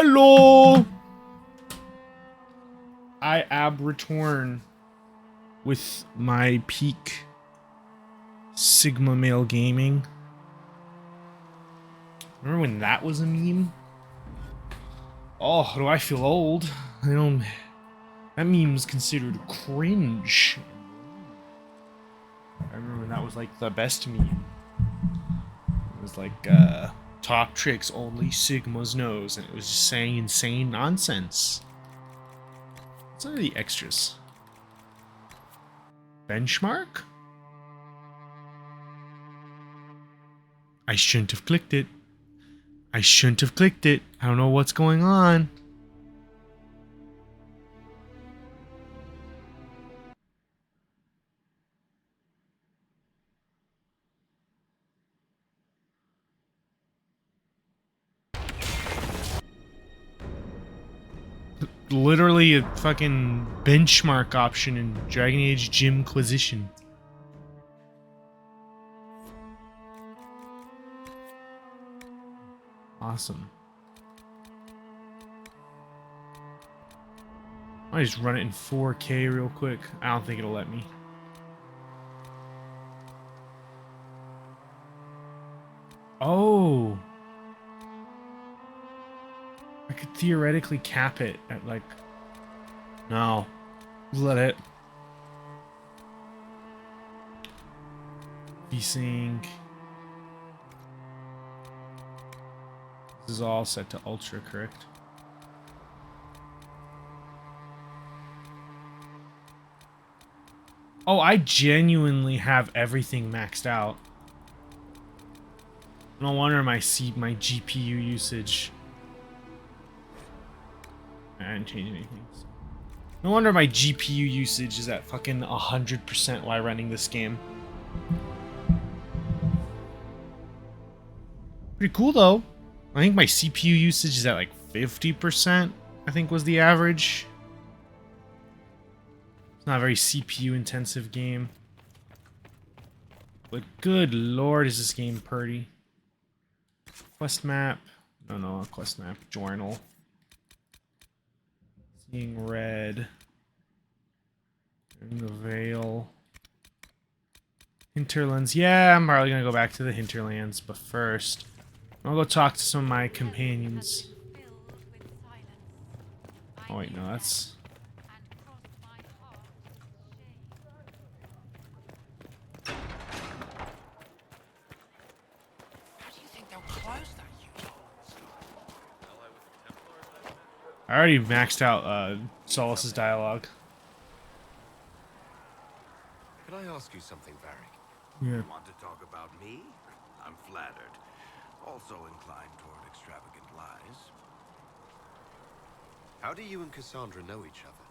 Hello! I ab return with my peak Sigma male gaming. Remember when that was a meme? Oh, do I feel old? I don't. That meme was considered cringe. I remember when that was like the best meme. It was like top tricks only Sigmas knows, and it was just saying insane nonsense. What are the extras? Benchmark? I shouldn't have clicked it. I shouldn't have clicked it. I don't know what's going on. Literally a fucking benchmark option in Dragon Age Gymquisition. Awesome. I just run it in 4K real quick. I don't think it'll let me. Oh. I could theoretically cap it at like... No. Let it. V-Sync. This is all set to ultra, correct? Oh, I genuinely have everything maxed out. No wonder my GPU usage. I didn't change anything. So. No wonder my GPU usage is at fucking 100% while running this game. Pretty cool though. I think my CPU usage is at like 50%, I think was the average. It's not a very CPU intensive game. But good lord is this game pretty. Quest map. No, not quest map. Journal. Seeing red. In the veil. Hinterlands. Yeah, I'm probably gonna go back to the hinterlands, but first I'll go talk to some of my companions. Oh wait, no, that's... I already maxed out Solus's dialogue. Can I ask you something, Varric? Yeah. You want to talk about me? I'm flattered. Also inclined toward extravagant lies. How do you and Cassandra know each other?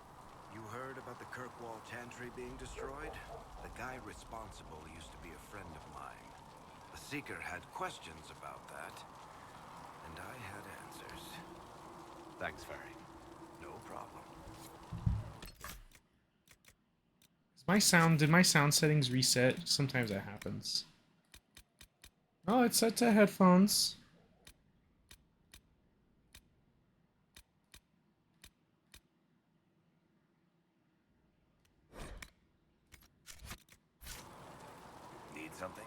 You heard about the Kirkwall Chantry being destroyed? The guy responsible used to be a friend of mine. The Seeker had questions about that, and I had answers. Thanks, Varric. No problem. Did my sound settings reset? Sometimes that happens. Oh, it's set to headphones. Need something?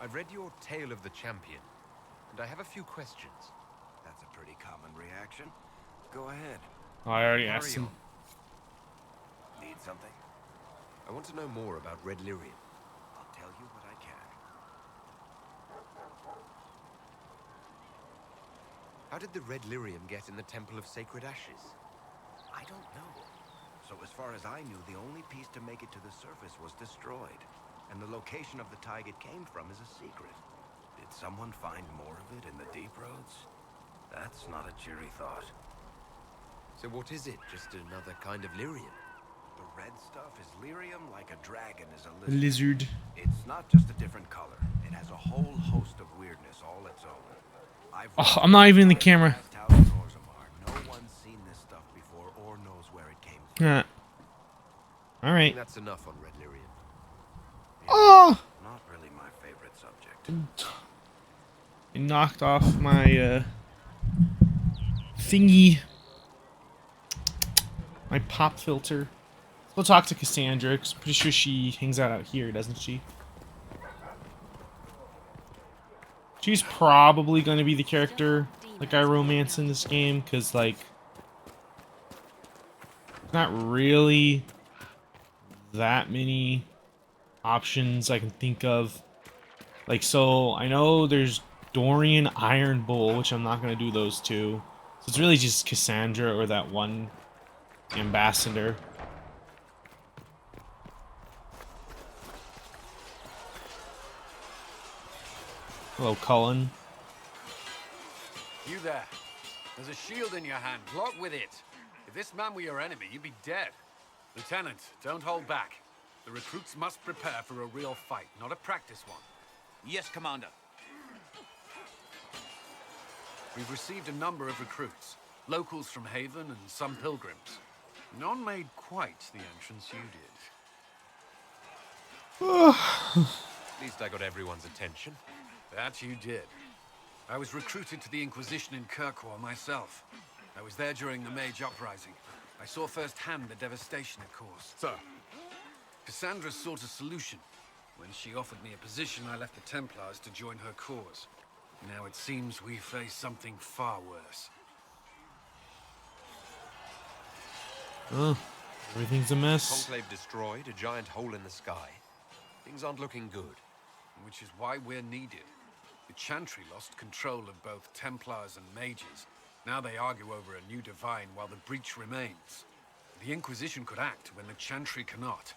I've read your Tale of the Champion, and I have a few questions. That's a pretty common reaction. Go ahead. Oh, I already asked him. Need something? I want to know more about Red Lyrium. I'll tell you what I can. How did the Red Lyrium get in the Temple of Sacred Ashes? I don't know. So as far as I knew, the only piece to make it to the surface was destroyed. And the location of the tide it came from is a secret. Did someone find more of it in the deep roads? That's not a cheery thought. So what is it? Just another kind of lyrium? The red stuff is lyrium like a dragon is a A lizard. It's not just a different color. It has a whole host of weirdness all its own. Oh, I'm not even in the camera. No one's seen this stuff before or knows where it came from. Yeah. All right. That's enough on Red Lyrium. Oh. Not really my favorite subject. I knocked off my thingy, my pop filter. Let's go talk to Cassandra, 'cause I'm pretty sure she hangs out here, doesn't she? She's probably going to be the character like I romance in this game, because like not really that many options I can think of. Like, so I know there's Dorian Iron Bull, which I'm not going to do those two. So it's really just Cassandra or that one ambassador. Hello, Cullen. You there. There's a shield in your hand. Block with it. If this man were your enemy, you'd be dead. Lieutenant, don't hold back. The recruits must prepare for a real fight, not a practice one. Yes, Commander. We've received a number of recruits. Locals from Haven and some pilgrims. None made quite the entrance you did. At least I got everyone's attention. That you did. I was recruited to the Inquisition in Kirkwall myself. I was there during the Mage Uprising. I saw firsthand the devastation it caused. Sir. Cassandra sought a solution. When she offered me a position, I left the Templars to join her cause. Now it seems we face something far worse. Oh, everything's a mess. Conclave destroyed, a giant hole in the sky. Things aren't looking good. Which is why we're needed. The Chantry lost control of both Templars and Mages. Now they argue over a new divine while the breach remains. The Inquisition could act when the Chantry cannot.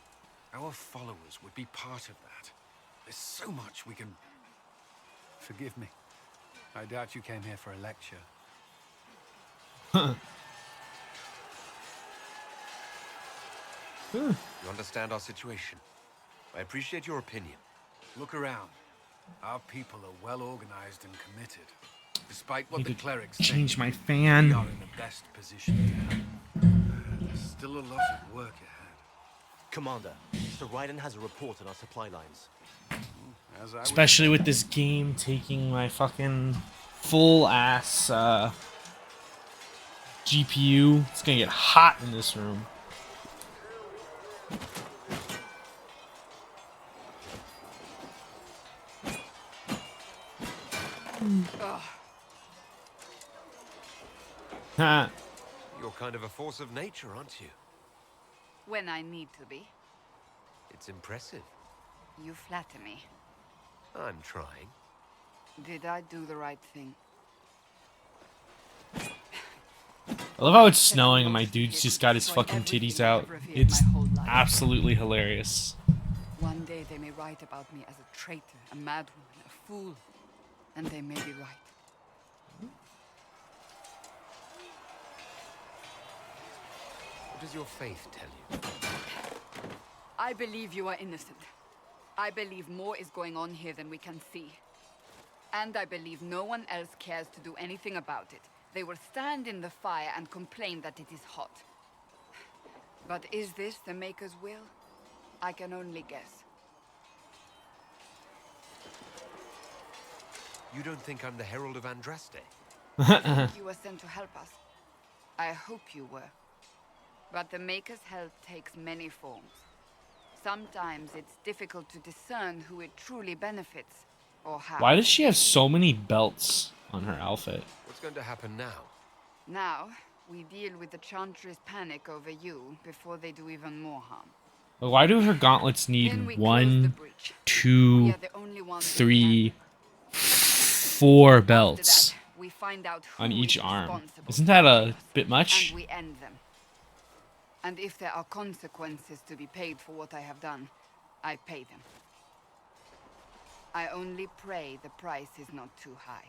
Our followers would be part of that. There's so much we can... Forgive me. I doubt you came here for a lecture. You understand our situation. I appreciate your opinion. Look around. Our people are well organized and committed. Despite what Need the to clerics change think, my we fan. are in the best position to help. There's still a lot of work ahead. Commander, Sir Raiden has a report on our supply lines. As I was Especially with this game taking my fucking full ass GPU. It's gonna get hot in this room. Ha. You're kind of a force of nature, aren't you? When I need to be. It's impressive. You flatter me. I'm trying. Did I do the right thing? I love how it's snowing and my dude's just got his fucking titties out. It's absolutely hilarious. One day they may write about me as a traitor, a madwoman, a fool. And they may be right. What does your faith tell you? I believe you are innocent. I believe more is going on here than we can see. And I believe no one else cares to do anything about it. They will stand in the fire and complain that it is hot. But is this the Maker's will? I can only guess. You don't think I'm the Herald of Andraste? You were sent to help us. I hope you were. But the Maker's help takes many forms. Sometimes it's difficult to discern who it truly benefits, or how. Why does she have so many belts on her outfit? What's going to happen now? Now, we deal with the Chantry's panic over you before they do even more harm. But why do her gauntlets Then need we close the 1, breach. We 2, are the only ones who 3, can. 4 After belts that, we find out who on each is arm? responsible Isn't that a for bit us, much? And we end them. And if there are consequences to be paid for what I have done, I pay them. I only pray the price is not too high.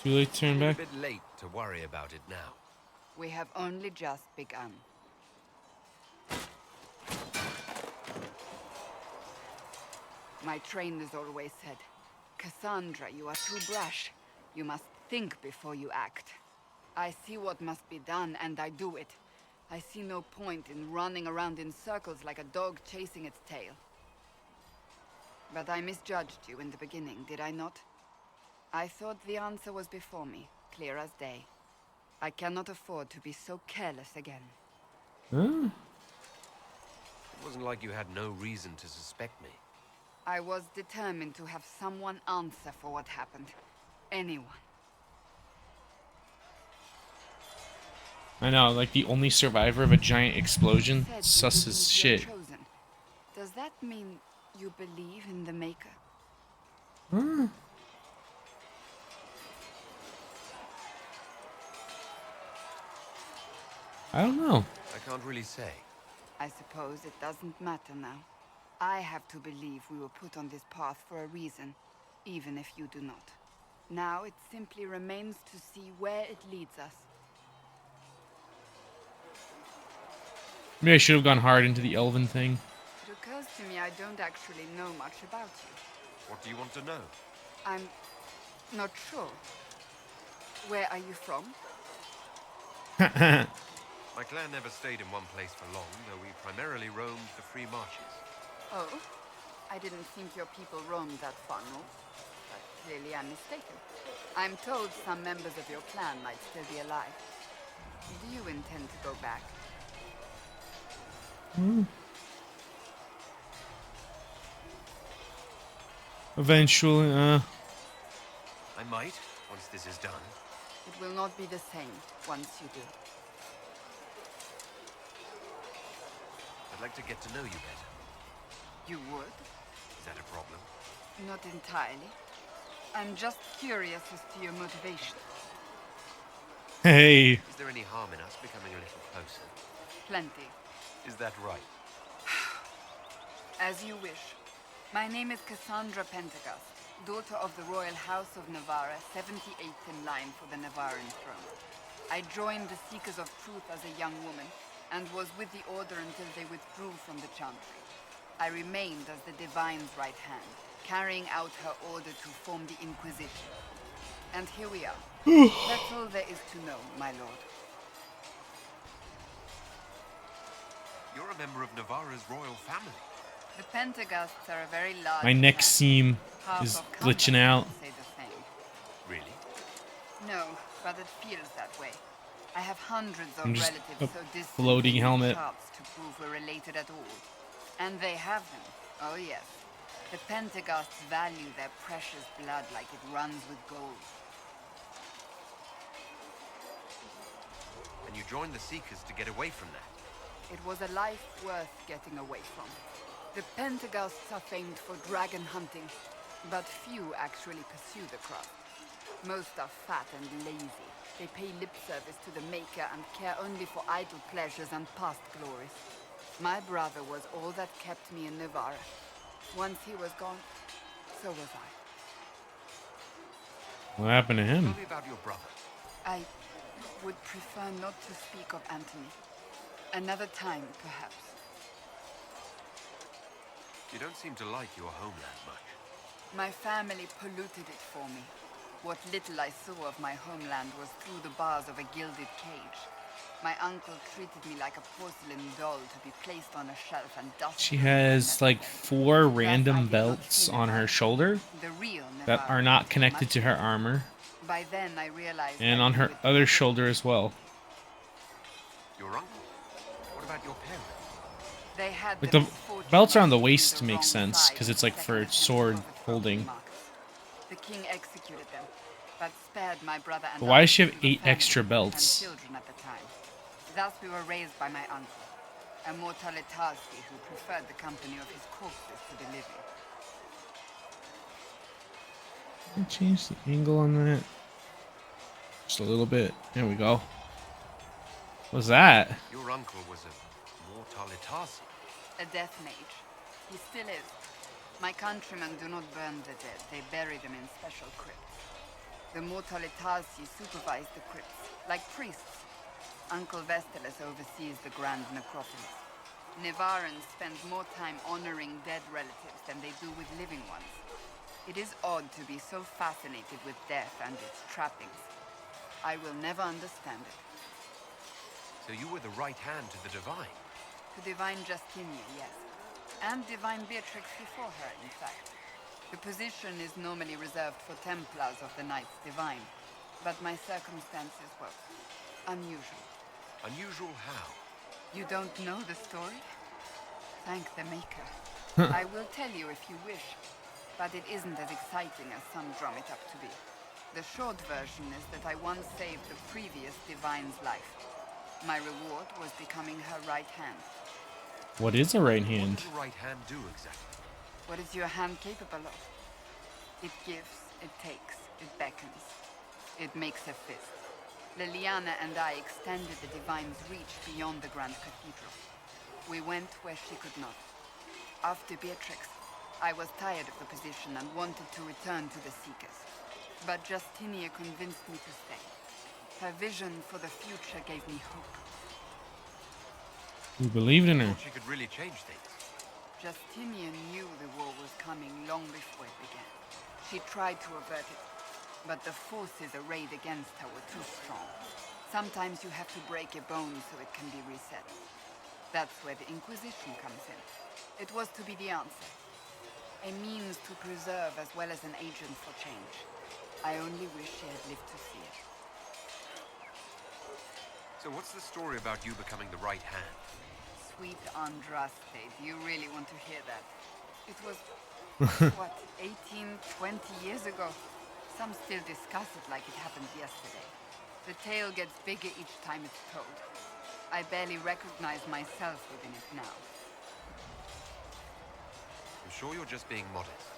Too late to turn It's a back? bit late to worry about it now. We have only just begun. My trainers always said, Cassandra, you are too brash. You must think before you act. I see what must be done, and I do it. I see no point in running around in circles like a dog chasing its tail. But I misjudged you in the beginning, did I not? I thought the answer was before me, clear as day. I cannot afford to be so careless again. Huh? It wasn't like you had no reason to suspect me. I was determined to have someone answer for what happened. Anyone. I know, like the only survivor of a giant explosion. You said you Sus believe as you're shit. chosen. Does that mean you believe in the Maker? Huh? I don't know. I can't really say. I suppose it doesn't matter now. I have to believe we were put on this path for a reason, even if you do not. Now it simply remains to see where it leads us. Maybe I should have gone hard into the elven thing. It occurs to me I don't actually know much about you. What do you want to know? I'm not sure. Where are you from? My clan never stayed in one place for long, though we primarily roamed the free marches. Oh, I didn't think your people roamed that far north. But clearly I'm mistaken. I'm told some members of your clan might still be alive. Do you intend to go back? Eventually, I might, once this is done. It will not be the same once you do. I'd like to get to know you better. You would? Is that a problem? Not entirely. I'm just curious as to your motivation. hey. Is there any harm in us becoming a little closer? Plenty. Is that right? As you wish. My name is Cassandra Pentagast, daughter of the Royal House of Navarra, 78th in line for the Navarran throne. I joined the Seekers of Truth as a young woman, and was with the Order until they withdrew from the Chantry. I remained as the Divine's right hand, carrying out her order to form the Inquisition. And here we are. That's all there is to know, my lord. You're a member of Navarra's royal family. The Pentagasts are a very large My neck clan. seam Half is of glitching Kamba out. say the same. Really? No, but it feels that way. I have hundreds of I'm just relatives a so distant floating they need helmet. charts to prove we're related at all. And they have them. Oh yes. The Pentagasts value their precious blood like it runs with gold. And you joined the Seekers to get away from that. It was a life worth getting away from. The Pentagasts are famed for dragon hunting, but few actually pursue the craft. Most are fat and lazy. They pay lip service to the Maker and care only for idle pleasures and past glories. My brother was all that kept me in Navarra. Once he was gone, so was I. What happened to Tell him? me about your brother. I would prefer not to speak of Anthony. Another time, perhaps. You don't seem to like your homeland much. My family polluted it for me. What little I saw of my homeland was through the bars of a gilded cage. My uncle treated me like a porcelain doll to be placed on a shelf and dusted. She has like 4 Thus, I random did not belts see on her Navarra. shoulder The real that Navarra are not until connected much to her later. armor. By then, I realized And I on knew her it other was shoulder as well. Your uncle? What about your parents? They had Like the the misfortune belts of around the choosing waist the makes wrong sense, side 'cause of it's the like for second attempt sword of the trophy holding. markers. The king executed them, but spared my brother and But why I does she have to the 8 family extra belts? and children at the time. Thus we were raised by my uncle, a mortalitarsi who preferred the company of his corpses to the living. Can I change the angle on that? Just a little bit. There we go. What's that? Your uncle was a mortalitarsi. A death mage. He still is. My countrymen do not burn the dead, they bury them in special crypts. The mortalitarsi supervise the crypts, like priests. Uncle Vestalis oversees the grand necropolis. Navarrans spend more time honoring dead relatives than they do with living ones. It is odd to be so fascinated with death and its trappings. I will never understand it. So you were the right hand to the Divine. To divine Justinia, yes. and Divine Beatrix before her, in fact. The position is normally reserved for Templars of the Knights Divine, but my circumstances were unusual. Unusual how? You don't know the story? Thank the Maker. I will tell you if you wish, but it isn't as exciting as some drum it up to be. The short version is that I once saved the previous Divine's life. My reward was becoming her right hand. What is a right What hand? does a right hand do exactly? What is your hand capable of? It gives, it takes, it beckons. It makes a fist. Liliana and I extended the Divine's reach beyond the Grand Cathedral. We went where she could not. After Beatrix, I was tired of the position and wanted to return to the Seekers. But Justinia convinced me to stay. Her vision for the future gave me hope. We believed in her. Thought she could really change things. Justinian knew the war was coming long before it began. She tried to avert it, but the forces arrayed against her were too strong. Sometimes you have to break a bone so it can be reset. That's where the Inquisition comes in. It was to be the answer. A means to preserve as well as an agent for change. I only wish she had lived to see it. So what's the story about you becoming the right hand? Sweet Andraste, do you really want to hear that? It was, what, 18, 20 years ago? Some still discuss it like it happened yesterday. The tale gets bigger each time it's told. I barely recognize myself within it now. I'm sure you're just being modest.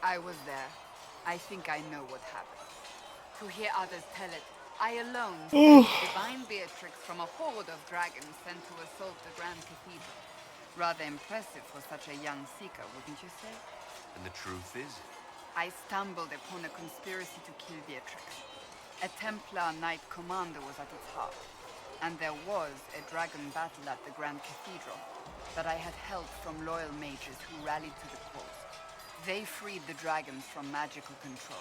I was there. I think I know what happened. To hear others tell it, I alone saved Divine Beatrix from a horde of dragons sent to assault the Grand Cathedral. Rather impressive for such a young seeker, wouldn't you say? And the truth is? I stumbled upon a conspiracy to kill Beatrix. A Templar Knight Commander was at its heart, and there was a dragon battle at the Grand Cathedral, but I had help from loyal mages who rallied to the cause. They freed the dragons from magical control.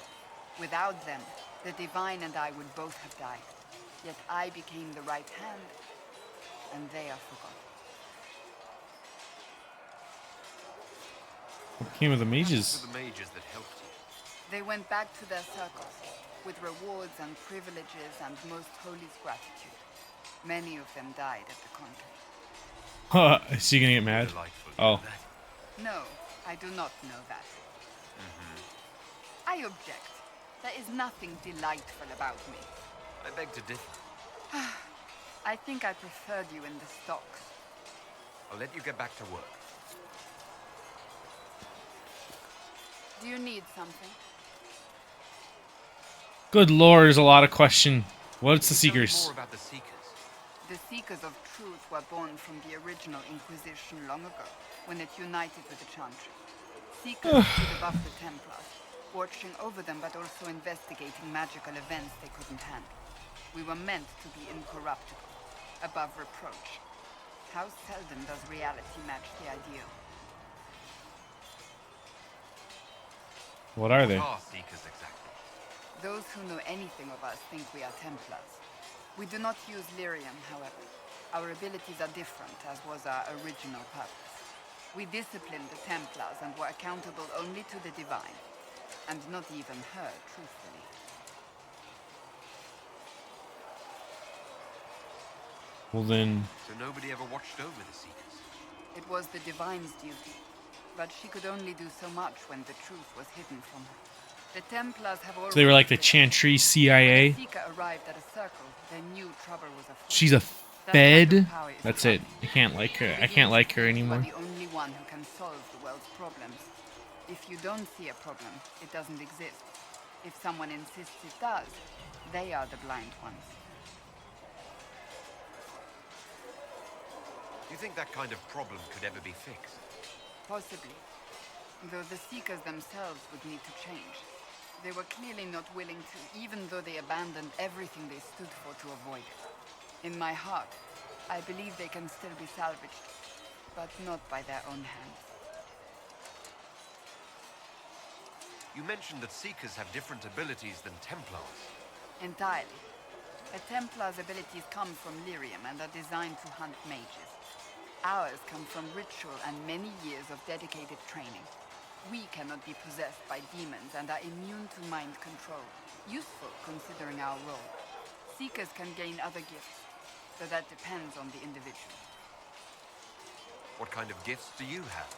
Without them, the Divine and I would both have died. Yet I became the right hand, and they are forgotten. What became of the Thanks mages? to the mages that helped you. They went back to their circles, with rewards and privileges and most holy's gratitude. Many of them died at the conflict. Huh, is she gonna get mad? Delightful. Oh. No, I do not know that. I object. There is nothing delightful about me. I beg to differ. I think I preferred you in the stocks. I'll let you get back to work. Do you need something? Good lord, there's a lot of question. What's the Tell me Seekers? more about the Seekers. The Seekers of Truth were born from the original Inquisition long ago, when it united with the Chantry. Seekers stood above the Templars, watching over them but also investigating magical events they couldn't handle. We were meant to be incorruptible, above reproach. How seldom does reality match the ideal? What are they? What are Seekers exactly? Those who know anything of us think we are Templars. We do not use lyrium, however. Our abilities are different, as was our original purpose. We disciplined the Templars and were accountable only to the Divine. And not even her, truthfully. Well then, So nobody ever watched over the Seekers. It was the Divine's duty, but she could only do so much when the truth was hidden from her. The Templars have always... so they were like the Chantry When CIA. a Seeker arrived at a circle, they knew trouble was afoot. She's a That kind of fed. power is That's it. corrupt. I can't like her. I It can't begins like her with you are anymore. the only one who can solve the world's problems. If you don't see a problem, it doesn't exist. If someone insists it does, they are the blind ones. Do you think that kind of problem could ever be fixed? Possibly. Though the Seekers themselves would need to change. They were clearly not willing to, even though they abandoned everything they stood for to avoid it. In my heart, I believe they can still be salvaged, but not by their own hands. You mentioned that Seekers have different abilities than Templars. Entirely. A Templar's abilities come from lyrium and are designed to hunt mages. Ours come from ritual and many years of dedicated training. We cannot be possessed by demons and are immune to mind control. Useful considering our role. Seekers can gain other gifts, though that depends on the individual. What kind of gifts do you have?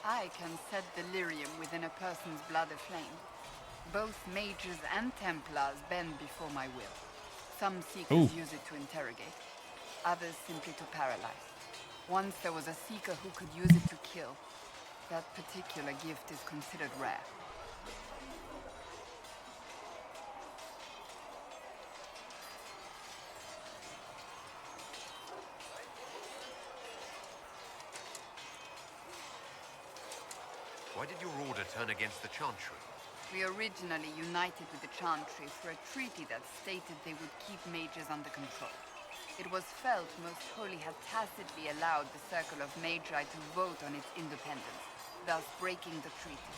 I can set delirium within a person's blood aflame. Both mages and Templars bend before my will. Some Seekers use it to interrogate, others simply to paralyze. Once there was a Seeker who could use it to kill. That particular gift is considered rare. Why did your order turn against the Chantry? We originally united with the Chantry through a treaty that stated they would keep mages under control. It was felt Most Holy had tacitly allowed the Circle of Magi to vote on its independence, thus breaking the treaty.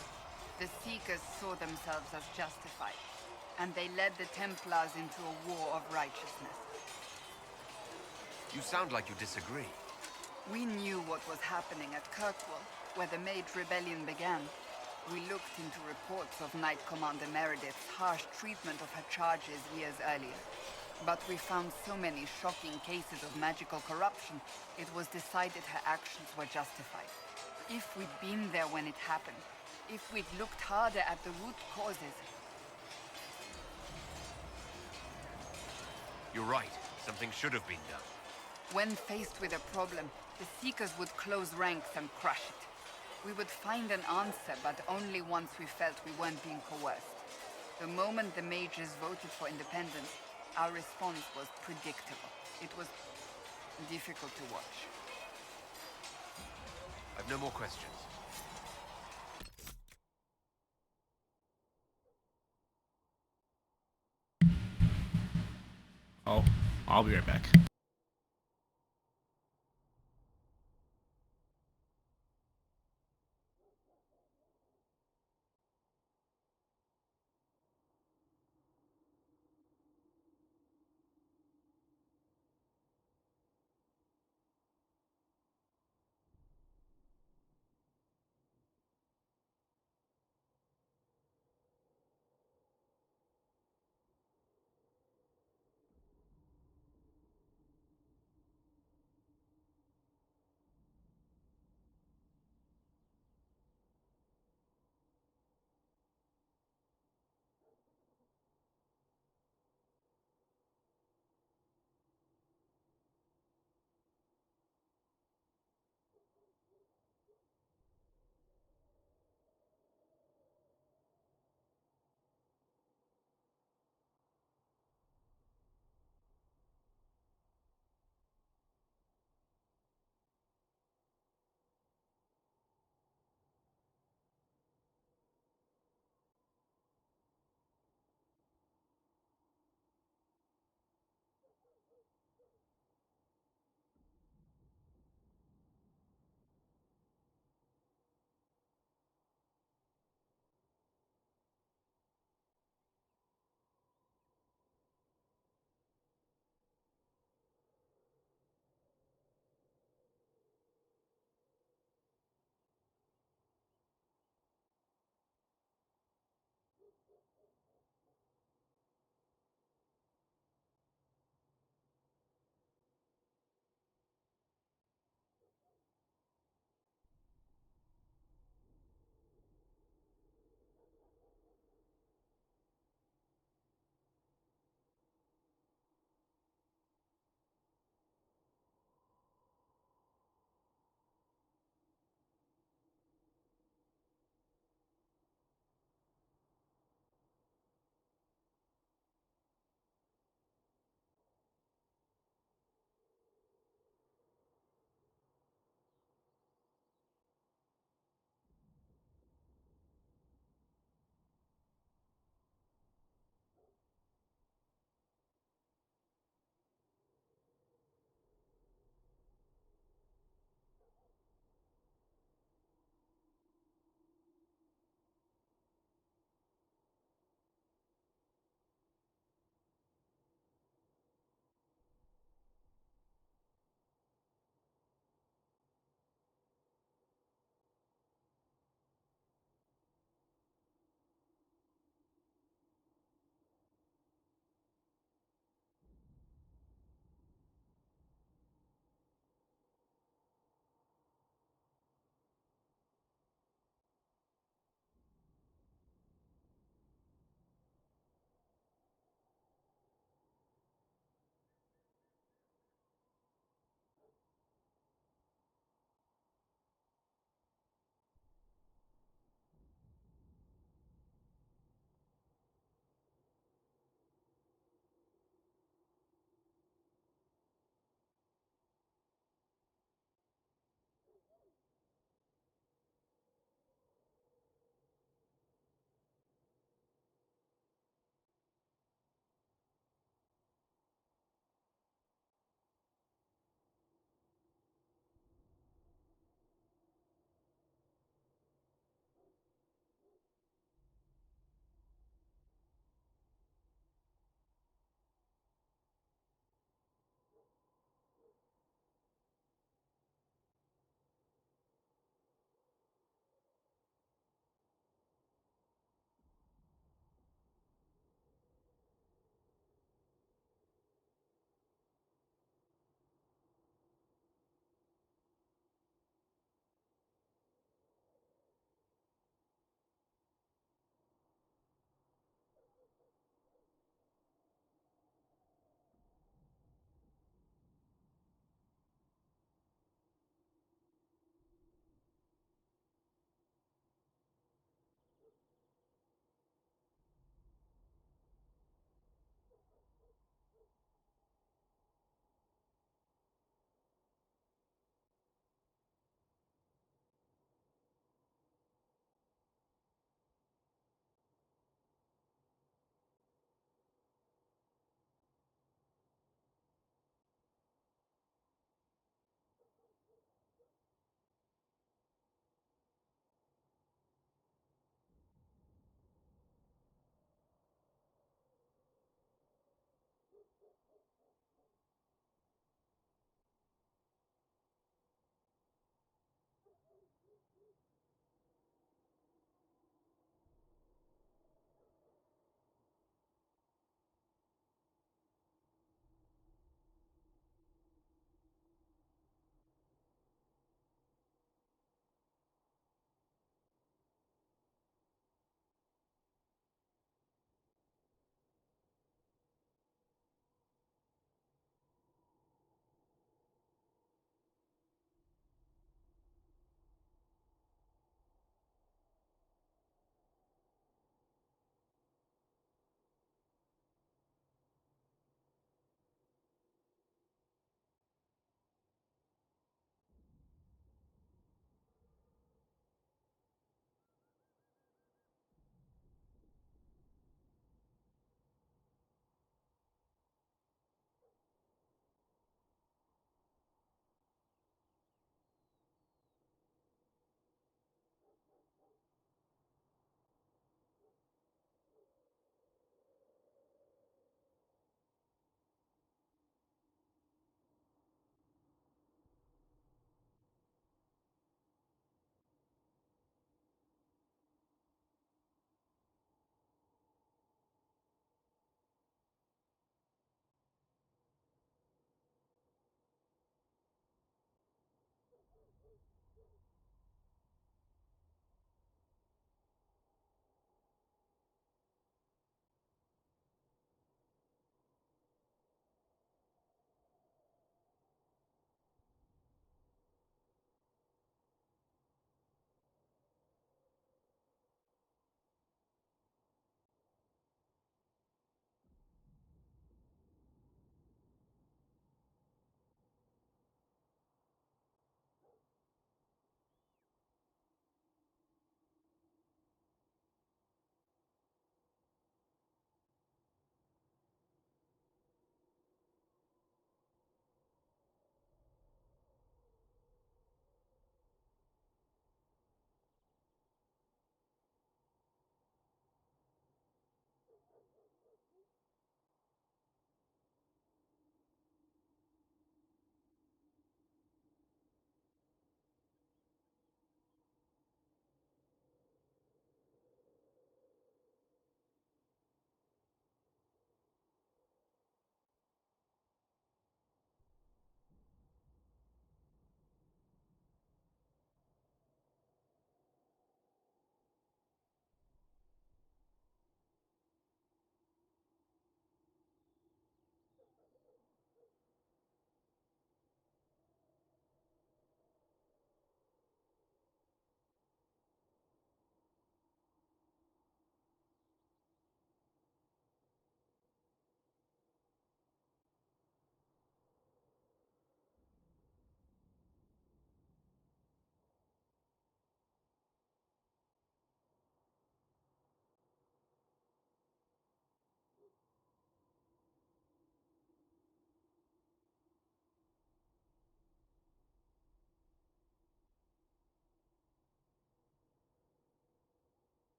The Seekers saw themselves as justified, and they led the Templars into a war of righteousness. You sound like you disagree. We knew what was happening at Kirkwall, where the Mage Rebellion began. We looked into reports of Knight Commander Meredith's harsh treatment of her charges years earlier. But we found so many shocking cases of magical corruption, it was decided her actions were justified. If we'd been there when it happened, if we'd looked harder at the root causes... You're right. Something should have been done. When faced with a problem, the Seekers would close ranks and crush it. We would find an answer, but only once we felt we weren't being coerced. The moment the mages voted for independence, our response was predictable. It was difficult to watch. I've no more questions. Oh, I'll be right back.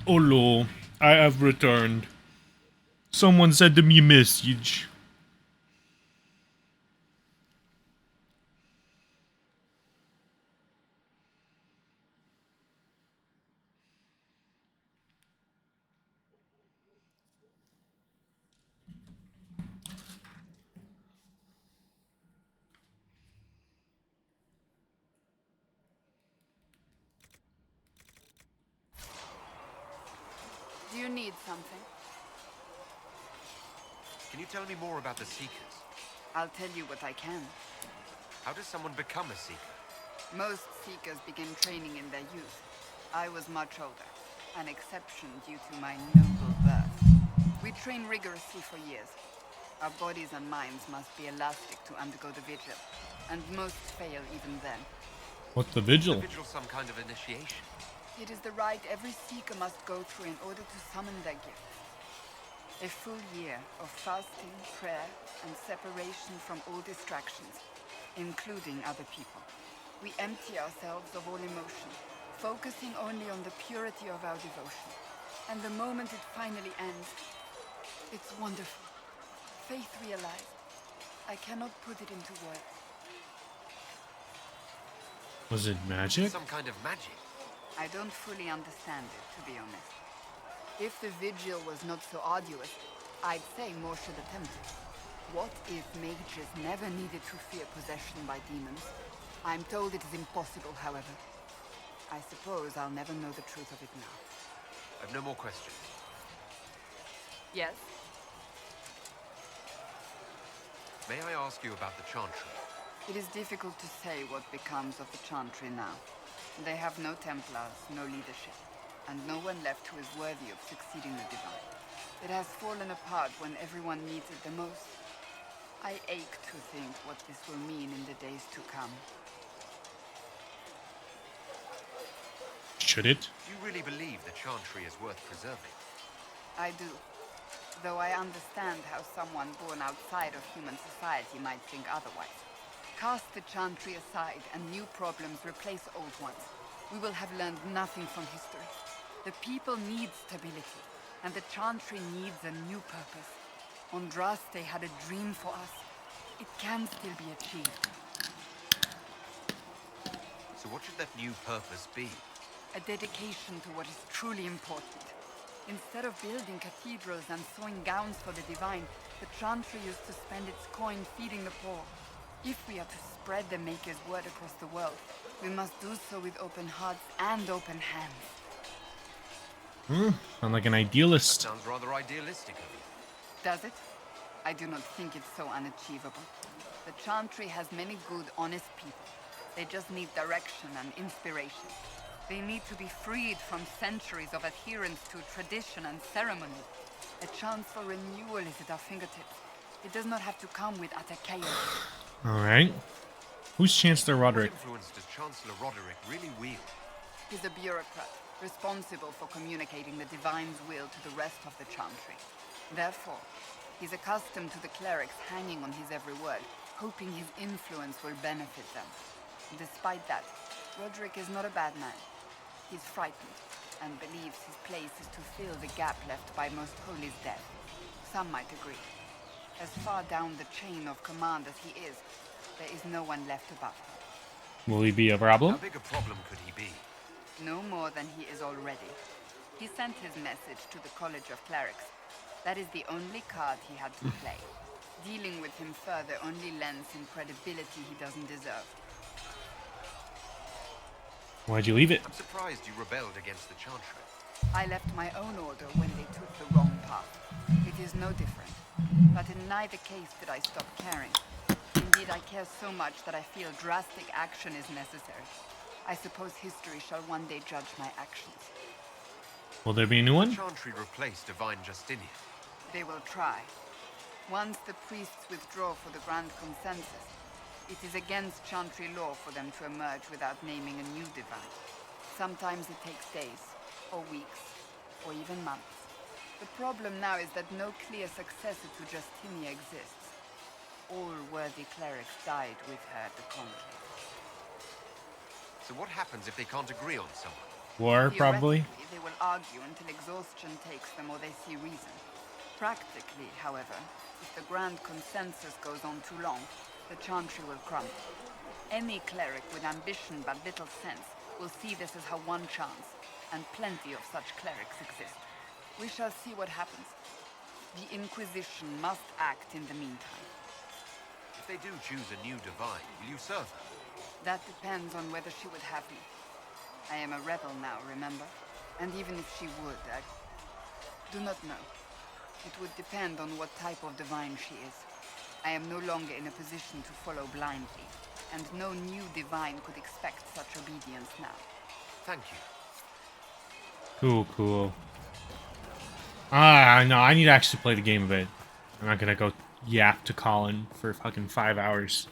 Hello, I have returned. Someone sent me a message. Do you need something? Can you tell me more about the Seekers? I'll tell you what I can. How does someone become a Seeker? Most Seekers begin training in their youth. I was much older, an exception due to my noble birth. We train rigorously for years. Our bodies and minds must be elastic to undergo the vigil, and most fail even then. What the The vigil? vigil some kind of initiation? It is the rite every Seeker must go through in order to summon their gifts. A full year of fasting, prayer, and separation from all distractions, including other people. We empty ourselves of all emotion, focusing only on the purity of our devotion. And the moment it finally ends, it's wonderful. Faith realized. I cannot put it into words. Was it magic? Some kind of magic? I don't fully understand it, to be honest. If the vigil was not so arduous, I'd say more should attempt it. What if mages never needed to fear possession by demons? I'm told it is impossible, however. I suppose I'll never know the truth of it now. I've no more questions. Yes? May I ask you about the Chantry? It is difficult to say what becomes of the Chantry now. They have no Templars, no leadership, and no one left who is worthy of succeeding the Divine. It has fallen apart when everyone needs it the most. I ache to think what this will mean in the days to come. Should it? Do you really believe the Chantry is worth preserving? I do. Though I understand how someone born outside of human society might think otherwise. Cast the Chantry aside and new problems replace old ones. We will have learned nothing from history. The people need stability, and the Chantry needs a new purpose. Andraste had a dream for us. It can still be achieved. So what should that new purpose be? A dedication to what is truly important. Instead of building cathedrals and sewing gowns for the Divine, the Chantry used to spend its coin feeding the poor. If we are to spread the Maker's word across the world, we must do so with open hearts and open hands. Sound like an That idealist. sounds rather idealistic of you. Does it? I do not think it's so unachievable. The Chantry has many good, honest people. They just need direction and inspiration. They need to be freed from centuries of adherence to tradition and ceremony. A chance for renewal is at our fingertips. It does not have to come with utter chaos. Alright. Who's Chancellor What Roderick? influence does Chancellor Roderick really wield? He's a bureaucrat, responsible for communicating the Divine's will to the rest of the Chantry. Therefore, he's accustomed to the clerics hanging on his every word, hoping his influence will benefit them. Despite that, Roderick is not a bad man. He's frightened, and believes his place is to fill the gap left by Most Holy's death. Some might agree. As far down the chain of command as he is, there is no one left above him. Will he be a How problem? big a problem could he be? No more than he is already. He sent his message to the College of Clerics. That is the only card he had to play. Dealing with him further only lends him credibility he doesn't deserve. Why'd you leave it? I'm surprised you rebelled against the Chantry. I left my own order when they took the wrong path. It is no different. But in neither case did I stop caring. Indeed, I care so much that I feel drastic action is necessary. I suppose history shall one day judge my actions. Will there be a new The one? Chantry replaced Divine Justinian. They will try. Once the priests withdraw for the Grand Consensus, it is against Chantry law for them to emerge without naming a new divine. Sometimes it takes days, or weeks, or even months. The problem now is that no clear successor to Justinia exists. All worthy clerics died with her at the conclave. So what happens if they can't agree on someone? War, probably. Theoretically, they will argue until exhaustion takes them or they see reason. Practically, however, if the grand consensus goes on too long, the Chantry will crumble. Any cleric with ambition but little sense will see this as her one chance, and plenty of such clerics exist. We shall see what happens. The Inquisition must act in the meantime. If they do choose a new divine, will you serve her? That depends on whether she would have me. I am a rebel now, remember? And even if she would, I do not know. It would depend on what type of divine she is. I am no longer in a position to follow blindly, and no new divine could expect such obedience now. Thank you. Cool, cool. Ah, no, I need to actually play the game a bit. I'm not gonna go yap to Colin for fucking 5 hours.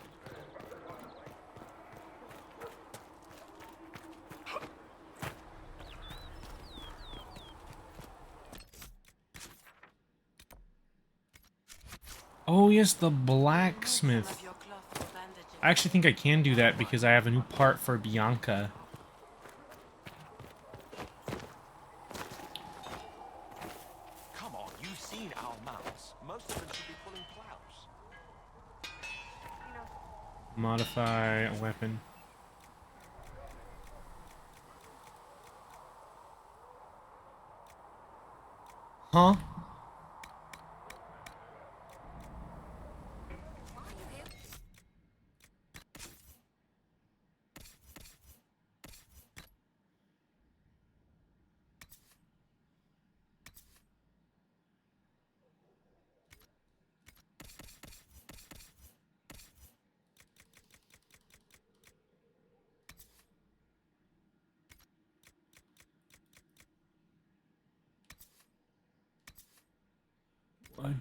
Oh, yes, the blacksmith. I actually think I can do that because I have a new part for Bianca. Come on, you've seen our mounts. Most of them should be pulling plows. Modify a weapon. Huh?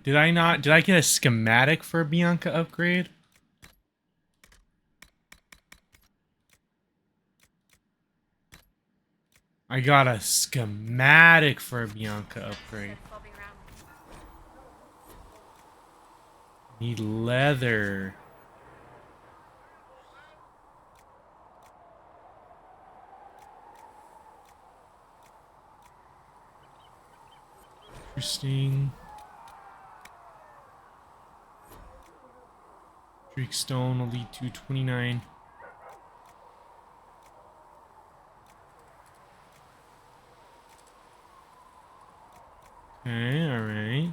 Did I not? Did I get a schematic for a Bianca upgrade? I got a schematic for a Bianca upgrade. Need leather. Interesting. Streak stone will lead to 29. Okay, alright.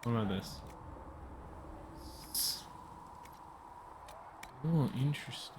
What about this? Oh, interesting, interesting.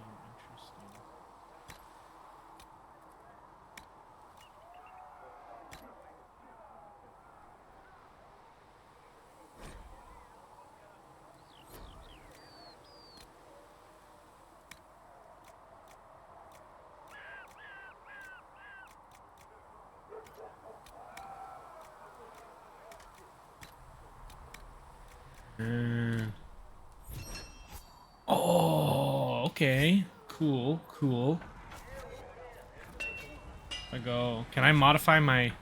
Oh, okay. Cool, cool. I go. Can I modify my...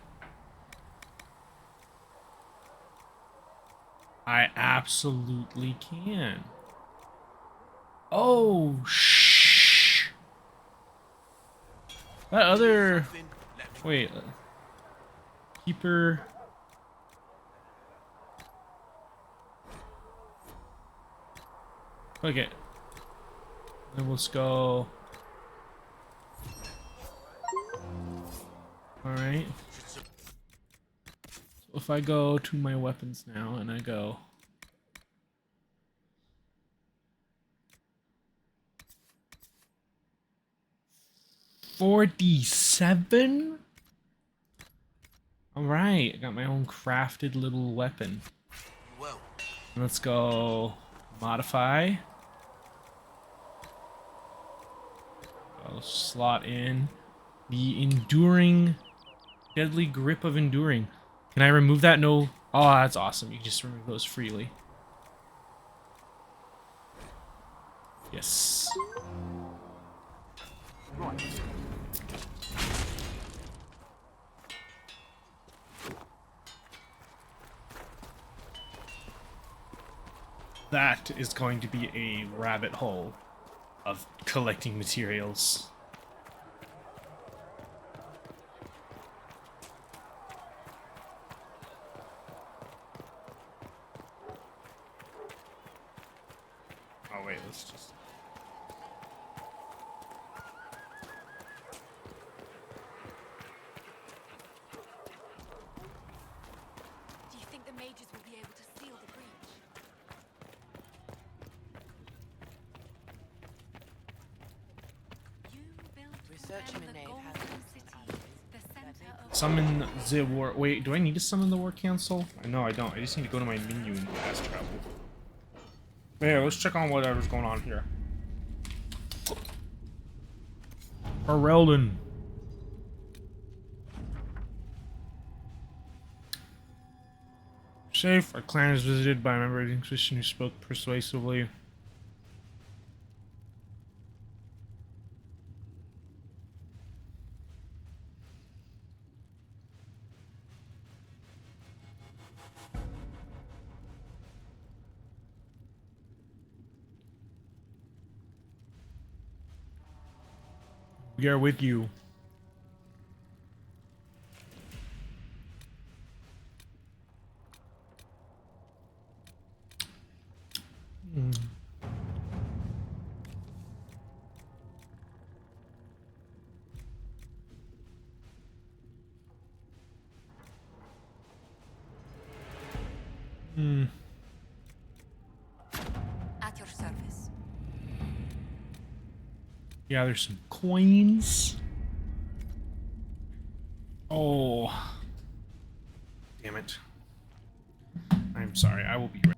I absolutely can. Oh, shh. That other... Wait. Keeper... Okay. Then let's go. Alright. So if I go to my weapons now and I go. $47? Alright, I got my own crafted little weapon. Whoa. Let's go modify. I'll slot in the enduring, deadly grip of enduring. Can I remove that? No. Oh, that's awesome. You can just remove those freely. Yes. That is going to be a rabbit hole of collecting materials. Oh wait, let's just. Do you think the mages will be able to seal the breach? You built Research them in the Nave golden has some city, answers. the center of Summon the war. Wait, do I need to summon the war council? No, I don't. I just need to go to my menu and fast travel. Yeah, let's check on whatever's going on here. Ferelden. Safe. Our clan is visited by a member of the Inquisition who spoke persuasively. We are with you. at your service. Yeah, there's some coins. Oh. Damn it. I'm sorry. I will be right.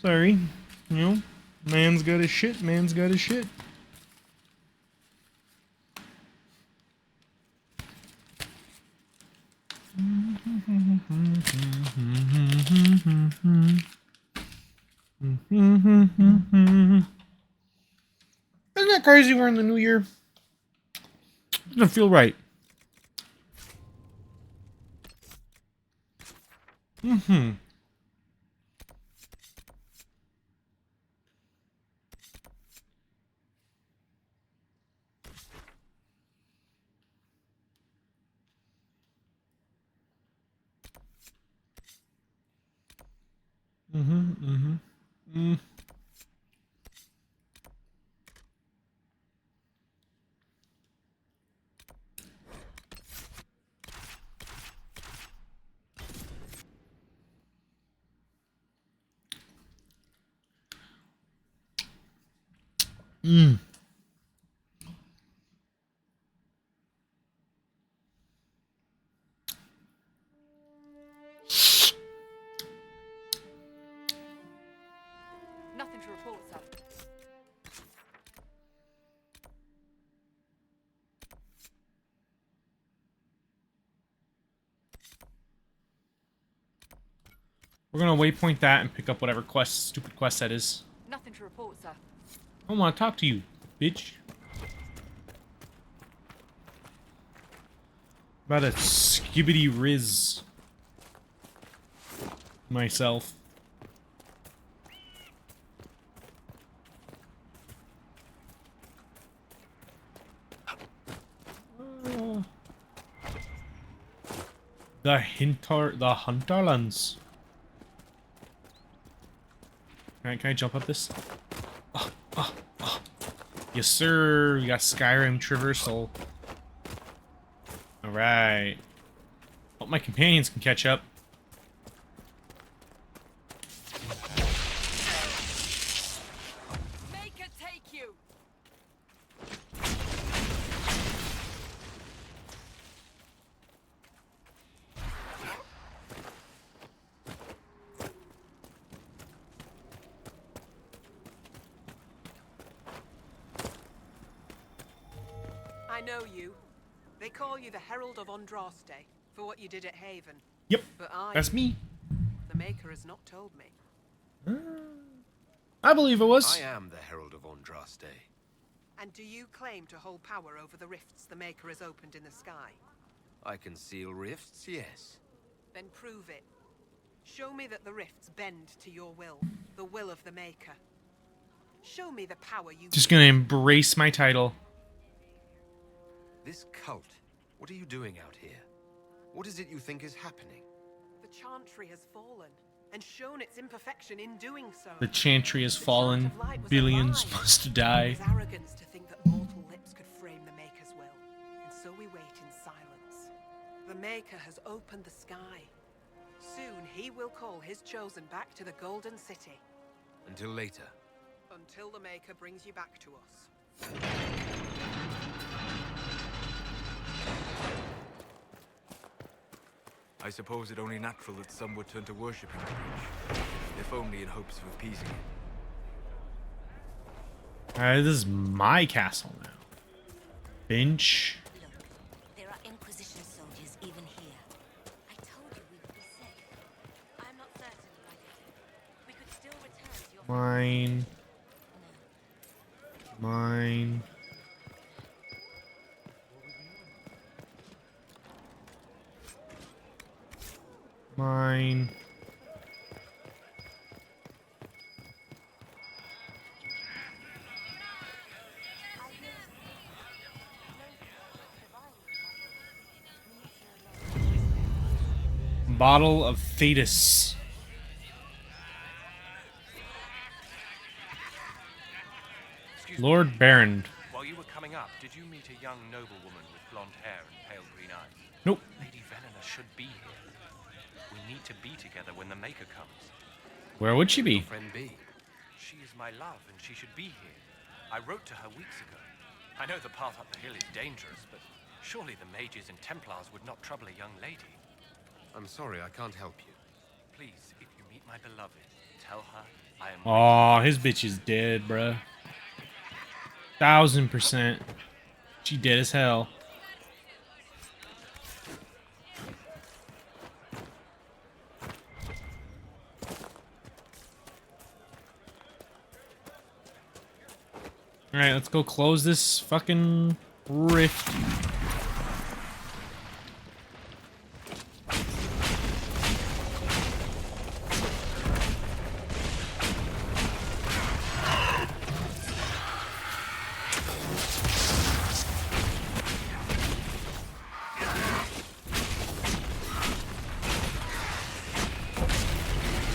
Sorry. You know, man's got his shit, man's got his shit. Isn't that crazy we're in the new year? Doesn't feel right. Nothing to report, sir. We're gonna waypoint that and pick up whatever quest, stupid quest that is. Nothing to report, sir. I don't want to talk to you, bitch. About a skibbity riz myself. The Hinterlands. Can I jump up this? Yes, sir. We got Skyrim traversal. All right. Hope my companions can catch up. Make it take you. I know you. They call you the Herald of Andraste for what you did at Haven. Yep, But that's me. the Maker has not told me. I believe it was. I am the Herald of Andraste. And do you claim to hold power over the rifts the Maker has opened in the sky? I can seal rifts, yes. Then prove it. Show me that the rifts bend to your will, the will of the Maker. Show me the power you Just give. gonna embrace my title. This cult, what are you doing out here? What is it you think is happening? The Chantry has fallen, and shown its imperfection in doing so. The Chantry has The fallen. Chant of Light was Billions alive. must die. It was arrogance to think that mortal lips could frame the Maker's will, and so we wait in silence. The Maker has opened the sky. Soon he will call his chosen back to the Golden City. Until later. Until the Maker brings you back to us. I suppose it only natural that some would turn to worshipping the breach, if only in hopes of appeasing it. Alright, this is my castle now. Bench. Look, there are Inquisition soldiers even here. I told you we would be safe. I'm not certain you are dead. We could still return to your Mine. Mine. Mine. Bottle of Thetis. Excuse me. Lord Baron. While you were coming up, did you meet a young noblewoman with blonde hair and pale green eyes? Nope. Lady Venena should be here. We need to be together when the Maker comes. Where would she be? Friend B. She is my love, and she should be here. I wrote to her weeks ago. I know the path up the hill is dangerous, but surely the mages and Templars would not trouble a young lady. I'm sorry, I can't help you. Please, if you meet my beloved, tell her I am. Oh, his bitch is dead, bruh. 1000%. She dead as hell. Alright, let's go close this fucking rift.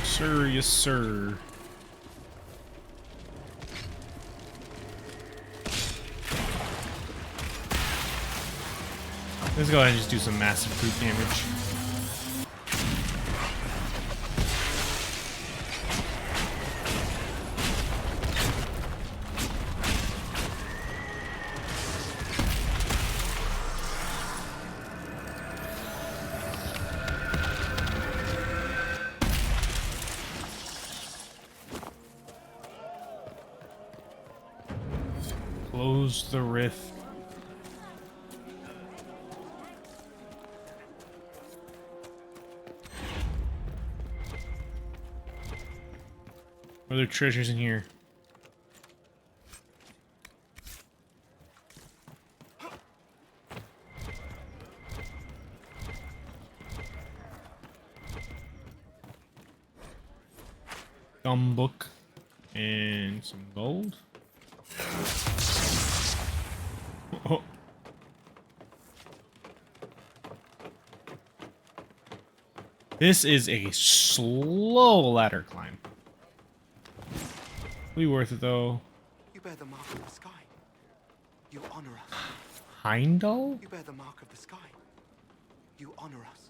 Sir, yes, sir. Let's go ahead and just do some massive brute damage. Close the rift. What are there treasures in here? Gum book and some gold. Oh. This is a slow ladder climb. Be worth it though. You bear the mark of the sky. You honor us. Heimdall? You bear the mark of the sky. You honor us.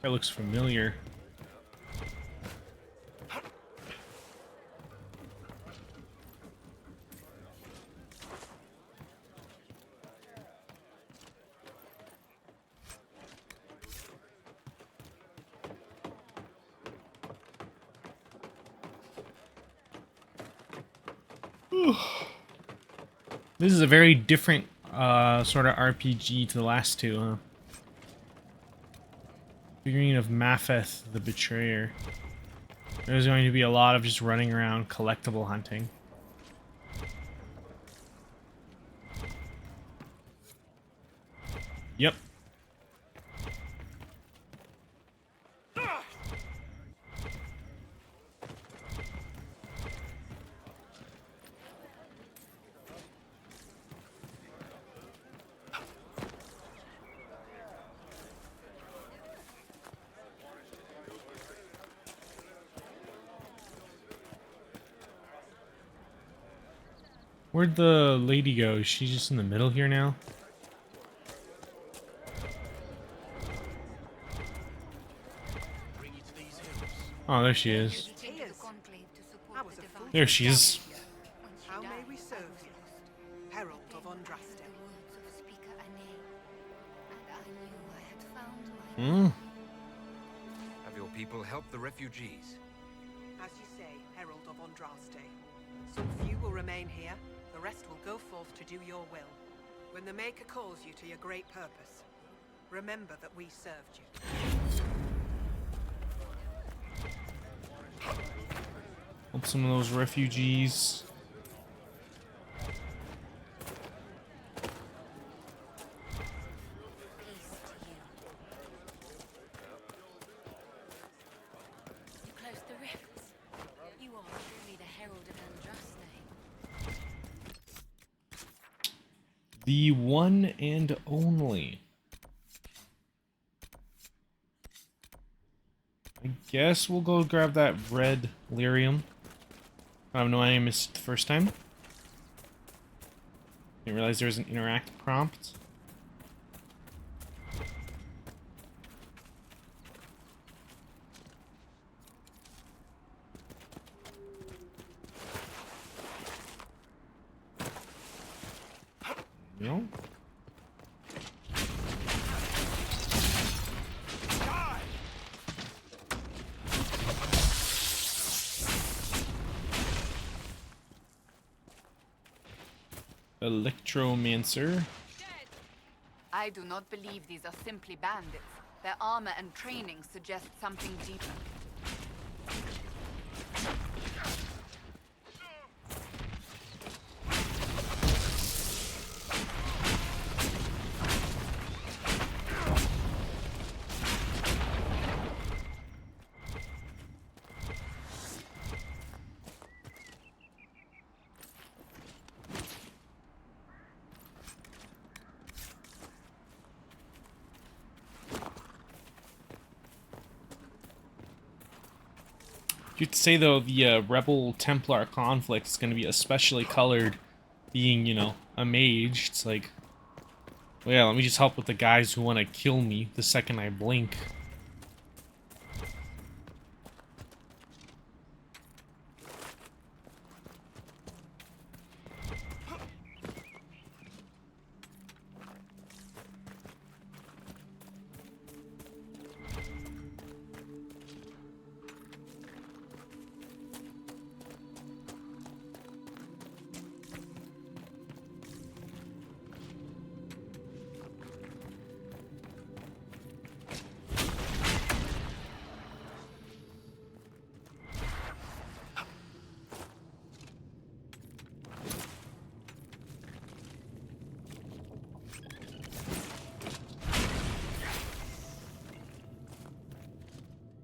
That looks familiar. This is a very different sort of RPG to the last two, huh? Figurine of Mafeth, the Betrayer. There's going to be a lot of just running around collectible hunting. Yep. Where'd the lady go? Is she just in the middle here now? Oh, there she is. I was a fool. There she is. How may we serve you? Herald of Andraste. Hmm. Have your people help the refugees? As you say, Herald of Andraste. Some few will remain here, the rest will go forth to do your will. When the Maker calls you to your great purpose, remember that we served you. Help some of those refugees. You close the rifts. You are truly the Herald of Andraste. The one and only. I guess we'll go grab that red lyrium. I have no idea I missed it the first time. Didn't realize there was an interact prompt. No. Electromancer. I do not believe these are simply bandits. Their armor and training suggest something deeper. You could say, though, the Rebel Templar conflict is going to be especially colored being, you know, a mage. It's like, well, yeah, let me just help with the guys who want to kill me the second I blink.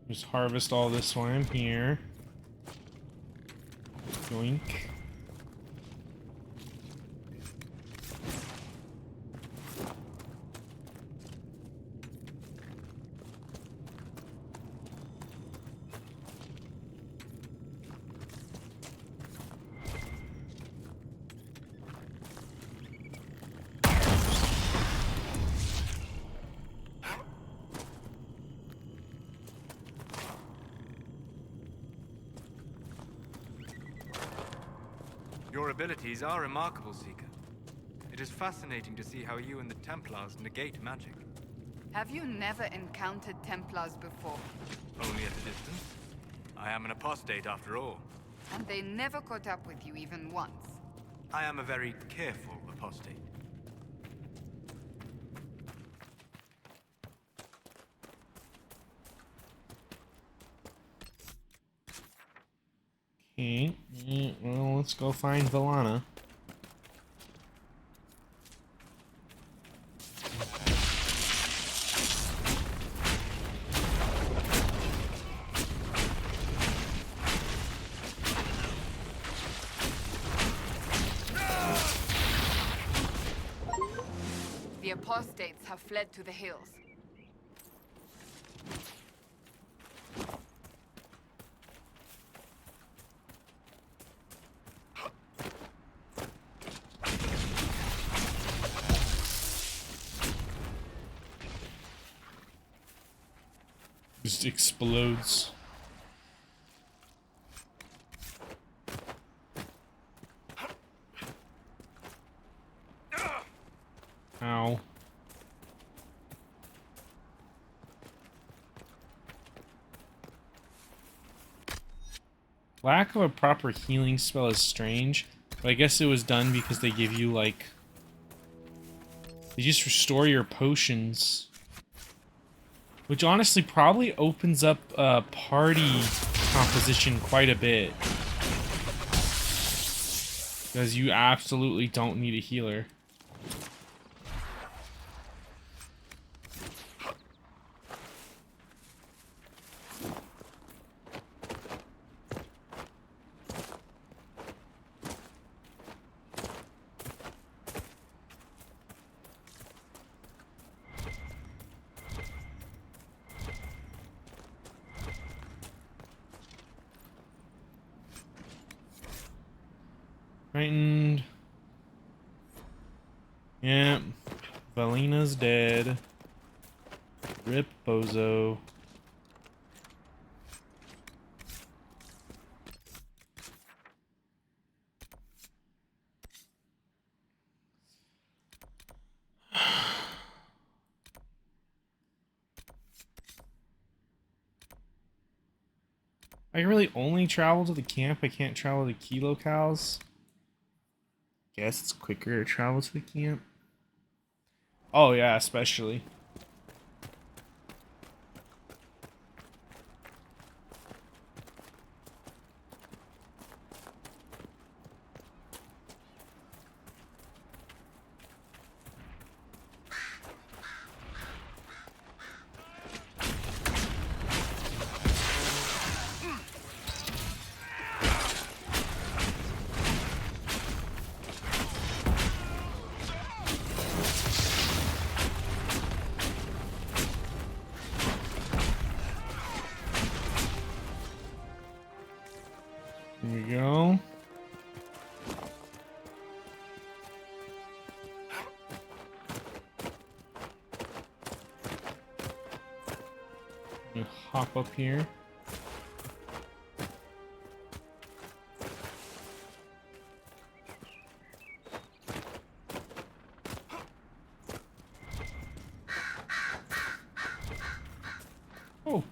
Just harvest all this while I'm here. Yoink. Your abilities are remarkable, Seeker. It is fascinating to see how you and the Templars negate magic. Have you never encountered Templars before? Only at a distance. I am an apostate after all. And they never caught up with you even once? I am a very careful apostate. Okay, well, let's go find Villana. The apostates have fled to the hills. Just explodes. Ow. Lack of a proper healing spell is strange, but I guess it was done because they give you, like... They just restore your potions. Which honestly probably opens up party composition quite a bit. Because you absolutely don't need a healer. Frightened. Yep. Valina's dead. Rip Bozo. I can really only travel to the camp. I can't travel to key locales. guess it's quicker to travel to the camp. Oh yeah, especially. There we go. You hop up here. Oh.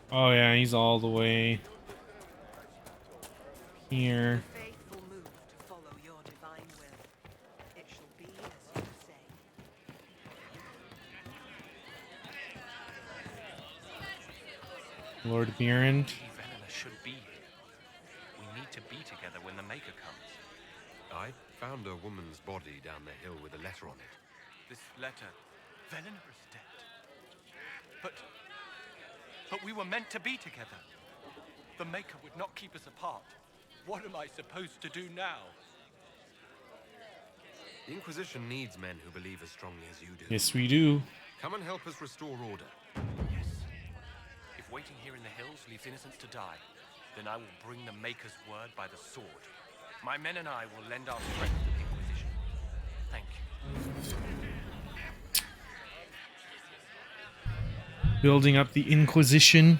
Oh yeah, he's all the way here. Faithful move to follow your divine will. It shall be as you say. Lord Byrand. Velena should be here. We need to be together when the Maker comes. I found a woman's body down the hill with a letter on it. This letter... Velena is dead. But we were meant to be together. The Maker would not keep us apart. What am I supposed to do now? The Inquisition needs men who believe as strongly as you do. Yes, we do. Come and help us restore order. Yes. If waiting here in the hills leaves innocents to die, then I will bring the Maker's word by the sword. My men and I will lend our strength to the Inquisition. Thank you. Building up the Inquisition.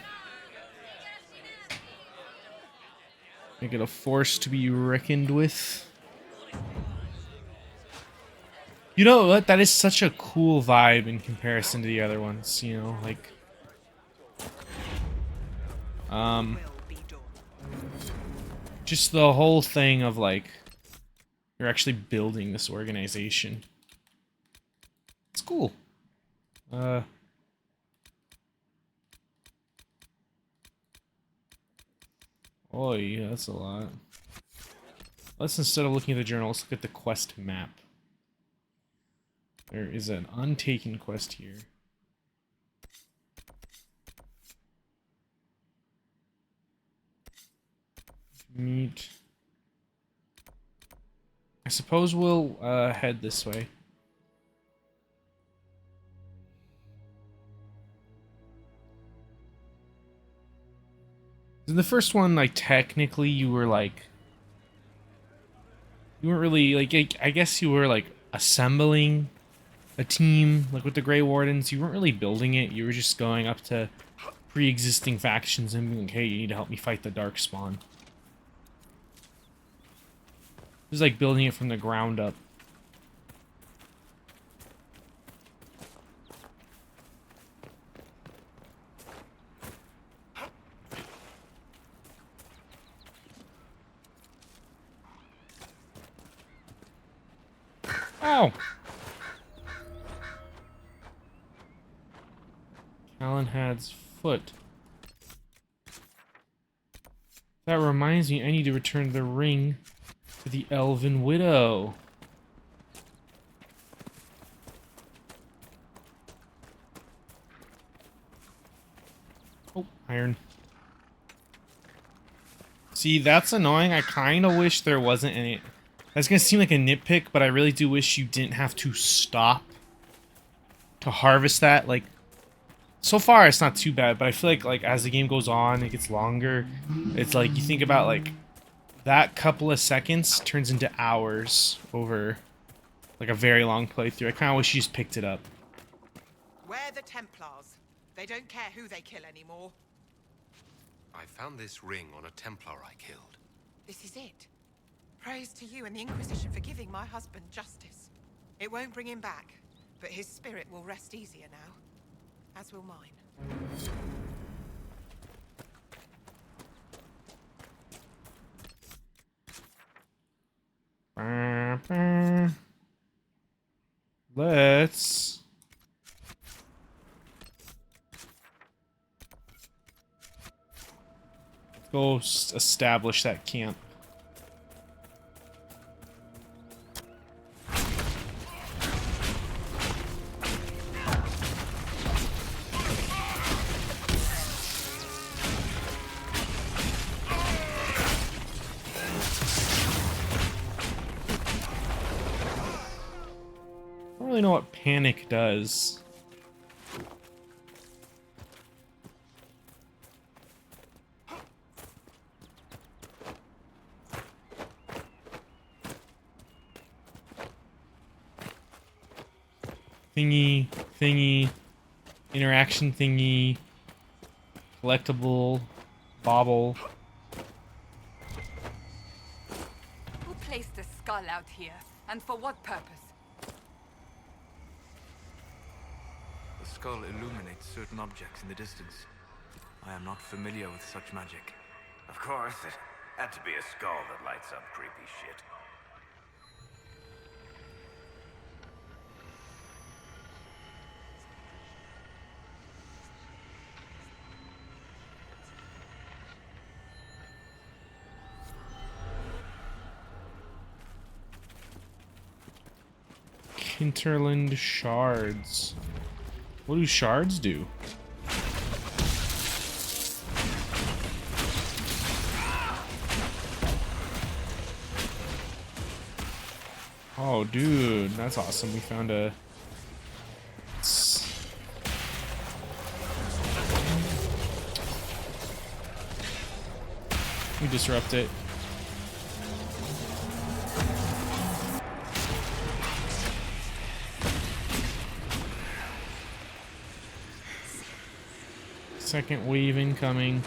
Make it a force to be reckoned with. You know what? That is such a cool vibe in comparison to the other ones, you know, like... just the whole thing of, like, you're actually building this organization. It's cool. Oh yeah, that's a lot. Let's, instead of looking at the journal, let's look at the quest map. There is an untaken quest here. Meet. I suppose we'll head this way. In the first one, like, technically you were like... You weren't really, like, I guess you were, like, assembling a team, like, with the Grey Wardens. You weren't really building it. You were just going up to pre-existing factions and being like, hey, you need to help me fight the Darkspawn. It was like building it from the ground up. Ow! Calenhad's foot. That reminds me, I need to return the ring to the Elven Widow. Oh, iron. See, that's annoying. I kind of wish there wasn't any... That's gonna seem like a nitpick, but I really do wish you didn't have to stop to harvest that. Like, so far it's not too bad, but I feel like as the game goes on, it gets longer. It's like, you think about, like, that couple of seconds turns into hours over like a very long playthrough. I kind of wish you just picked it up. We're the Templars. They don't care who they kill anymore. I found this ring on a Templar I killed. This is it. Praise to you and the Inquisition for giving my husband justice. It won't bring him back, but his spirit will rest easier now. As will mine. Let's go establish that camp. I don't really know what panic does. Thingy, interaction thingy, collectible, bauble. Who placed the skull out here? And for what purpose? The skull illuminates certain objects in the distance. I am not familiar with such magic. Of course, it had to be a skull that lights up creepy shit. Hinterland shards. What do shards do? Oh, dude, that's awesome. We found a... We disrupt it. Second wave incoming.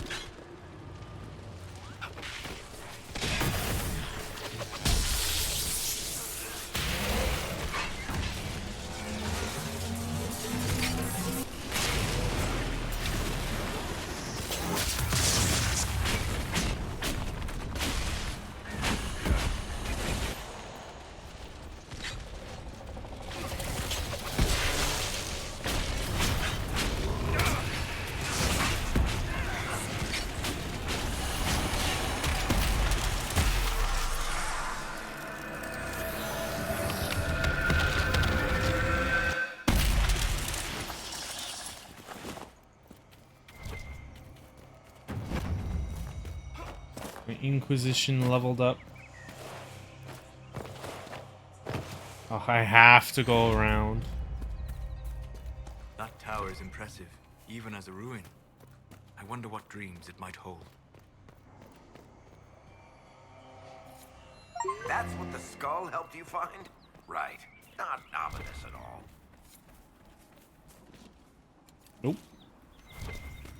Inquisition leveled up. Oh, I have to go around. That tower is impressive, even as a ruin. I wonder what dreams it might hold. That's what the skull helped you find? Right. Not ominous at all. Nope.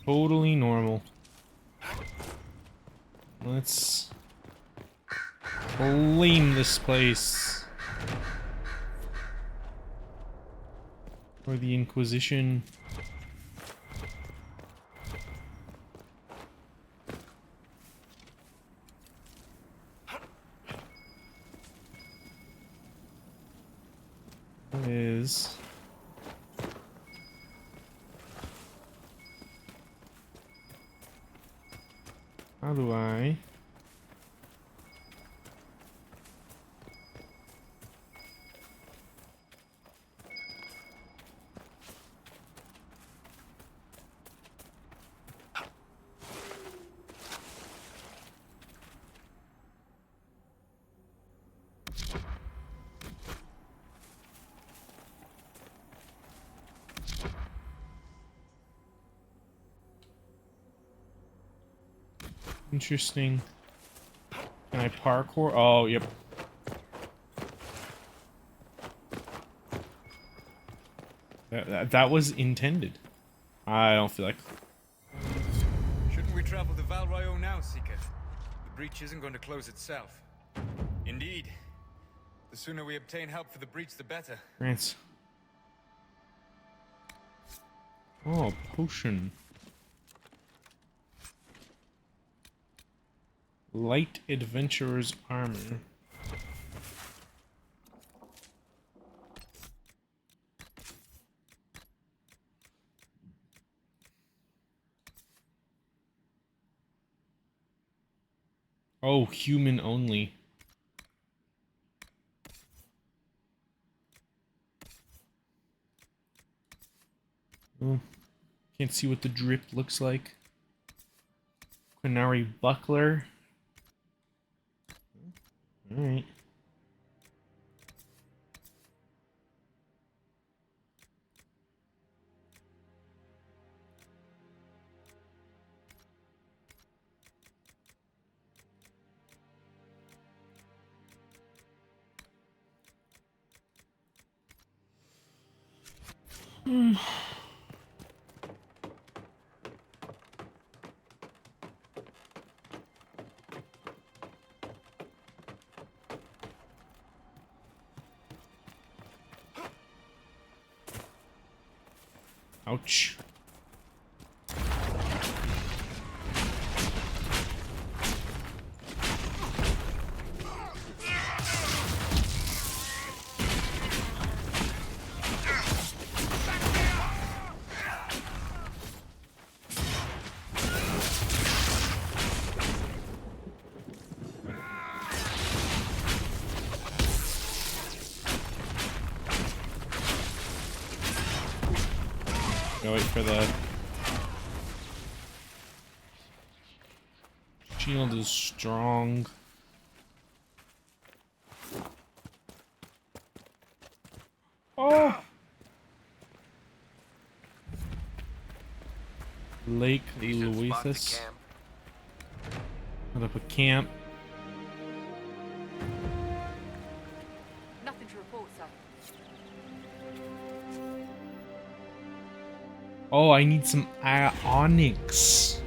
Totally normal. Let's blame this place for the Inquisition. That is... How do I... Interesting. Can I parkour? Oh, yep. That was intended. I don't feel like... Shouldn't we travel to Val Rayo now, Seeker? The breach isn't going to close itself. Indeed. The sooner we obtain help for the breach, the better. Grants. Oh, potion. Light adventurer's armor. Oh, human only. Oh, can't see what the drip looks like. Quinari buckler. Alright. Ouch. Go wait for the shield is strong. Oh! Lake Luethus. Put up a camp. Nothing to report, sir. Oh, I need some onyx.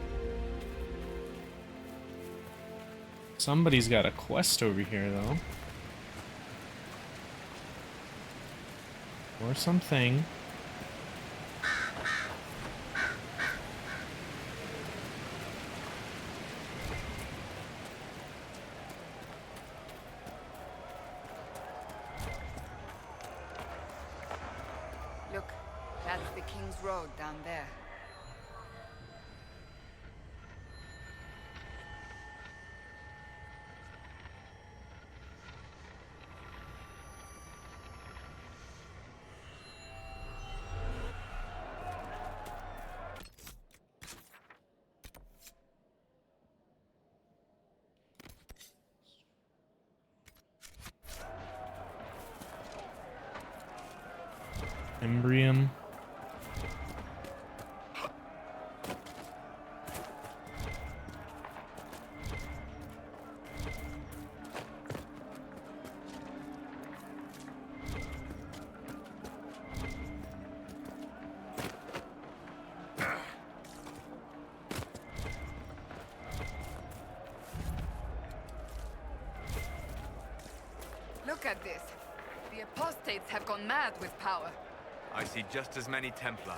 Somebody's got a quest over here, though. Or something. Look, that's the King's Road down there. Embrium. Look at this. The apostates have gone mad with power. I see just as many Templars.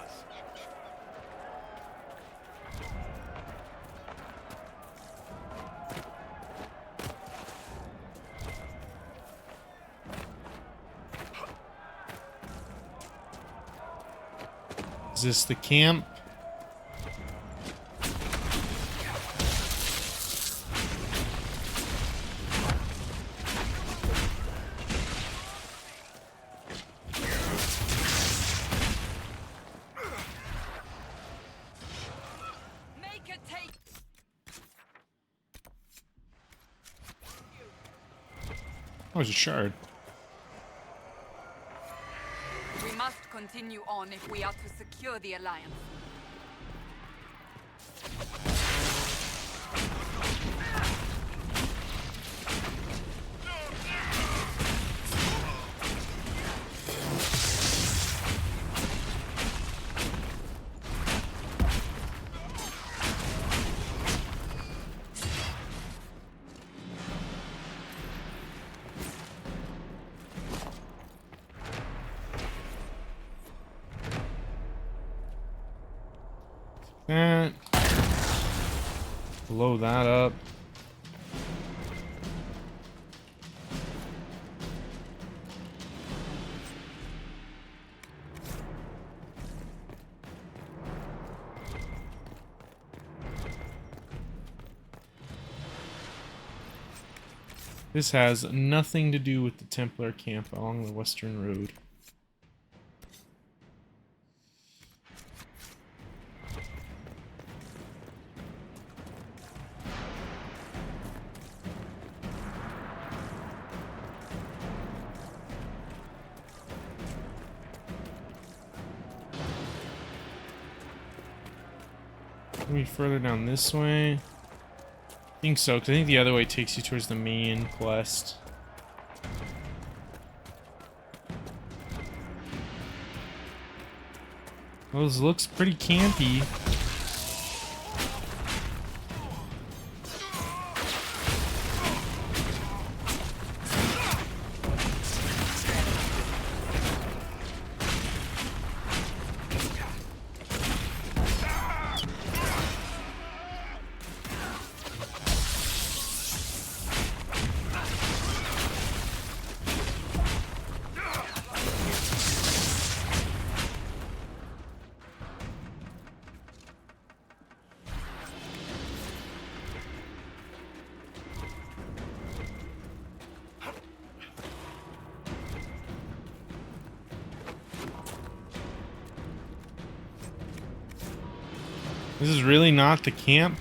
Is this the camp? Make it take. Oh, it's a shard. We must continue on if we are to secure the Alliance. That. Blow that up. This has nothing to do with the Templar camp along the Western Road. Maybe further down this way. I think so, because I think the other way takes you towards the main quest. Well, this looks pretty campy. This is really not the camp?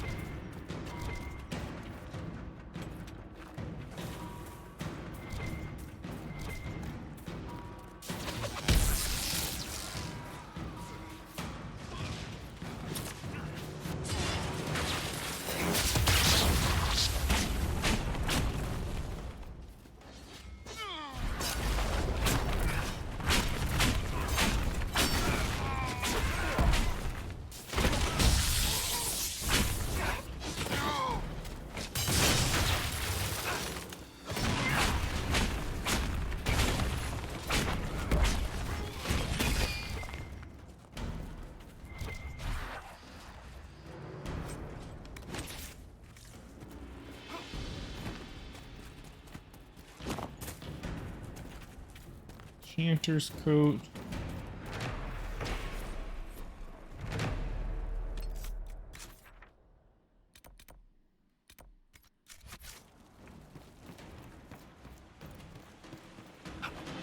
Chanter's coat.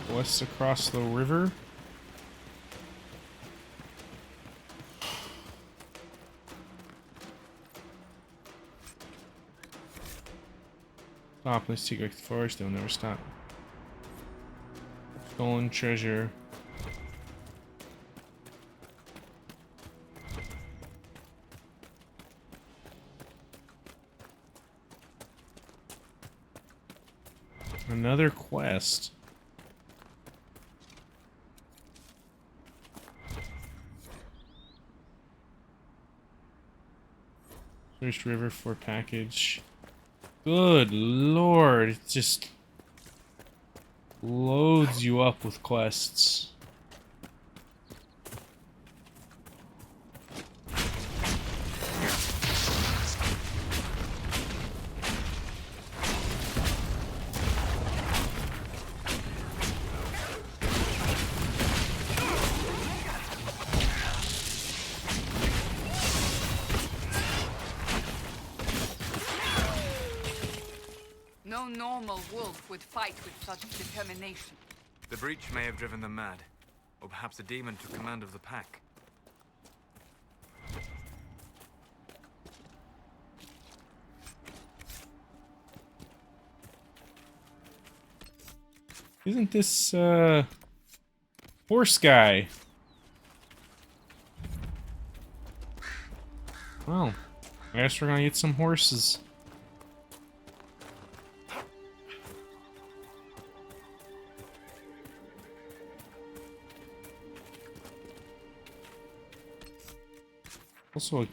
West across the river. Stop, let's take like the forest, they'll never stop. Stolen treasure. Another quest. First river for package. Good lord, it just loads you up with quests. No normal wolf would fight with such determination. The breach may have driven them mad. Or perhaps a demon took command of the pack. Isn't this, horse guy? Well, I guess we're gonna get some horses. Also a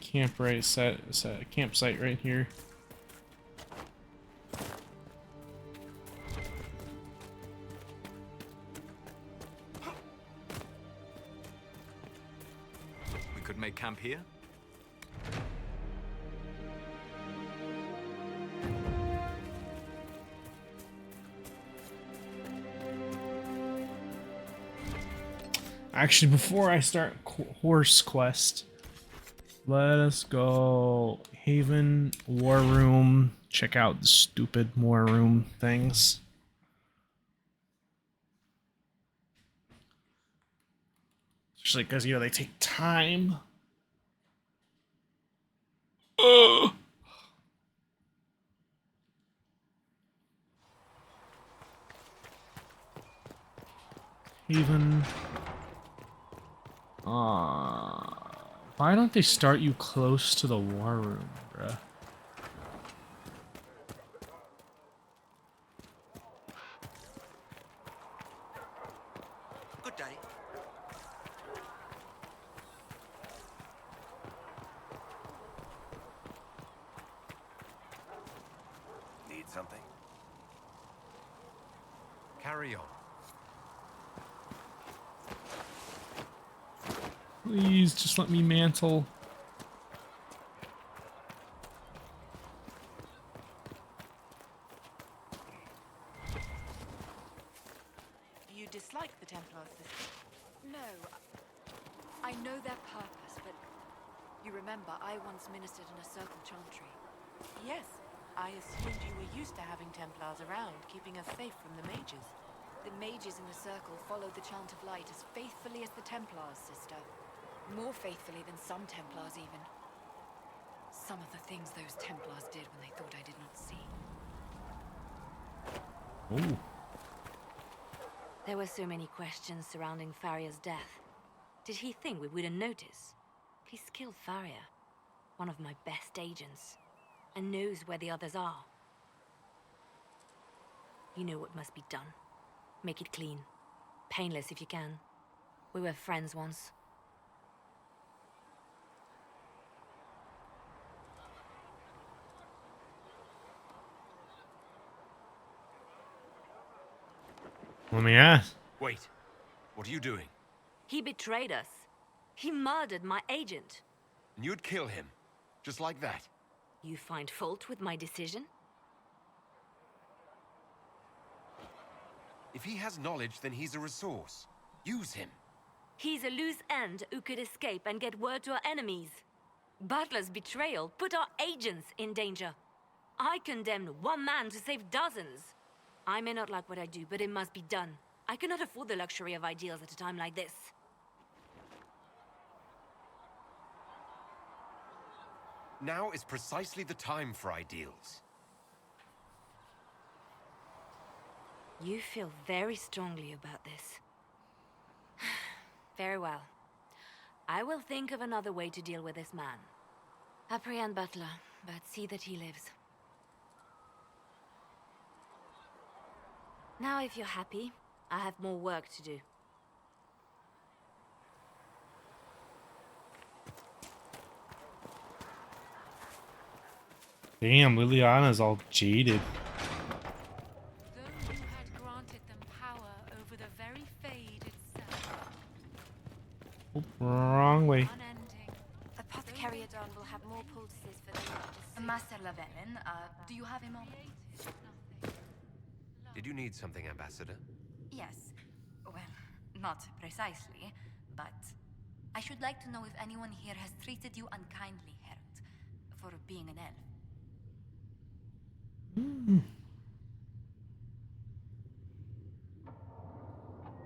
campsite right here. We could make camp here? Actually, before I start horse quest, let us go Haven, War Room, check out the stupid War Room things. Especially because, you know, they take time. Ugh. Haven. Why don't they start you close to the War Room, bruh? Good day. Need something? Carry on. Please, just let me mantle. You dislike the Templars, sister? No, I know their purpose, but you remember I once ministered in a circle chantry. Yes. I assumed you were used to having Templars around, keeping us safe from the mages. The mages in the circle follow the chant of light as faithfully as the Templars, sister. More faithfully than some Templars, even. Some of the things those Templars did when they thought I did not see. Ooh. There were so many questions surrounding Faria's death. Did he think we wouldn't notice? He's killed Faria, one of my best agents, and knows where the others are. You know what must be done. Make it clean. Painless if you can. We were friends once. Let me ask. Wait. What are you doing? He betrayed us. He murdered my agent. And you'd kill him? Just like that? You find fault with my decision? If he has knowledge, then he's a resource. Use him. He's a loose end who could escape and get word to our enemies. Butler's betrayal put our agents in danger. I condemned one man to save dozens. I may not like what I do, but it must be done. I cannot afford the luxury of ideals at a time like this. Now is precisely the time for ideals. You feel very strongly about this. Very well. I will think of another way to deal with this man. Apprehend Butler, but see that he lives. Now, if you're happy, I have more work to do. Damn, Liliana's all jaded. Though you had granted them power over the very Fade itself. Oh, wrong way. Unending. Apothecary Adon will have more poultices for the Master Lavelin, do you have a moment? Did you need something, Ambassador? Yes. Well, not precisely, but I should like to know if anyone here has treated you unkindly, Herald, for being an elf.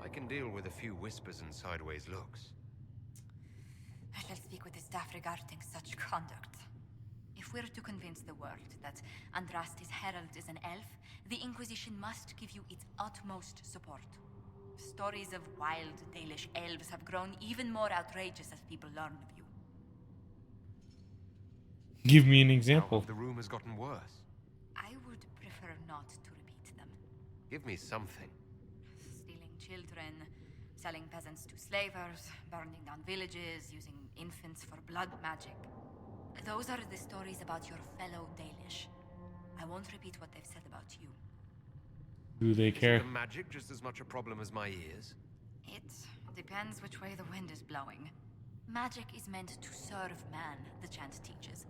I can deal with a few whispers and sideways looks. I shall speak with the staff regarding such conduct. If we're to convince the world that Andraste's herald is an elf, the Inquisition must give you its utmost support. Stories of wild Dalish elves have grown even more outrageous as people learn of you. Give me an How example. have the rumors gotten worse? I would prefer not to repeat them. Give me something. Stealing children, selling peasants to slavers, burning down villages, using infants for blood magic. Those are the stories about your fellow Dalish. I won't repeat what they've said about you. Do they care? Is the magic just as much a problem as my ears? It depends which way the wind is blowing. Magic is meant to serve man, the chant teaches.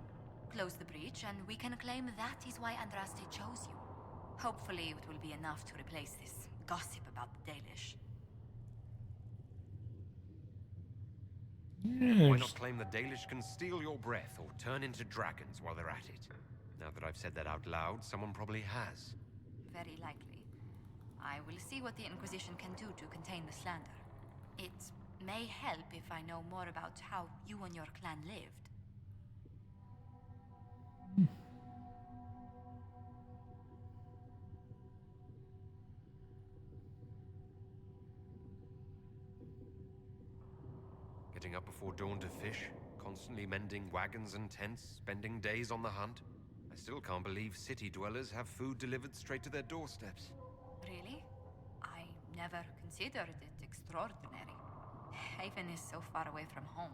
Close the breach, and we can claim that is why Andraste chose you. Hopefully it will be enough to replace this gossip about the Dalish. Why Yeah. not claim the Dalish can steal your breath or turn into dragons while they're at it? Now that I've said that out loud, someone probably has. Very likely. I will see what the Inquisition can do to contain the slander. It may help if I know more about how you and your clan lived. Getting up before dawn to fish, constantly mending wagons and tents, spending days on the hunt. I still can't believe city dwellers have food delivered straight to their doorsteps. Really? I never considered it extraordinary. Haven is so far away from home.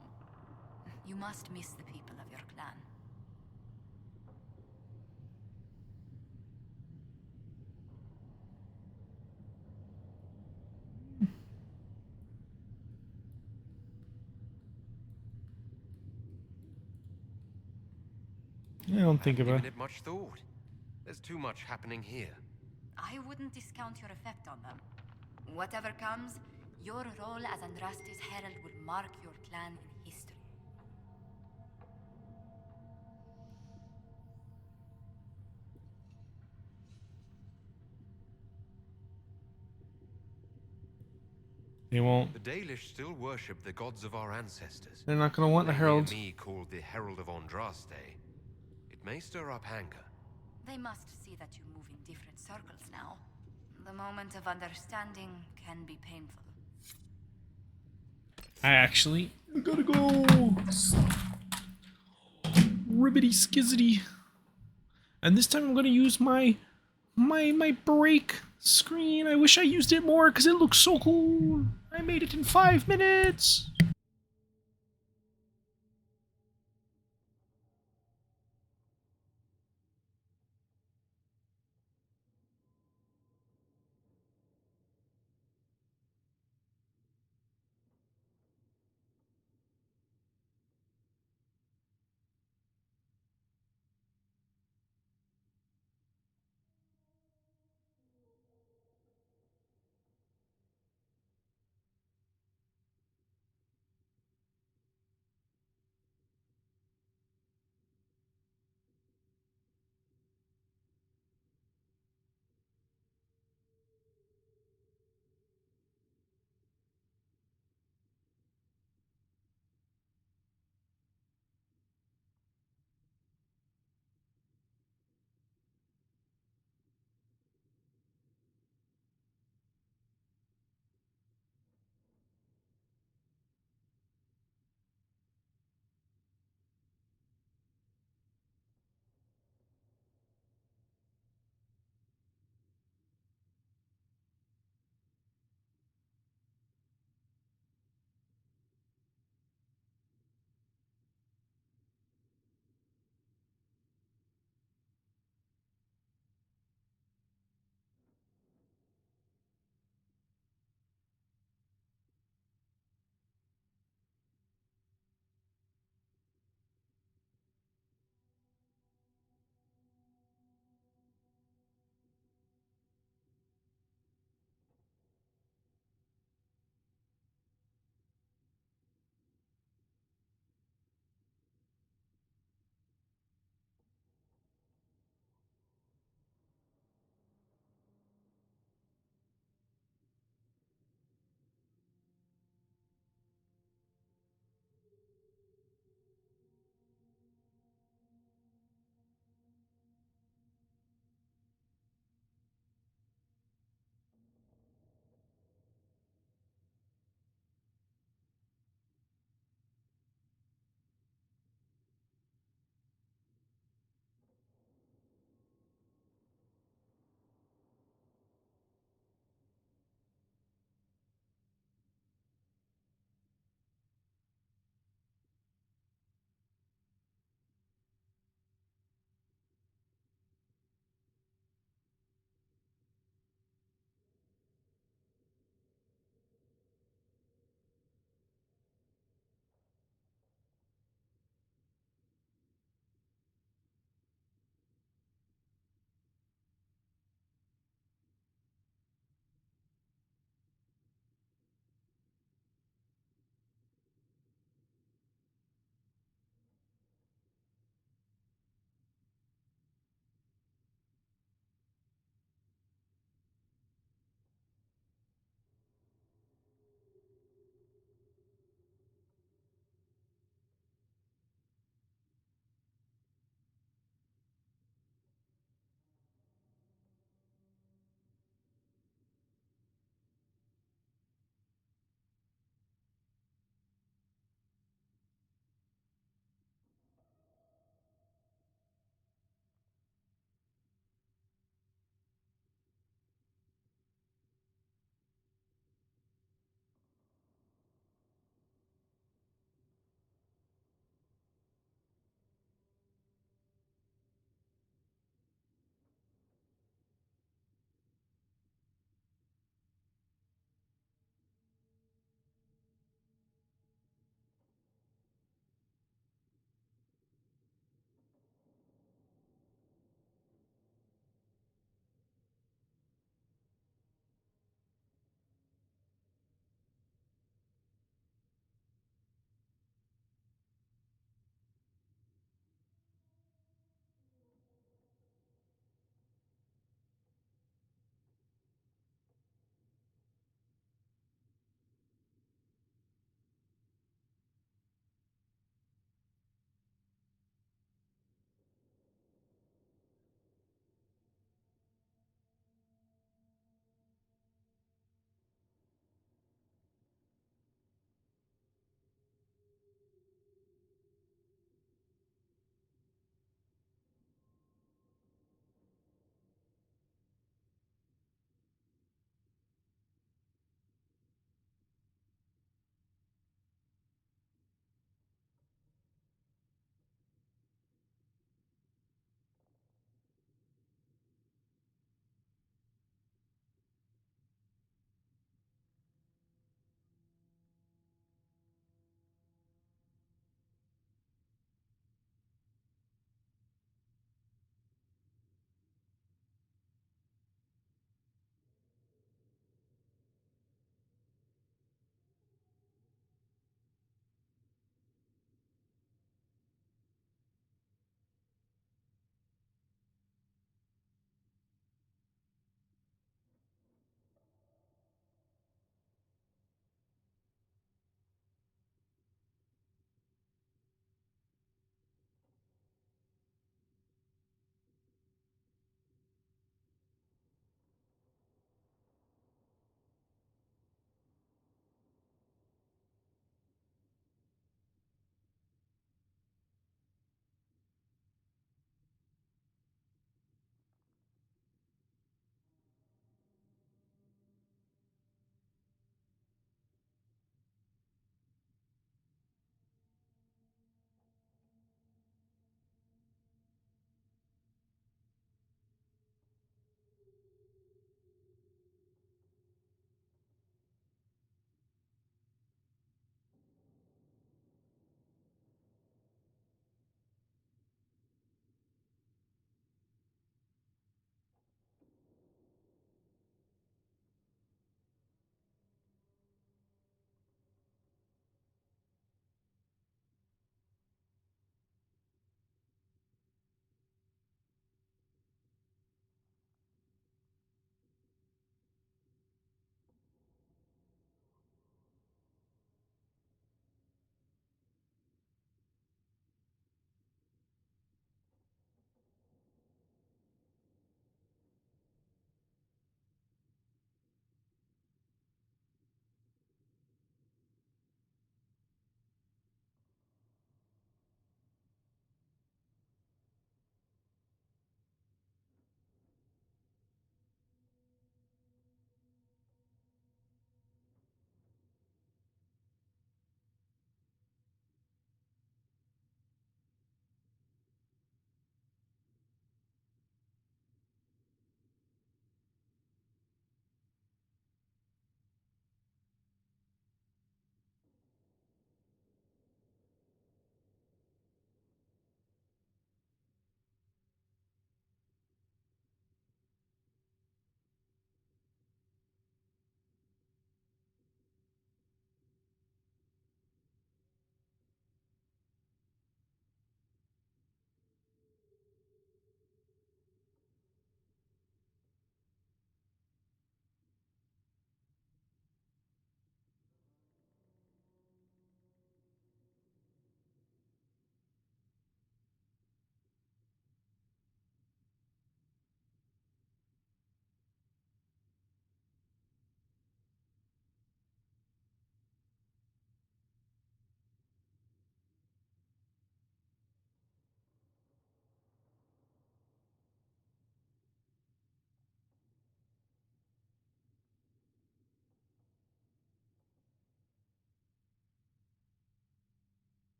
You must miss the people of your clan. I don't I think haven't about. given it much thought. There's too much happening here. I wouldn't discount your effect on them. Whatever comes, your role as Andraste's herald will mark your clan in history. They won't. The Dalish still worship the gods of our ancestors. They're not gonna want the They hear herald. me called the Herald of Andraste. It may stir up anger. They must see that you move in different circles now. The moment of understanding can be painful. I actually gotta go. Ribbity skizzity. And this time I'm gonna use my break screen. I wish I used it more because it looks so cool. I made it in 5 minutes.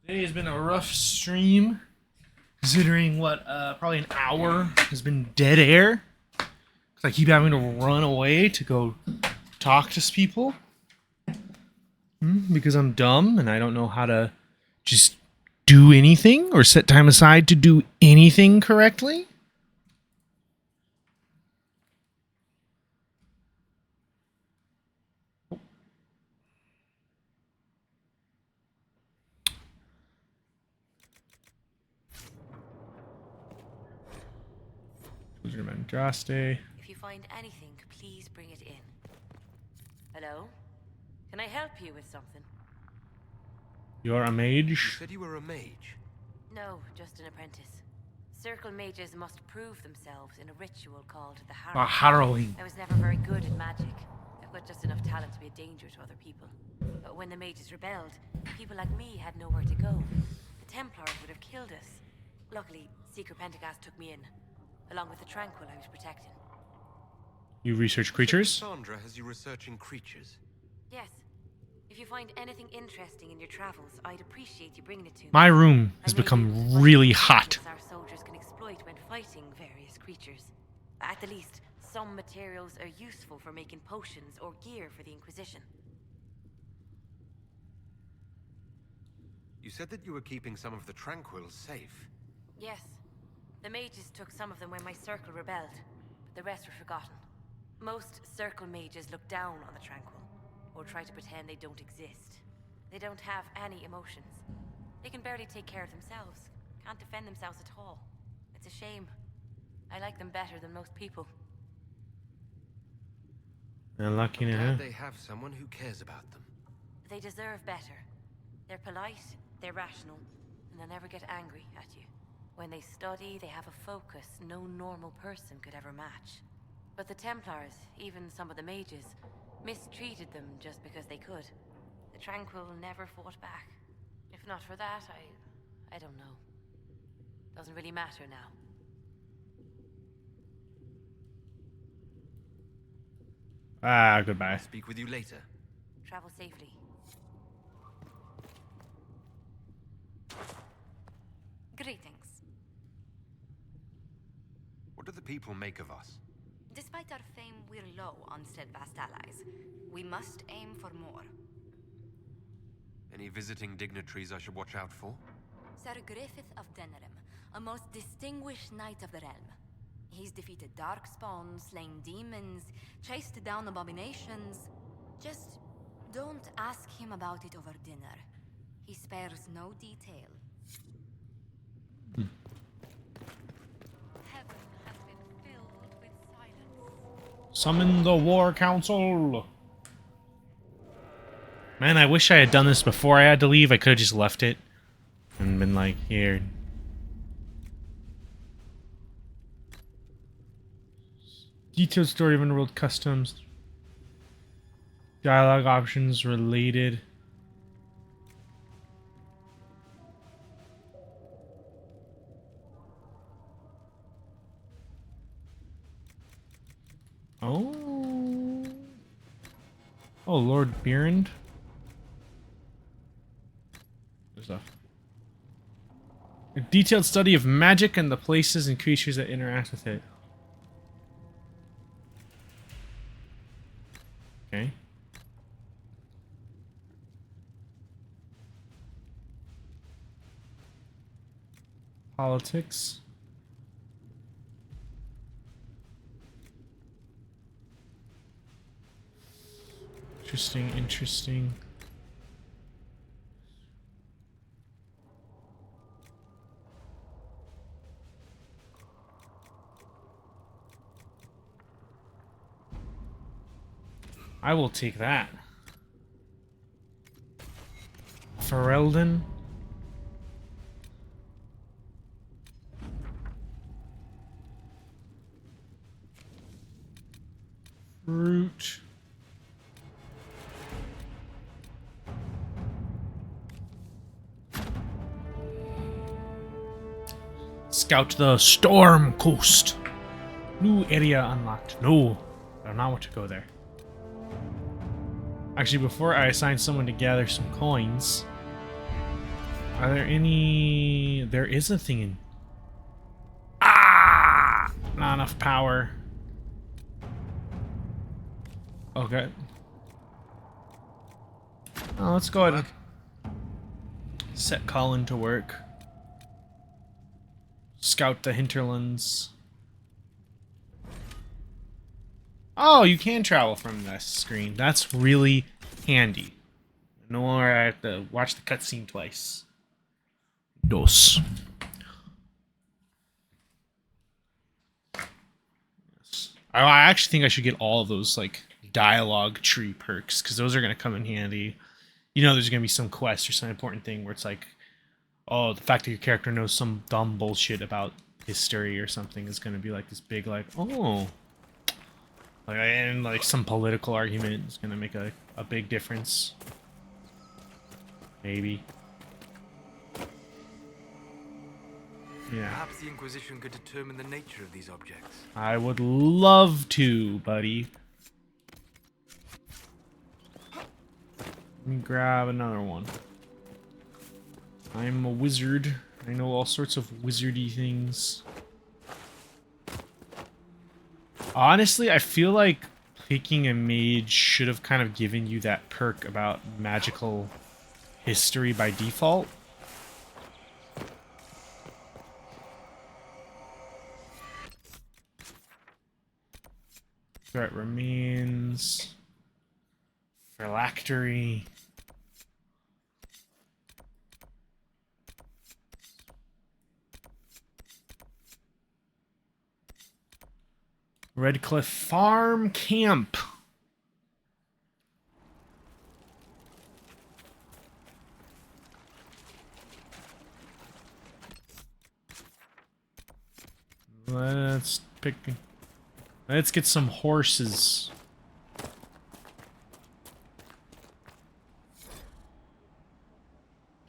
Today has been a rough stream, considering what probably an hour has been dead air. Cause I keep having to run away to go talk to people. Because I'm dumb and I don't know how to just do anything or set time aside to do anything correctly. Mandraste. If you find anything, please bring it in. Hello? Can I help you with something? You're a You mage? said you were a mage. No, just an apprentice. Circle mages must prove themselves in a ritual called the A Harrowing. harrowing. I was never very good at magic. I've got just enough talent to be a danger to other people. But when the mages rebelled, people like me had nowhere to go. The Templars would have killed us. Luckily, Seeker Pentagast took me in, along with the Tranquil I was protecting. You research creatures? Sandra has you researching creatures. Yes. If you find anything interesting in your travels, I'd appreciate you bringing it to me. My room has I may become be what really intelligence hot. our soldiers can exploit when fighting various creatures. At the least, some materials are useful for making potions or gear for the Inquisition. You said that you were keeping some of the Tranquils safe. Yes. The mages took some of them when my circle rebelled, but the rest were forgotten. Most circle mages look down on the Tranquil, or try to pretend they don't exist. They don't have any emotions. They can barely take care of themselves, can't defend themselves at all. It's a shame. I like them better than most people. Unlucky Glad now. they have someone who cares about them. They deserve better. They're polite, they're rational, and they'll never get angry at you. When they study, they have a focus no normal person could ever match. But the Templars, even some of the mages, mistreated them just because they could. The Tranquil never fought back. If not for that, I don't know. Doesn't really matter now. Ah, goodbye. Speak with you later. Travel safely. Greetings. What do the people make of us? Despite our fame, we're low on steadfast allies. We must aim for more. Any visiting dignitaries I should watch out for? Sir Griffith of Denerim, a most distinguished knight of the realm. He's defeated darkspawn, slain demons, chased down abominations. Just don't ask him about it over dinner. He spares no detail. Heaven has been filled with silence. Summon the War Council! Man, I wish I had done this before I had to leave. I could have just left it and been like, here. Detailed story of Underworld customs. Dialogue options related. Oh. Oh, Lord Beerend. Good stuff. A detailed study of magic and the places and creatures that interact with it. Okay. Politics. Interesting, interesting. I will take that. Ferelden. Fruit. Scout the Storm Coast. New area unlocked. No, I don't want to go there. Actually, before I assign someone to gather some coins, Are there any... There is a thing in... Ah! Not enough power. Okay. Oh, let's go ahead and set Colin to work. Scout the hinterlands. Oh, you can travel from this screen. That's really handy. No more I have to watch the cutscene twice. Dos. Yes. I actually think I should get all of those like dialogue tree perks because those are going to come in handy. You know, there's going to be some quest or some important thing where it's like, oh, the fact that your character knows some dumb bullshit about history or something is going to be like this big, like, oh. Like, and like some political argument is going to make a big difference. Maybe. Yeah. Perhaps the Inquisition could determine the nature of these objects. I would love to, buddy. Let me grab another one. I'm a wizard. I know all sorts of wizardy things. Honestly, I feel like picking a mage should have kind of given you that perk about magical history by default. Threat remains. Phylactery. Redcliffe Farm Camp. Let's get some horses.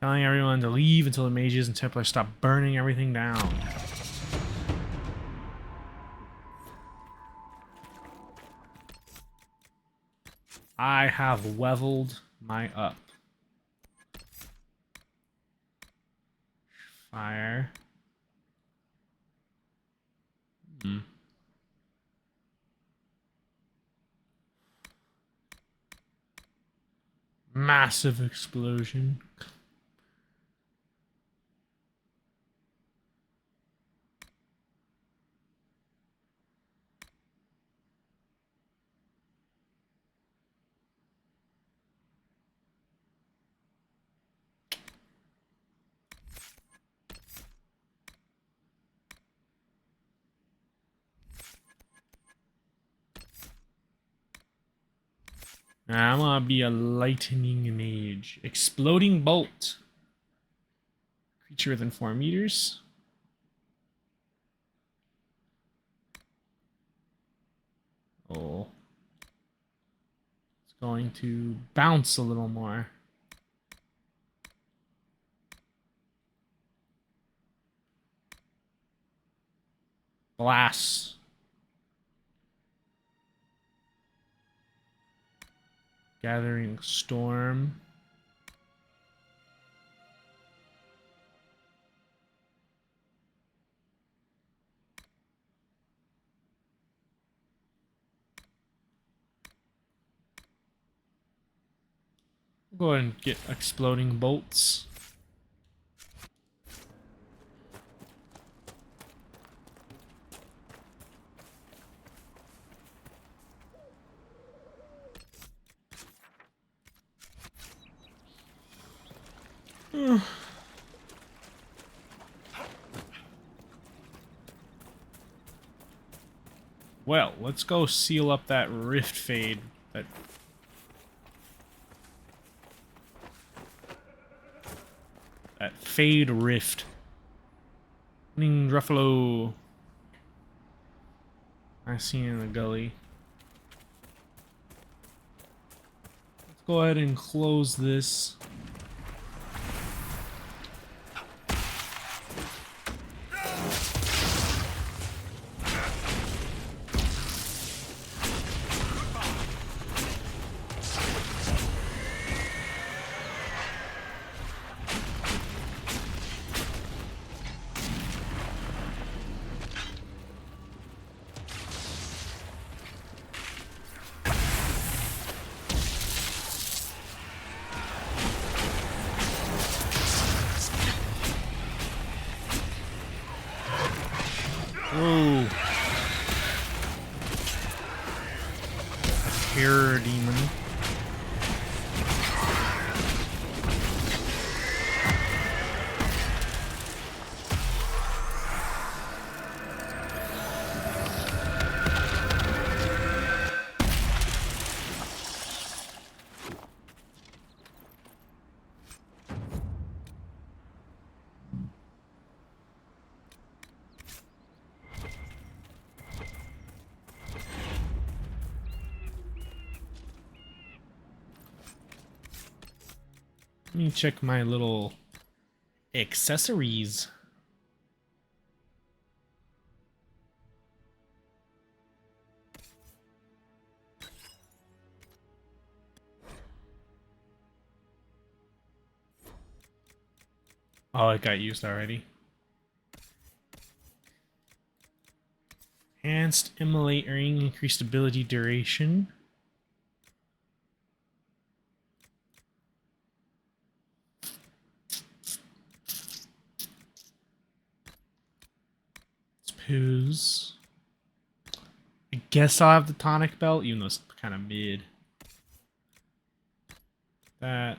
Telling everyone to leave until the mages and Templars stop burning everything down. I have leveled my up. Fire. Massive explosion. I'm gonna be a lightning mage. Exploding bolt. Creature within 4 meters. Oh. It's going to bounce a little more. Blast. Gathering storm. Go ahead and get exploding bolts. Well, let's go seal up that rift fade. That fade rift. Ruffalo. I see in the gully. Let's go ahead and close this. Whoa. A terror demon. Let me check my little accessories. Oh, it got used already. Enhanced immolate ring, increased ability duration. Suppose. I guess I'll have the tonic belt, even though it's kind of mid. That.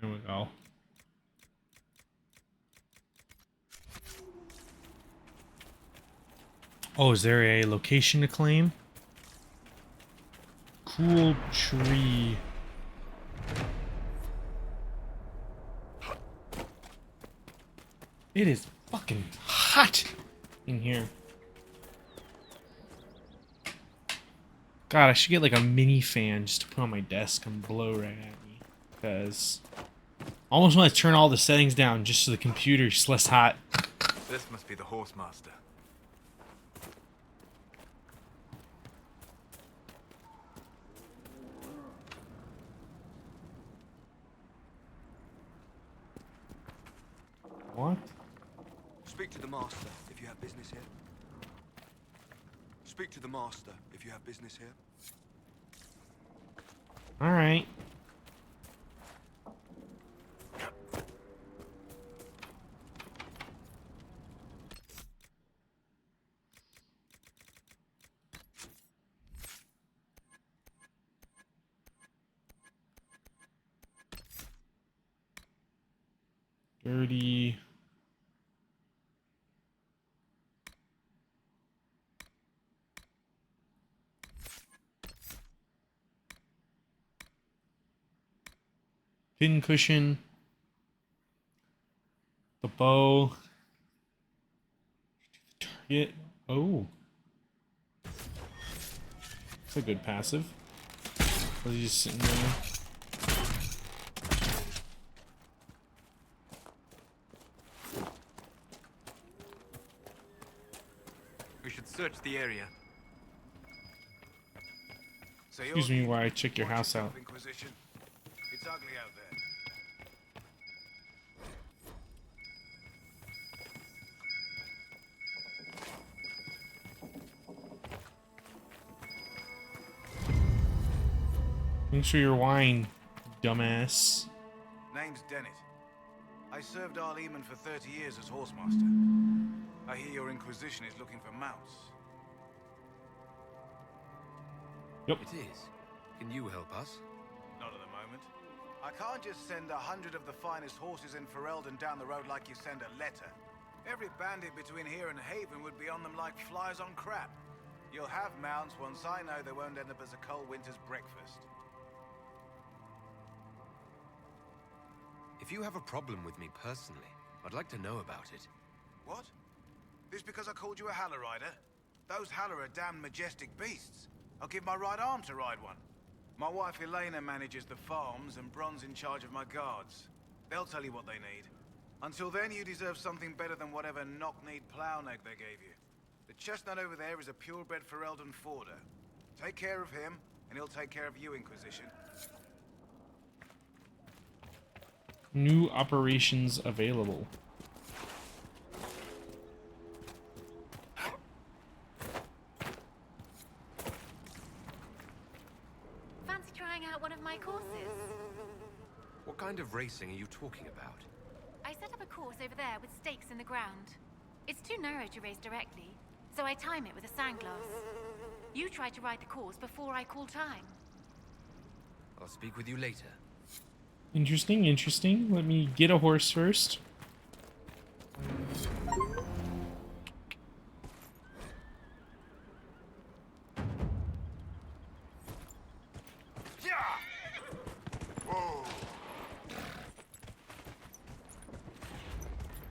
There we go. Oh, is there a location to claim? Cool tree. It is fucking hot in here. God, I should get like a mini fan just to put on my desk and blow right at me. Because I almost want to turn all the settings down just so the computer's less hot. This must be the horse master. What? Speak to the master if you have business here. Speak to the master if you have business here. All right. Dirty. Pin cushion. The bow. Target. Oh. That's a good passive. Was he just sitting there? We should search the area. So Excuse me while I check your house out. Inquisition. It's ugly out there. Thanks for your wine, dumbass. Name's Dennett. I served our Lehman for 30 years as horsemaster. I hear your Inquisition is looking for mounts. Yep. It is. Can you help us? Not at the moment. I can't just send 100 of the finest horses in Ferelden down the road like you send a letter. Every bandit between here and Haven would be on them like flies on crap. You'll have mounts once I know they won't end up as a cold winter's breakfast. If you have a problem with me personally, I'd like to know about it. What? This because I called you a Haller rider? Those Haller are damn majestic beasts. I'll give my right arm to ride one. My wife Elena manages the farms and Bron's in charge of my guards. They'll tell you what they need. Until then, you deserve something better than whatever knock-kneed plow neck they gave you. The chestnut over there is a purebred Ferelden forder. Take care of him, and he'll take care of you, Inquisition. New operations available. Fancy trying out one of my courses? What kind of racing are you talking about? I set up a course over there with stakes in the ground. It's too narrow to race directly, so I time it with a sandglass. You try to ride the course before I call time. I'll speak with you later. Interesting, interesting. Let me get a horse first.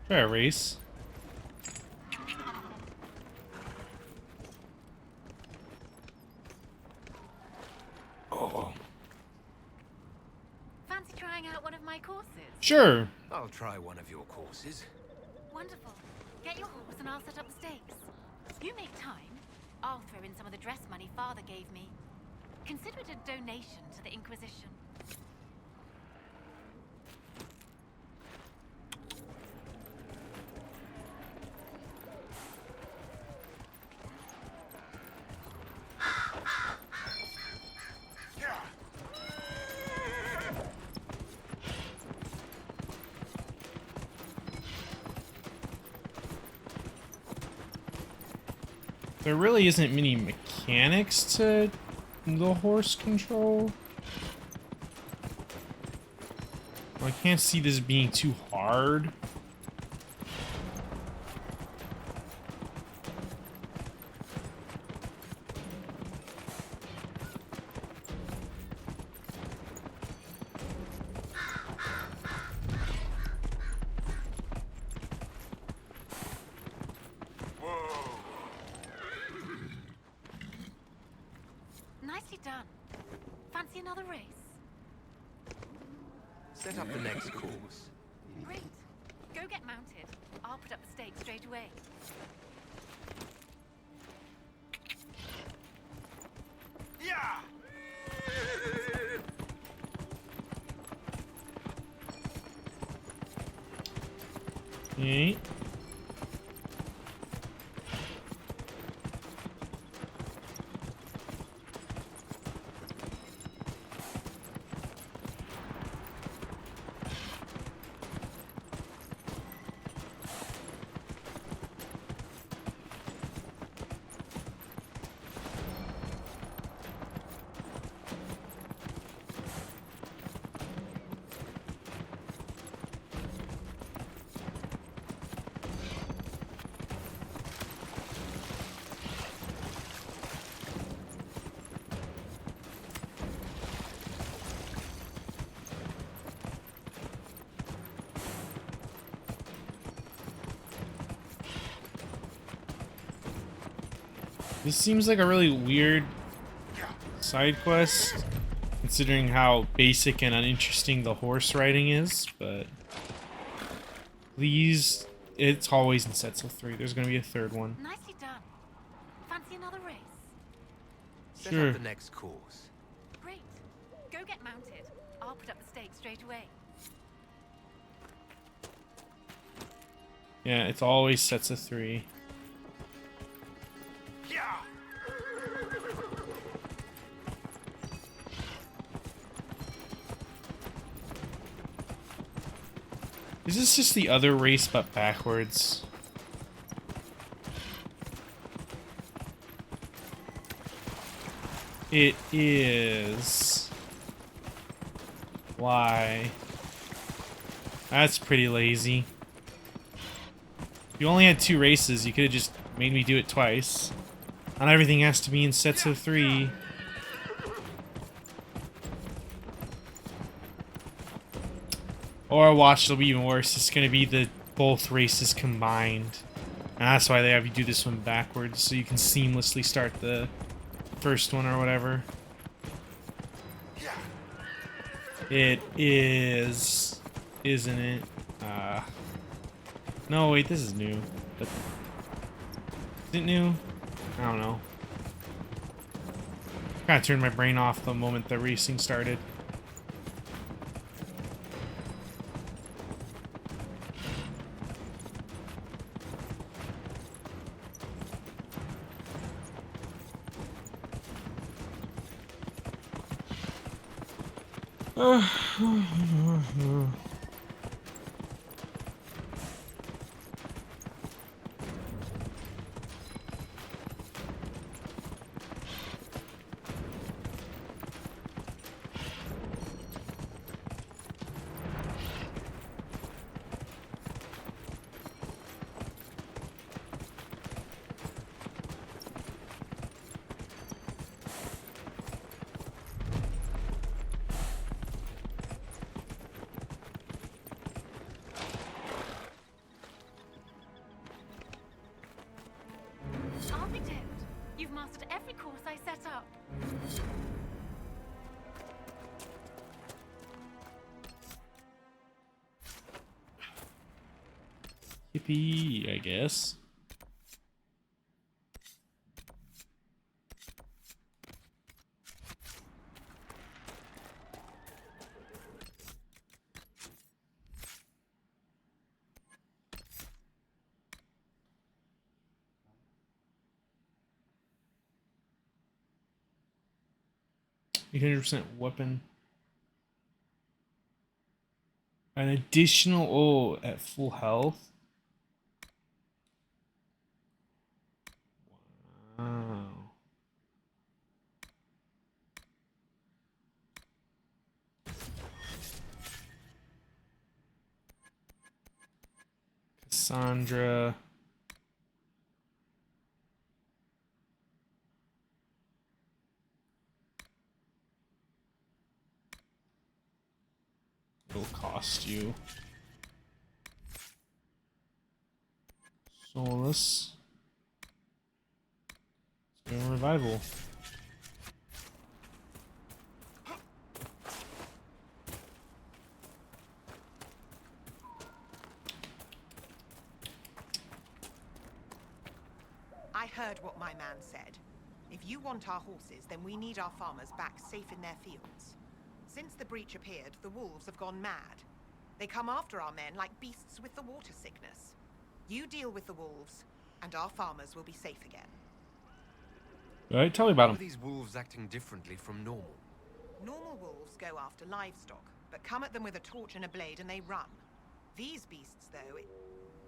Try a race. Oh. Fancy trying out one of my courses? Sure. I'll try one of your courses. Wonderful. Get your horse and I'll set up the stakes. You make time. I'll throw in some of the dress money Father gave me. Consider it a donation to the Inquisition. There really isn't many mechanics to the horse control. I can't see this being too hard. Nicely done. Fancy another race? Set up the next course. Great. Go get mounted. I'll put up the stakes straight away. Yeah! Okay. This seems like a really weird side quest, considering how basic and uninteresting the horse riding is, but please, it's always in sets of 3. There's going to be a third one. Nicely done. Fancy another race? Set Sure. up the next course. Great. Go get mounted. I'll put up the stakes straight away. Yeah, it's always sets of 3. Is this just the other race but backwards? It is. Why? That's pretty lazy. If you only had 2 races, you could have just made me do it twice. Not everything has to be in sets of 3. Or watch, it'll be even worse. It's gonna be the both races combined. And that's why they have you do this one backwards, so you can seamlessly start the first one or whatever. It is, isn't it? No, wait, this is new. But is it new? I don't know. Kind of turned my brain off the moment the racing started. I'll be damned. You've mastered every course I set up. Yippee, I guess. %800 weapon. An additional at full health. Wow. Cassandra. It'll cost you. Solus. Let's go revival. I heard what my man said. If you want our horses, then we need our farmers back safe in their fields. Since the breach appeared, the wolves have gone mad. They come after our men like beasts with the water sickness. You deal with the wolves, and our farmers will be safe again. Alright, tell me about How are them. these wolves acting differently from normal? Normal wolves go after livestock, but come at them with a torch and a blade and they run. These beasts, though,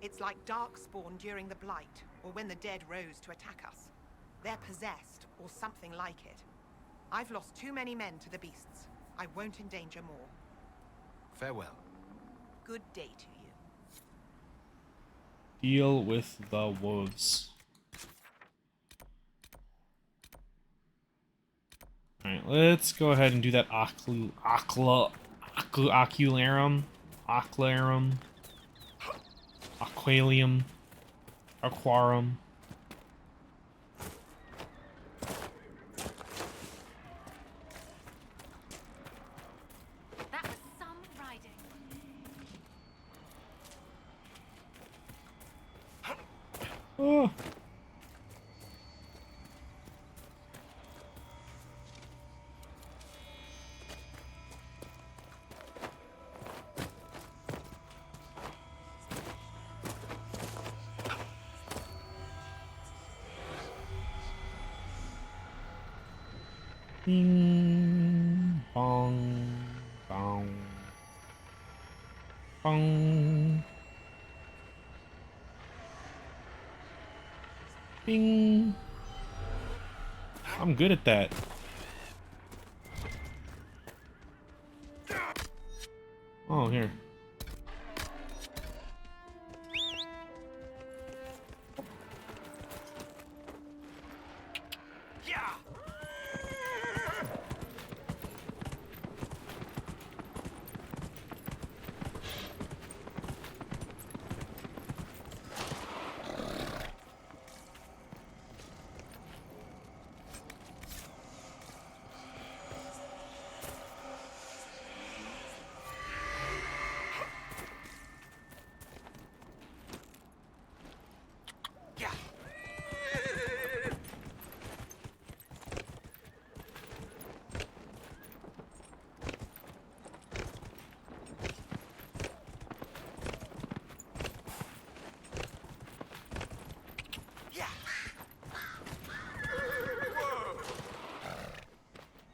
it's like darkspawn during the Blight, or when the dead rose to attack us. They're possessed, or something like it. I've lost too many men to the beasts. I won't endanger more. Farewell. Good day to you. Deal with the wolves. Alright, let's go ahead and do that ocularum. Aqualium. Aquarum. That was some riding. Oh. Bing, bong, bong, bong. Bing. I'm good at that. Oh, here.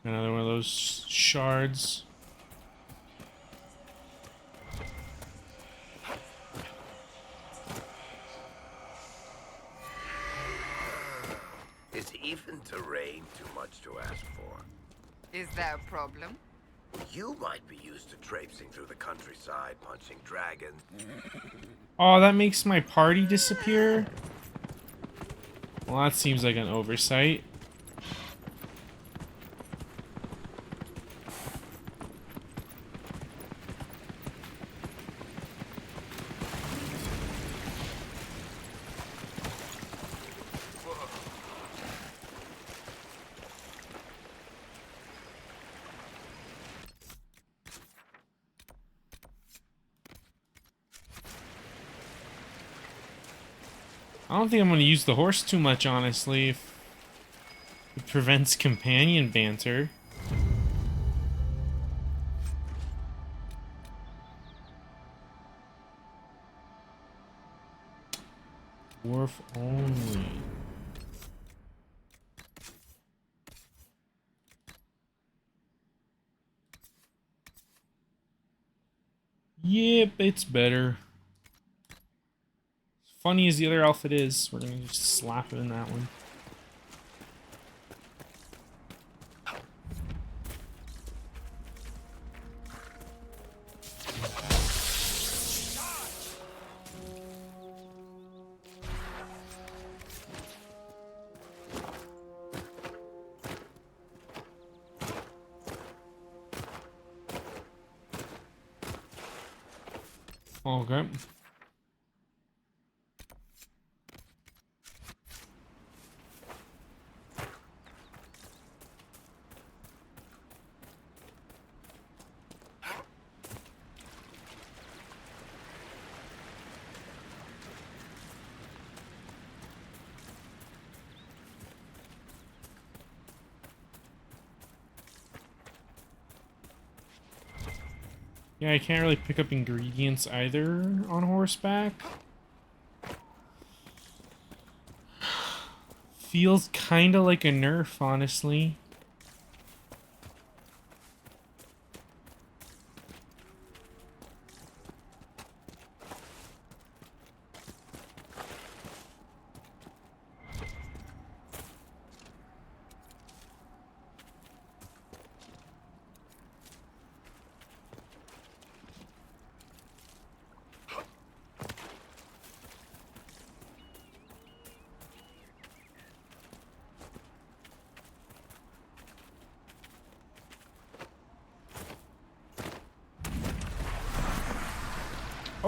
Another one of those shards. Is even terrain too much to ask for? Is there a problem? You might be used to traipsing through the countryside, punching dragons. Oh, that makes my party disappear? Well, that seems like an oversight. I don't think I'm going to use the horse too much, honestly, if it prevents companion banter. Dwarf only. Yep, it's better. As funny as the other outfit is, we're gonna just slap it in that one. Okay. Yeah, I can't really pick up ingredients either on horseback. Feels kinda like a nerf, honestly.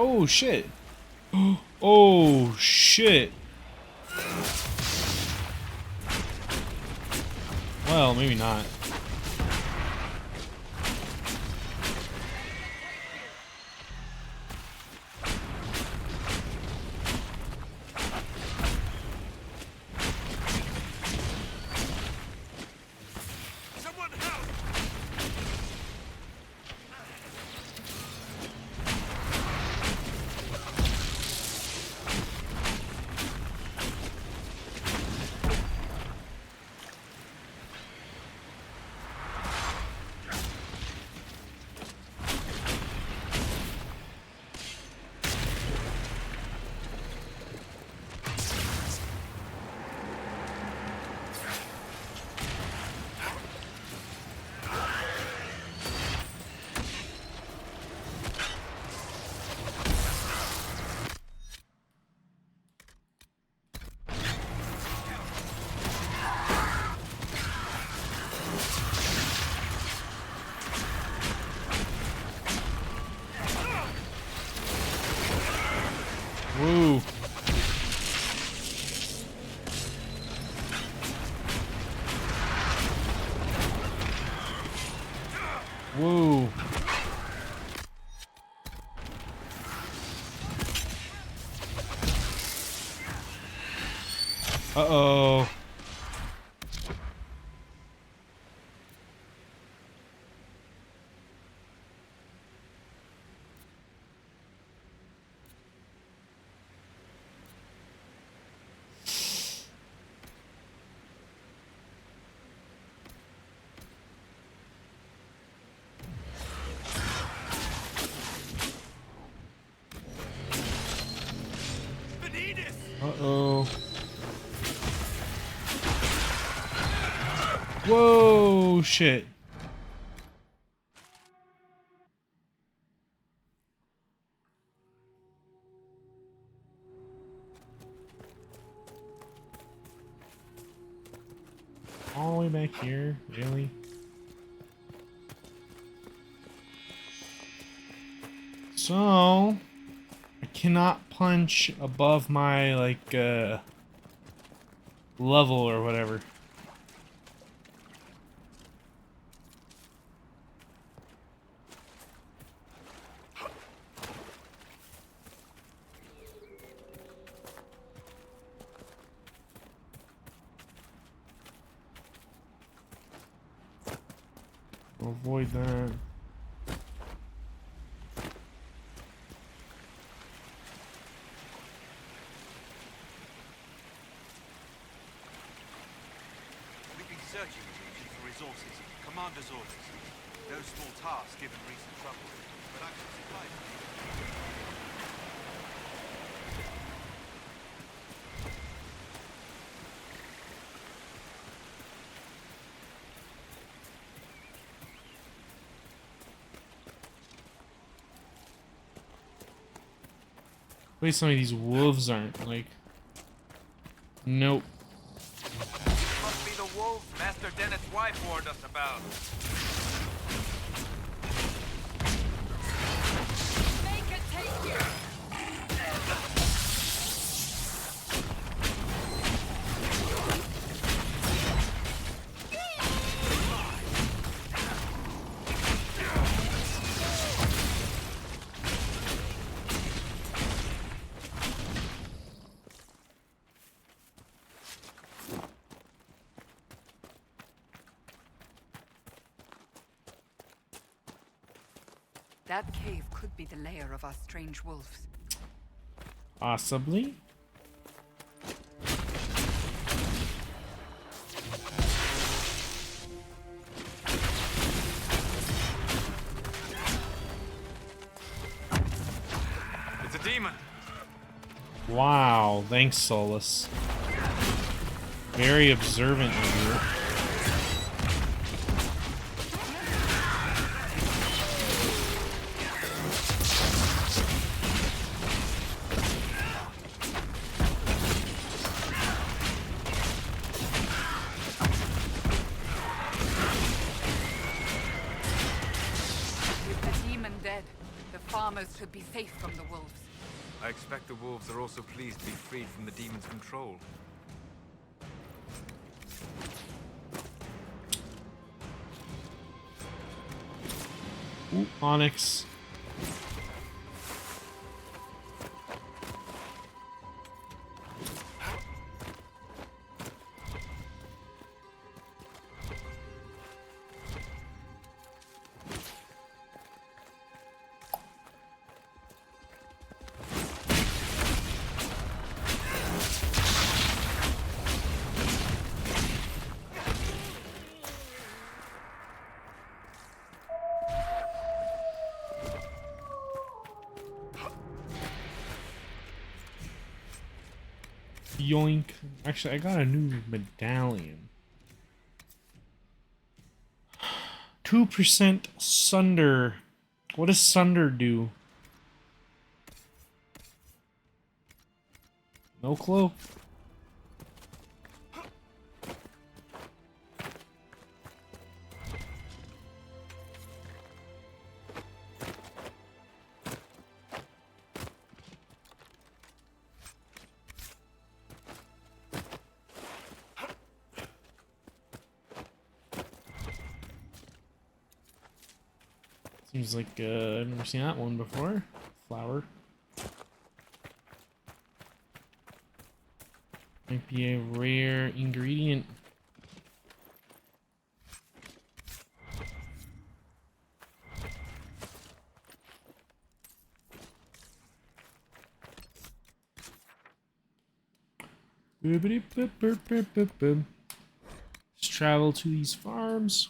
Oh shit. Oh shit. Well, maybe not. Woo. Woo. Uh-oh. Uh-oh. Whoa, shit. All the way back here? Really? So, I cannot punch above my, like, level or whatever. Avoid that. We've been searching the region for resources. Commander's orders. No small task given recent trouble. But I'm surprised. Wait, some of these wolves aren't like. Nope. Must be the wolves Master Dennett's wife warned us about. Make it take you! That cave could be the lair of our strange wolves. Possibly. It's a demon. Wow, thanks, Solus. Very observant of you. With the demon dead, the farmers should be safe from the wolves. I expect the wolves are also pleased to be freed from the demon's control. Ooh, Onyx. Yoink. Actually, I got a new medallion. 2% Sunder. What does Sunder do? No clue. Seems like I've never seen that one before. Flower. Might be a rare ingredient. Let's travel to these farms.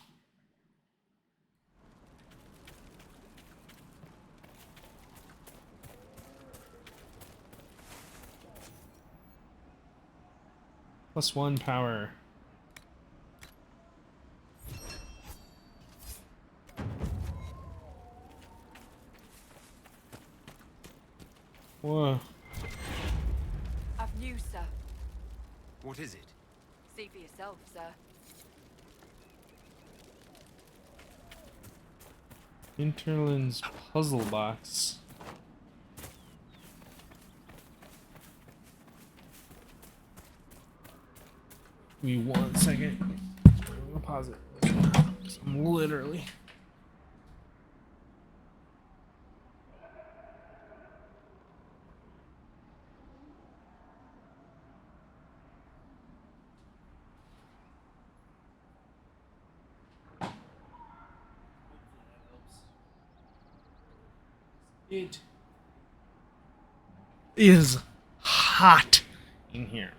+1 power. Whoa. I've news, sir. What is it? See for yourself, sir. Interland's puzzle box. Give me 1 second. I'm gonna pause it. 'Cause I'm literally. It is hot in here.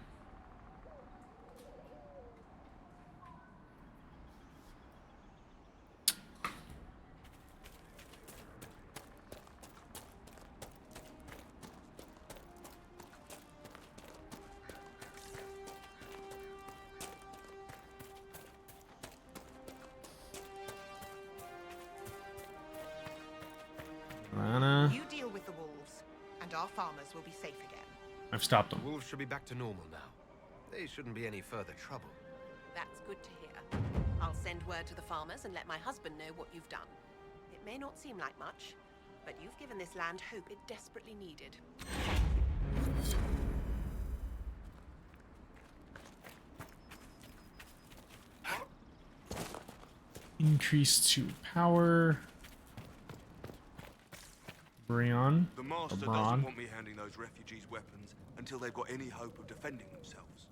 You deal with the wolves, and our farmers will be safe again. I've stopped them. Wolves should be back to normal now. They shouldn't be any further trouble. That's good to hear. I'll send word to the farmers and let my husband know what you've done. It may not seem like much, but you've given this land hope it desperately needed. Increase to power. Brion. The Master doesn't want me handing those refugees weapons until they've got any hope of defending themselves.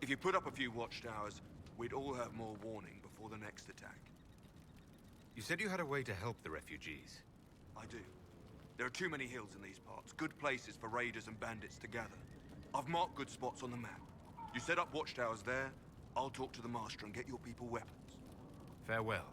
If you put up a few watchtowers, we'd all have more warning before the next attack. You said you had a way to help the refugees. I do. There are too many hills in these parts, good places for raiders and bandits to gather. I've marked good spots on the map. You set up watchtowers there, I'll talk to the Master and get your people weapons. Farewell.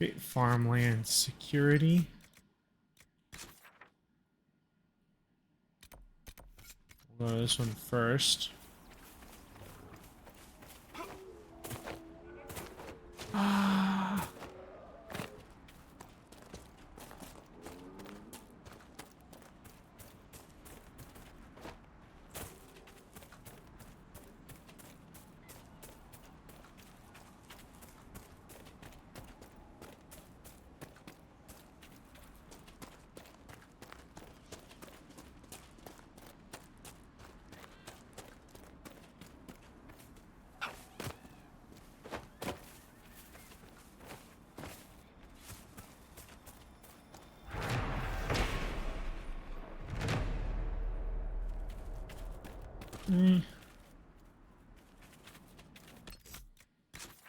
Okay, farmland security. We'll go to this one first. Ah.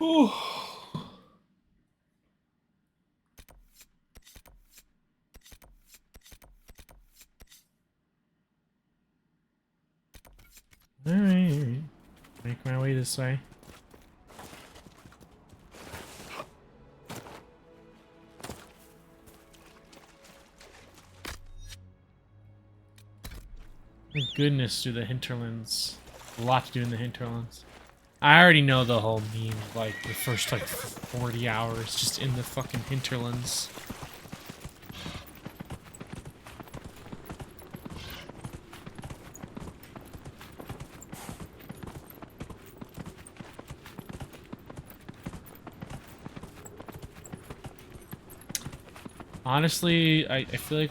Oh. All right. Make my way this way. Thank goodness do the hinterlands. A lot to do in the hinterlands. I already know the whole meme, like the first like 40 hours just in the fucking hinterlands. Honestly, I feel like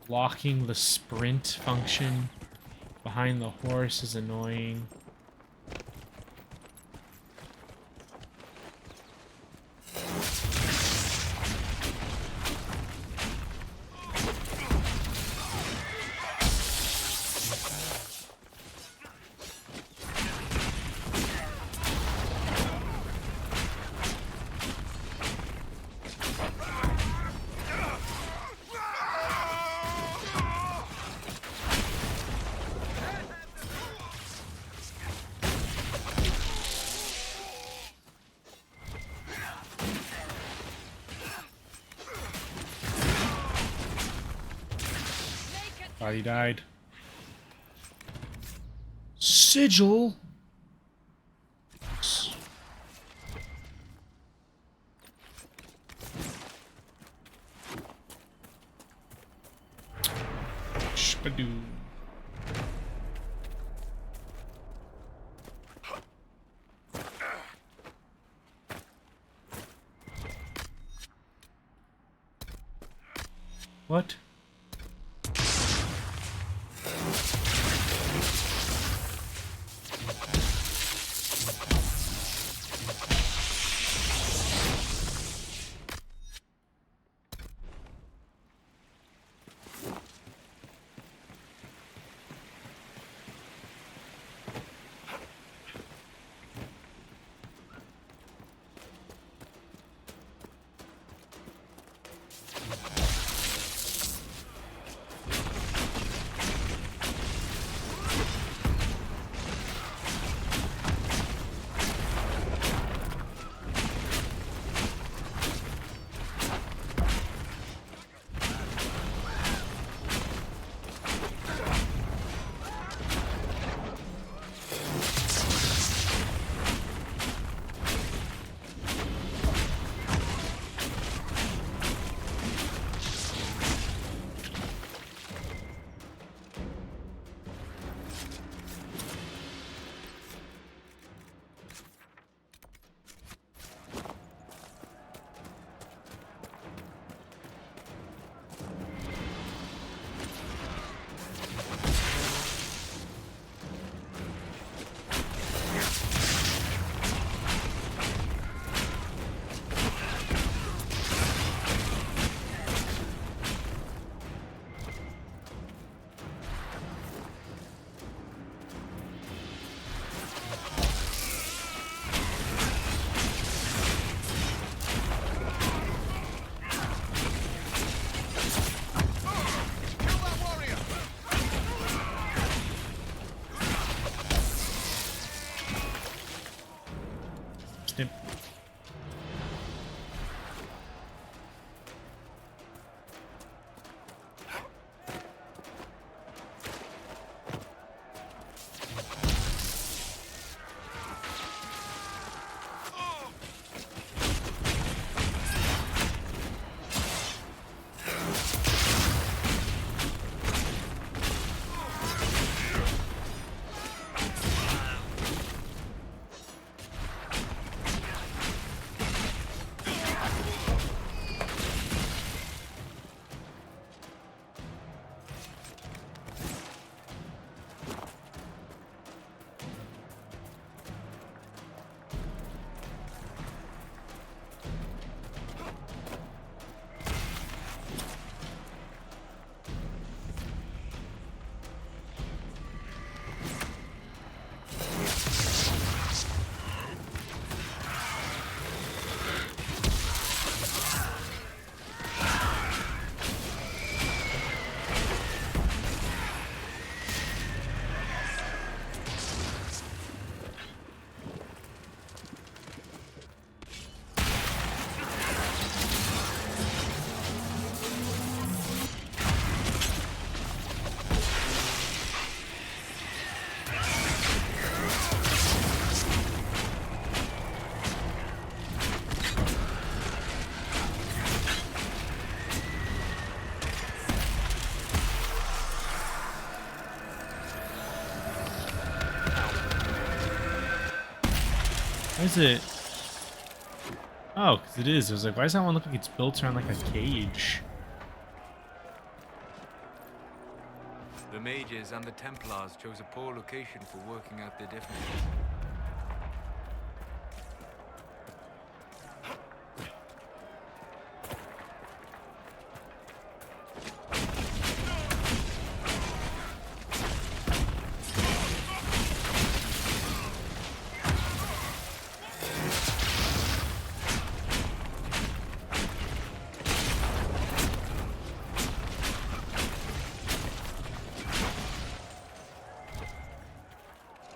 locking the sprint function behind the horse is annoying. Thought he died. Sigil. Shpadoo. What? is it? Oh, because it is. I was like, why does that one look like it's built around like a cage? The mages and the Templars chose a poor location for working out their differences.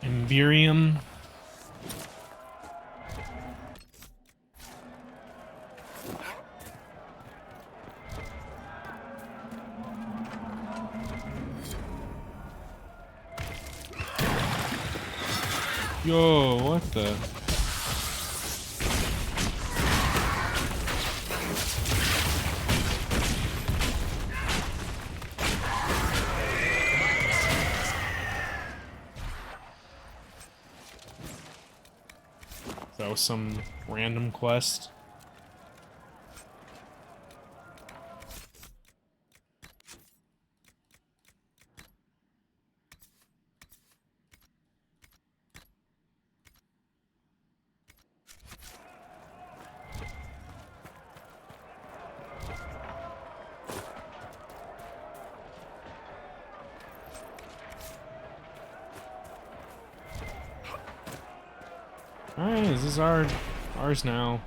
Imperium. Yo, what the? That was some random quest. Alright, this is ours now.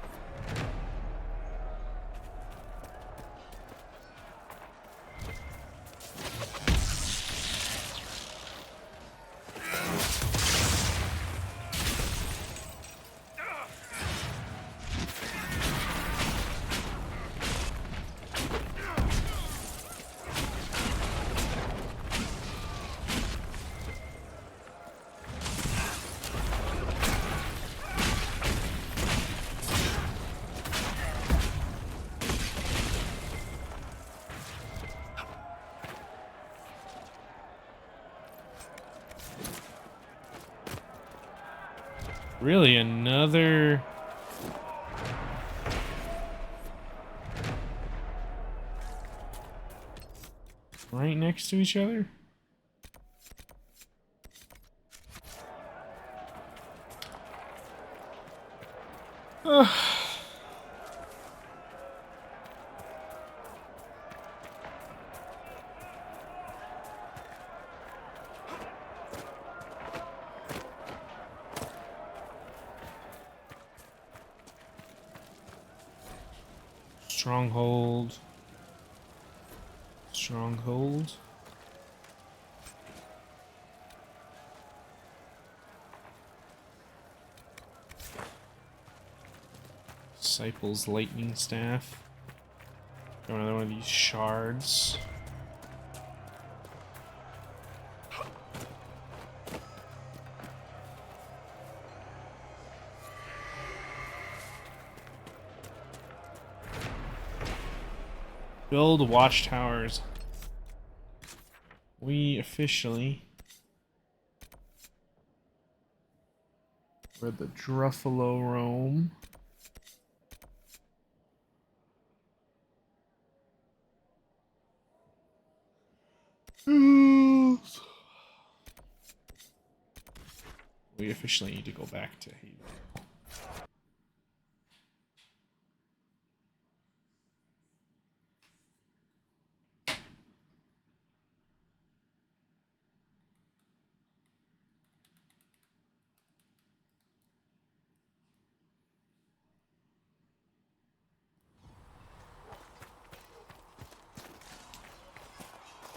Really, another... right next to each other? Ugh. Stronghold. Stronghold. Disciples lightning staff. Got another one of these shards. Build watchtowers. We officially where the Druffalo roam. We officially need to go back to Haven.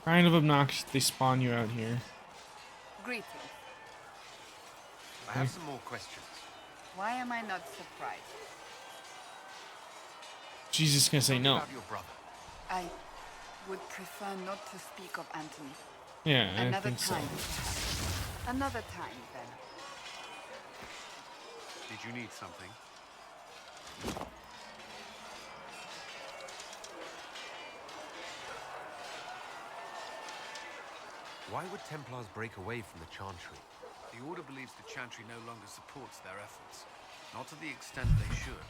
Kind of obnoxious they spawn you out here. Greetings. I have some more questions. Why am I not surprised? She's just gonna say no. About your brother. I would prefer not to speak of Anthony. Yeah, I Another think so. time, perhaps. Another time, then. Did you need something? Why would Templars break away from the Chantry? The Order believes the Chantry no longer supports their efforts. Not to the extent they should.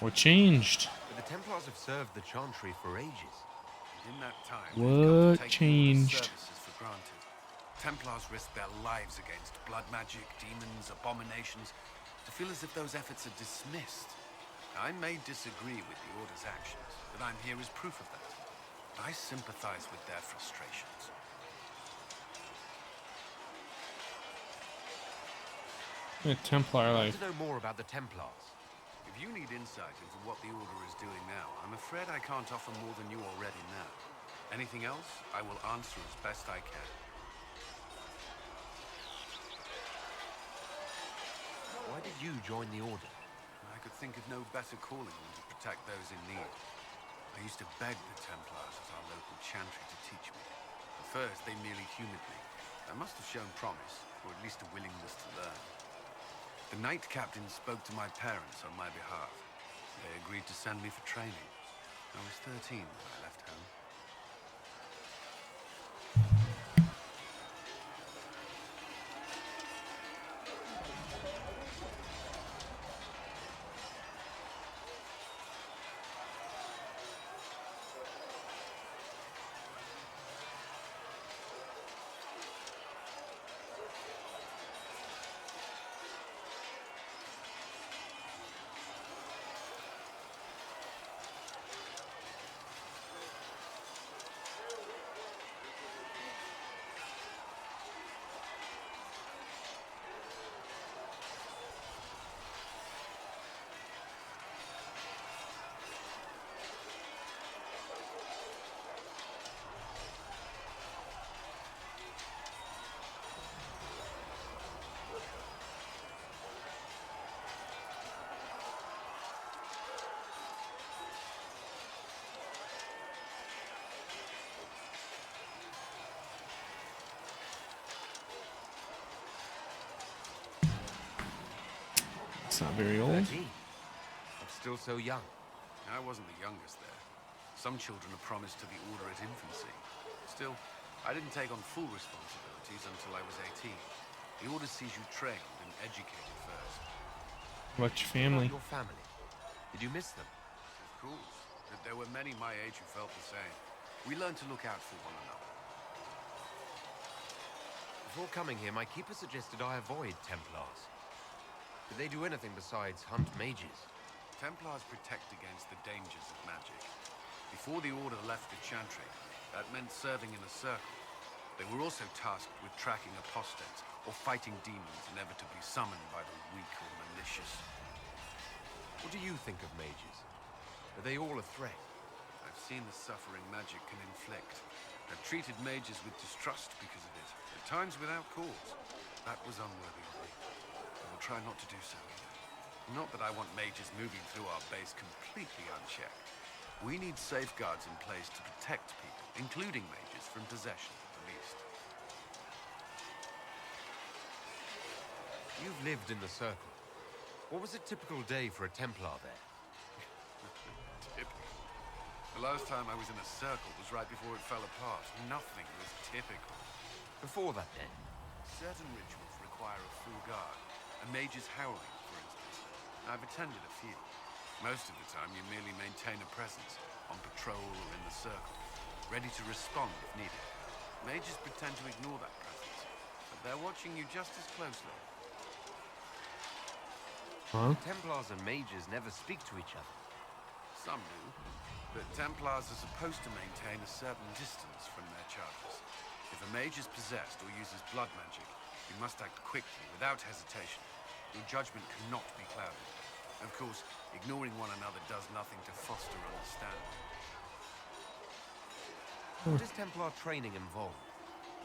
What changed? But the Templars have served the Chantry for ages. In that time, What they've come to take changed? the Order's services for granted. Templars risked their lives against blood magic, demons, abominations, to feel as if those efforts are dismissed. I may disagree with the Order's actions, but I'm here as proof of that. I sympathize with their frustrations. A Templar I'd life. like to know more about the Templars. If you need insight into what the Order is doing now, I'm afraid I can't offer more than you already know. Anything else, I will answer as best I can. Why did you join the Order? I could think of no better calling than to protect those in need. I used to beg the Templars at our local chantry to teach me. At first, they merely humored me. I must have shown promise, or at least a willingness to learn. The Knight Captain spoke to my parents on my behalf. They agreed to send me for training. I was 13 when I left home. It's not very old. 13. But still so young. I wasn't the youngest there. Some children are promised to the Order at infancy. Still, I didn't take on full responsibilities until I was 18. The Order sees you trained and educated first. What about your family? Your family. Did you miss them? Of course. But there were many my age who felt the same. We learned to look out for one another. Before coming here, my keeper suggested I avoid Templars. Did they do anything besides hunt mages? Templars protect against the dangers of magic. Before the Order left the Chantry, that meant serving in a circle. They were also tasked with tracking apostates or fighting demons inevitably summoned by the weak or malicious. What do you think of mages? Are they all a threat? I've seen the suffering magic can inflict. I've treated mages with distrust because of it, at times without cause. That was unworthy of me. I will try not to do so either. Not that I want mages moving through our base completely unchecked. We need safeguards in place to protect people, including mages, from possession at the least. You've lived in the Circle. What was a typical day for a Templar there? Typical. The last time I was in a circle was right before it fell apart. Nothing was typical. Before that then? Certain rituals require a full guard. A mage's howling, for instance. I've attended a few. Most of the time, you merely maintain a presence, on patrol or in the circle, ready to respond if needed. Mages pretend to ignore that presence, but they're watching you just as closely. Huh? Templars and mages never speak to each other. Some do, but Templars are supposed to maintain a certain distance from their charges. If a mage is possessed or uses blood magic, you must act quickly, without hesitation. Your judgment cannot be clouded. Of course, ignoring one another does nothing to foster understanding. What does Templar training involve?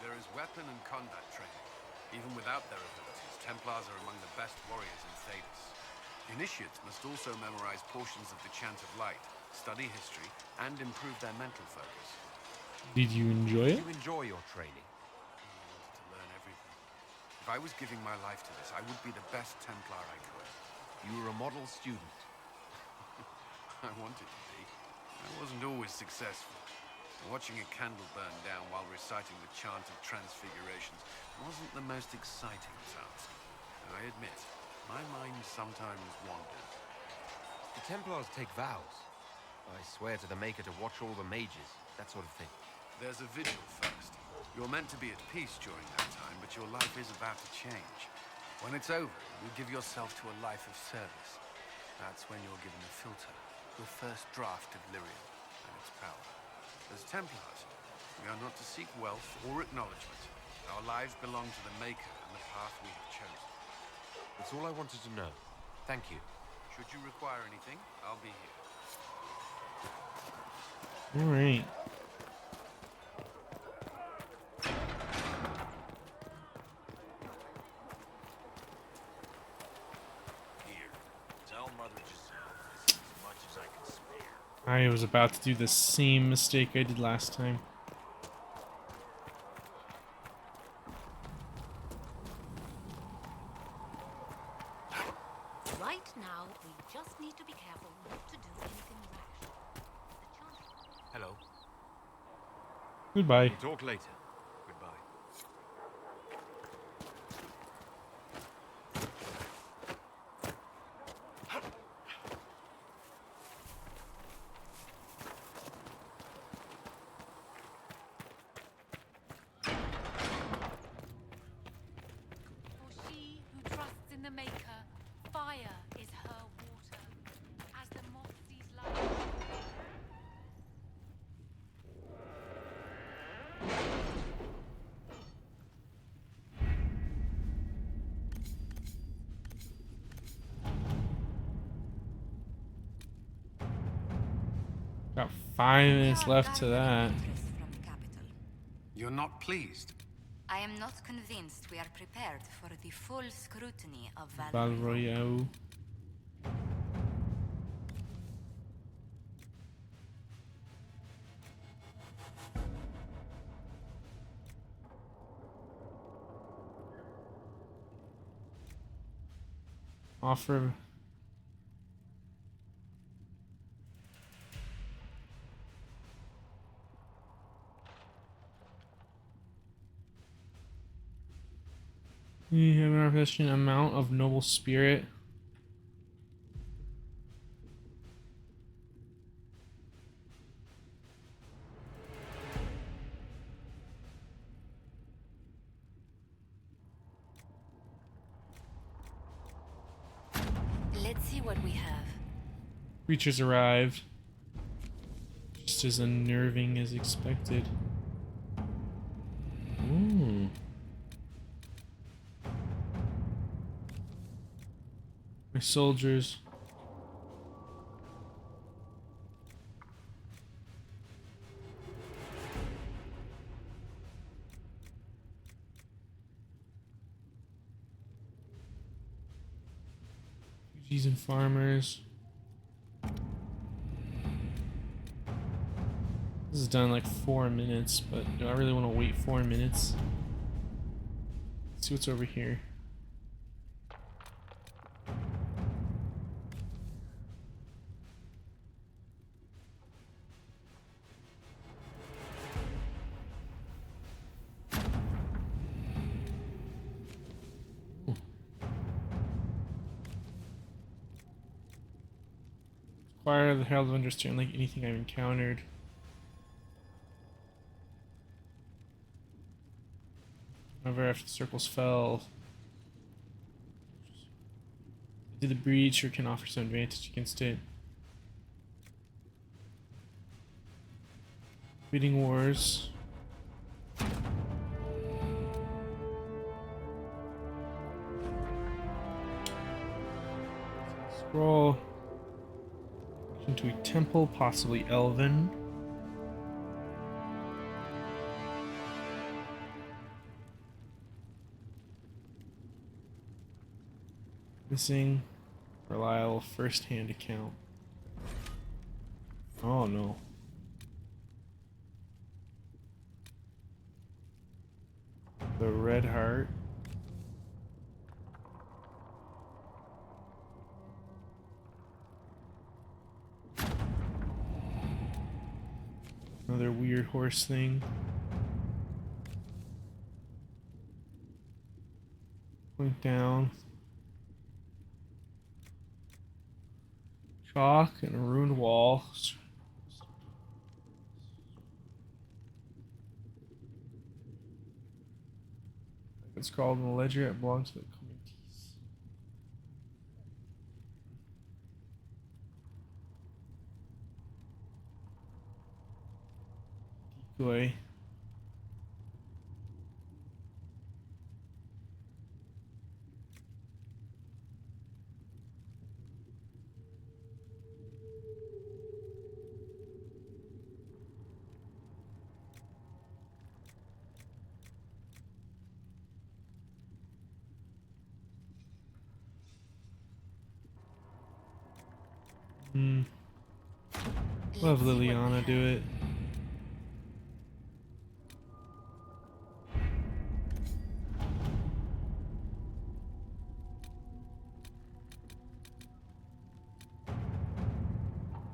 There is weapon and combat training. Even without their abilities, Templars are among the best warriors in Thedas. Initiates must also memorize portions of the Chant of Light, study history, and improve their mental focus. Did you enjoy it? Did you enjoy your training? I wanted to learn everything. If I was giving my life to this, I would be the best Templar I could. You were a model student. I wanted to be. I wasn't always successful. Watching a candle burn down while reciting the Chant of Transfigurations wasn't the most exciting task. I admit, My mind sometimes wanders. The Templars take vows. I swear to the Maker to watch all the mages, that sort of thing. There's a vigil first. You're meant to be at peace during that time, but your life is about to change. When it's over, you give yourself to a life of service. That's when you're given a filter, your first draft of Lyrium and its power. As Templars, we are not to seek wealth or acknowledgement. Our lives belong to the Maker and the path we have chosen. That's all I wanted to know. Thank you. Should you require anything, I'll be here. All right. Here, tell Mother Giselle this is as much as I can spare. I was about to do the same mistake I did last time. Right now, we just need to be careful not to do anything rash. Hello. Goodbye. We'll talk later. Goodbye. For she who trusts in the Maker, fire is her water. As the moth sees light. Got 5 minutes left to that. You're not pleased? I am not convinced we are prepared for the full scrutiny of Val Royale. Offer. You have an possession amount of noble spirit. Let's see what we have. Creatures arrived. Just as unnerving as expected. Ooh. My soldiers. Refugees and farmers. This is done in like 4 minutes, but do I really want to wait 4 minutes? Let's see what's over here. Acquire the Herald of Understanding, like anything I've encountered. However, after the circles fell, do the breach or can offer some advantage against it. Bidding wars. Scroll into a temple, possibly elven. Missing reliable first-hand account. Oh no. The Red Heart. Another weird horse thing. Point down. Chalk and a ruined wall. It's called in the ledger. It belongs to the committees. Decoy. We'll have Liliana do it.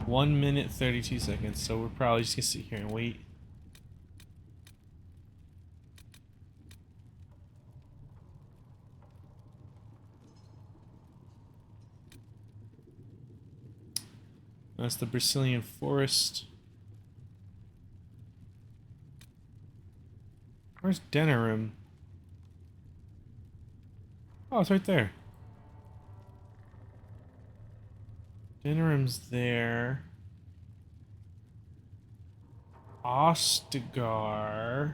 One minute 32 seconds, so we're probably just gonna sit here and wait. That's the Brazilian forest. Where's Denerim? Oh, it's right there. Denerim's there. Ostagar.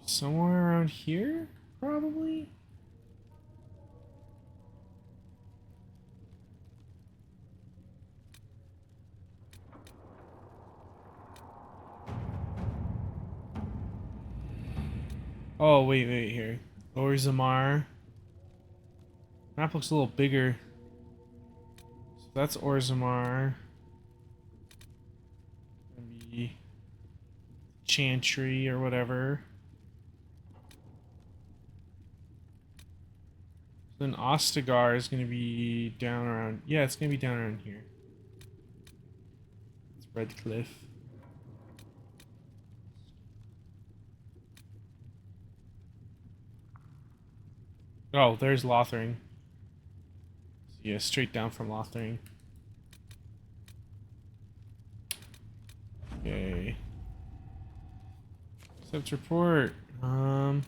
Somewhere around here, probably? Oh, wait here. Orzammar. Map looks a little bigger. So that's Orzammar. Maybe Chantry or whatever. So then Ostagar is going to be down around... Yeah, it's going to be down around here. It's Redcliffe. Oh, there's Lothering. Yeah, straight down from Lothering. Okay. Accept report. Build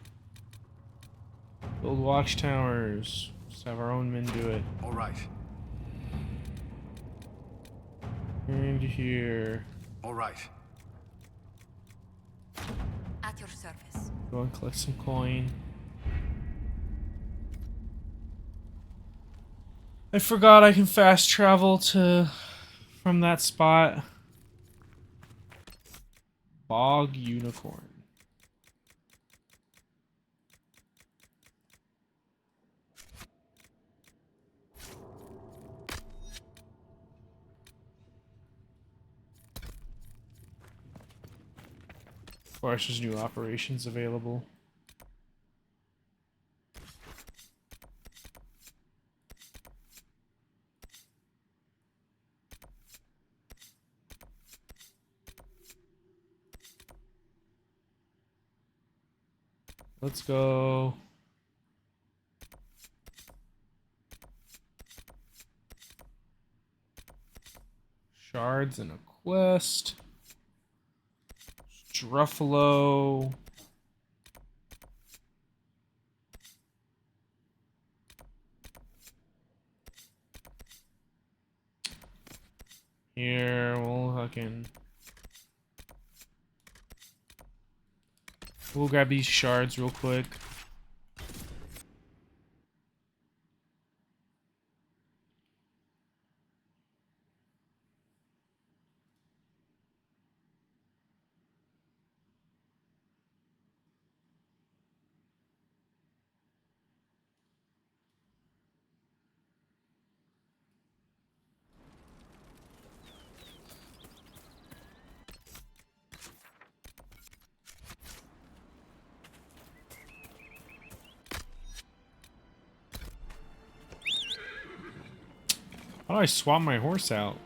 watchtowers. Just have our own men do it. All right. And here. All right. At your service. Go and collect some coin. I forgot I can fast travel from that spot. Bog Unicorn. Of course, there's new operations available. Let's go. Shards and a quest. Struffalo. Here, we'll grab these shards real quick. How do I swap my horse out?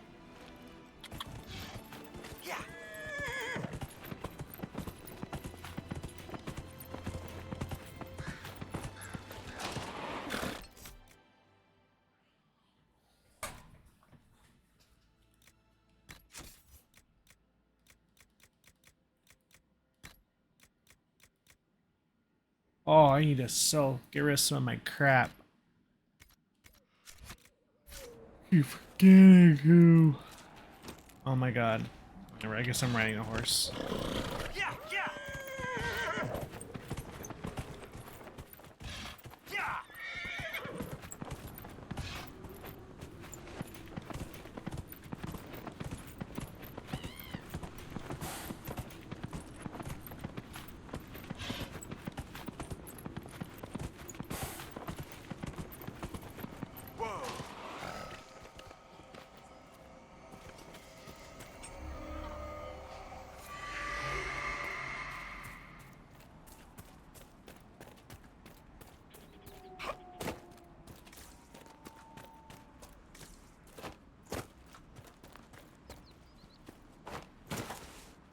Oh, I need to get rid of some of my crap. Keep forgetting who. Oh my god. I guess I'm riding a horse. Yeah, yeah. Yeah.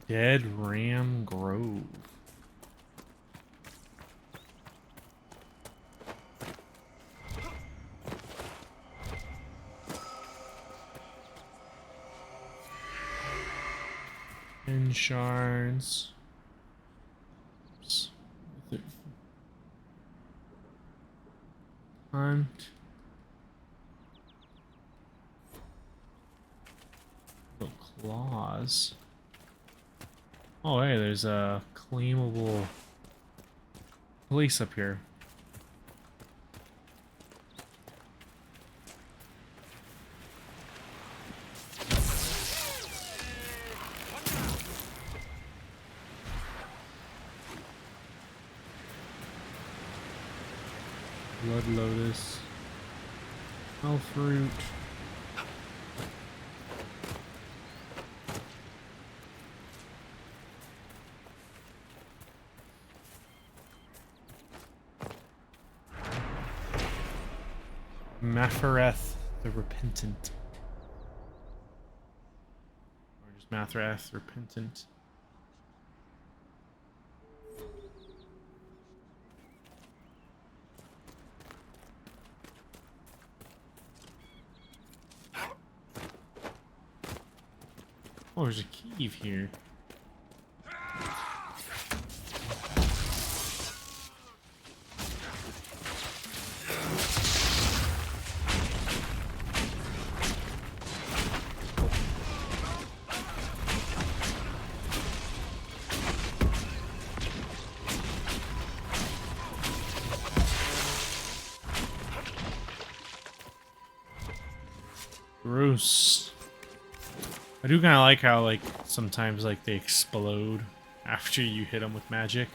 Dead Ram Grove. And shards. Oops. Hunt. Little claws. Oh, hey, there's a claimable place up here. Blood lotus. Elf fruit. Mafareth the Repentant. Or just Mathrath Repentant. Oh, there's a cave here. Gross. I do kind of like how, like, sometimes, like, they explode after you hit them with magic.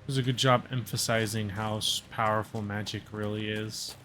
Does a good job emphasizing how powerful magic really is.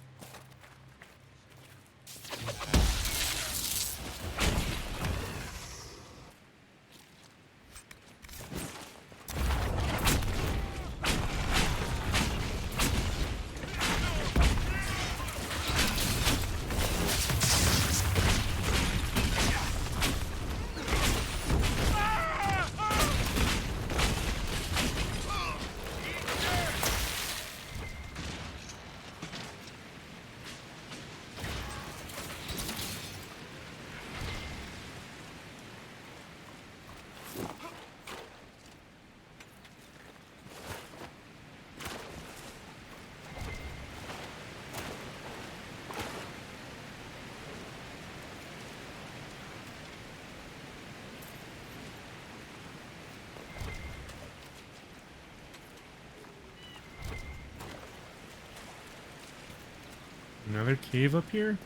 Another cave up here?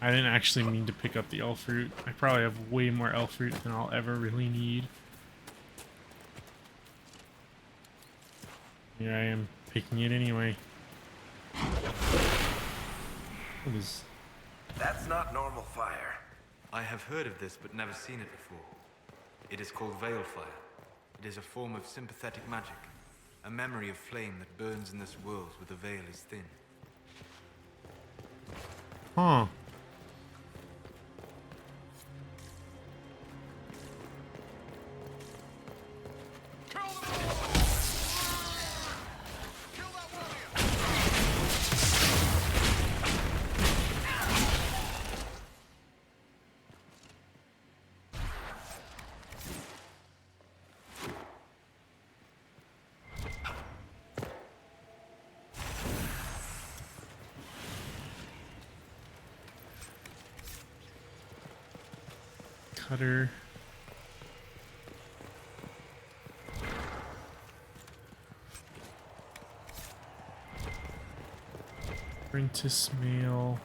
I didn't actually mean to pick up the elf fruit. I probably have way more elf fruit than I'll ever really need. Here I am, picking it anyway. What is... That's not normal fire. I have heard of this, but never seen it before. It is called Veil Fire. It is a form of sympathetic magic. A memory of flame that burns in this world where the veil is thin. Huh. cutter. Apprentice mail.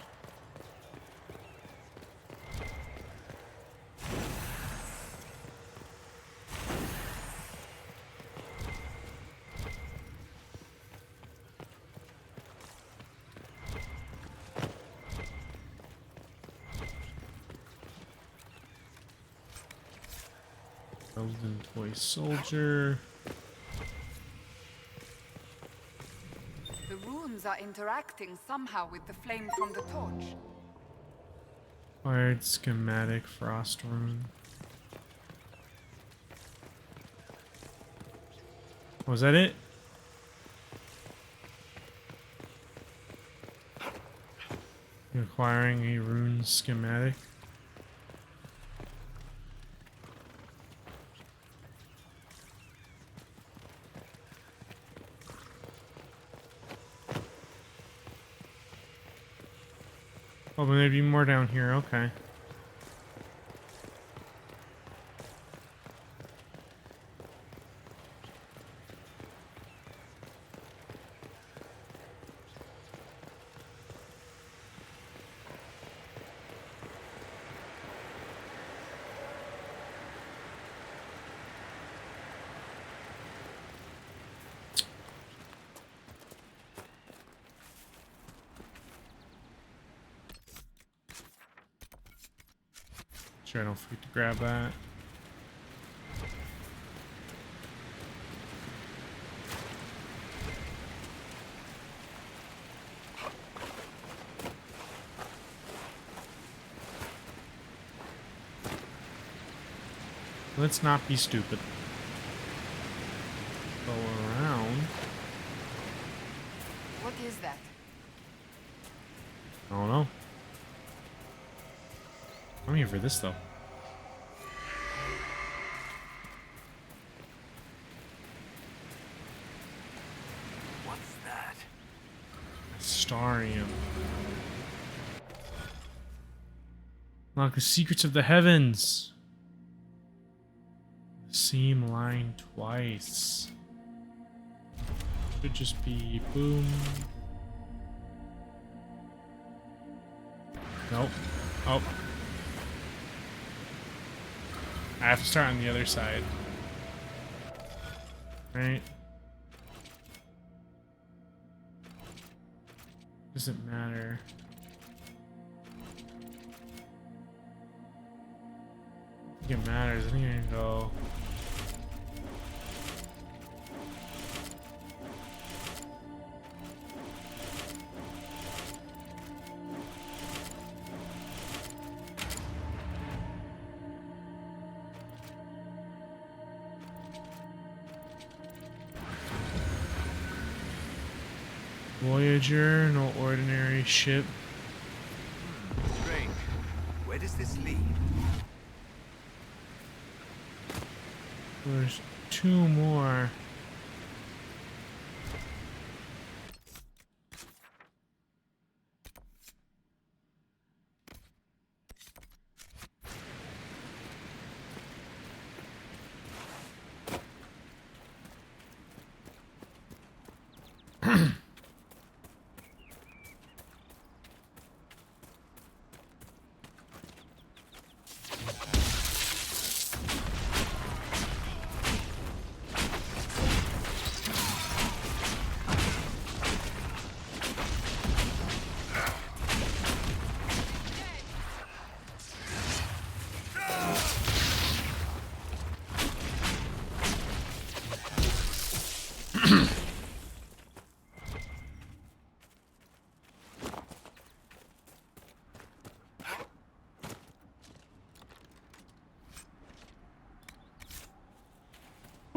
Golden toy soldier. The runes are interacting somehow with the flame from the torch. Wired schematic frost rune. Was that it? Acquiring a rune schematic. Oh, but there'd be more down here, okay. Sure, I don't forget to grab that. Let's not be stupid. Go around. What is that? I don't know. I'm here for this though. What's that? Starium. Lock the secrets of the heavens. Seam line twice. Should just be boom. Nope. Oh. I have to start on the other side. Right? Doesn't matter. I think it matters. I think I can go. Voyager, no ordinary ship. Strange. Where does this lead? There's two more.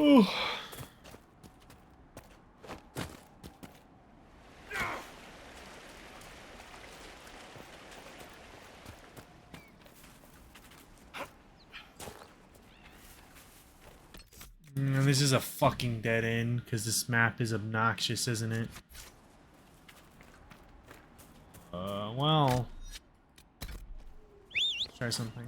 Oh. This is a fucking dead end because this map is obnoxious, isn't it? Well, let's try something.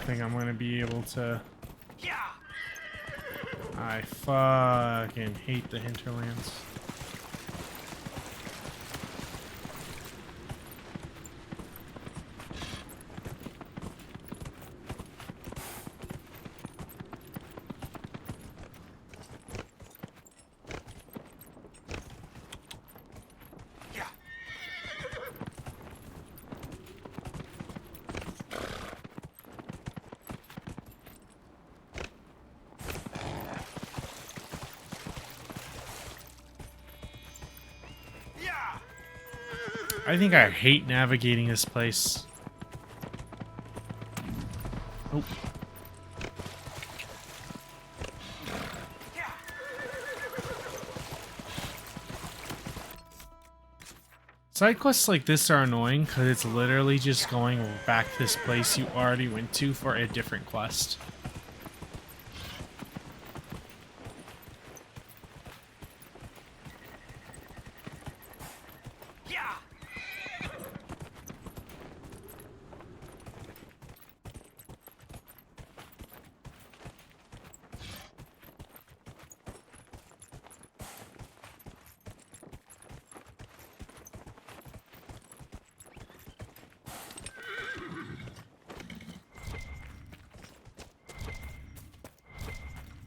think I'm gonna be able to. I fucking hate the hinterlands. I think I hate navigating this place. Nope. Side quests like this are annoying because it's literally just going back to this place you already went to for a different quest.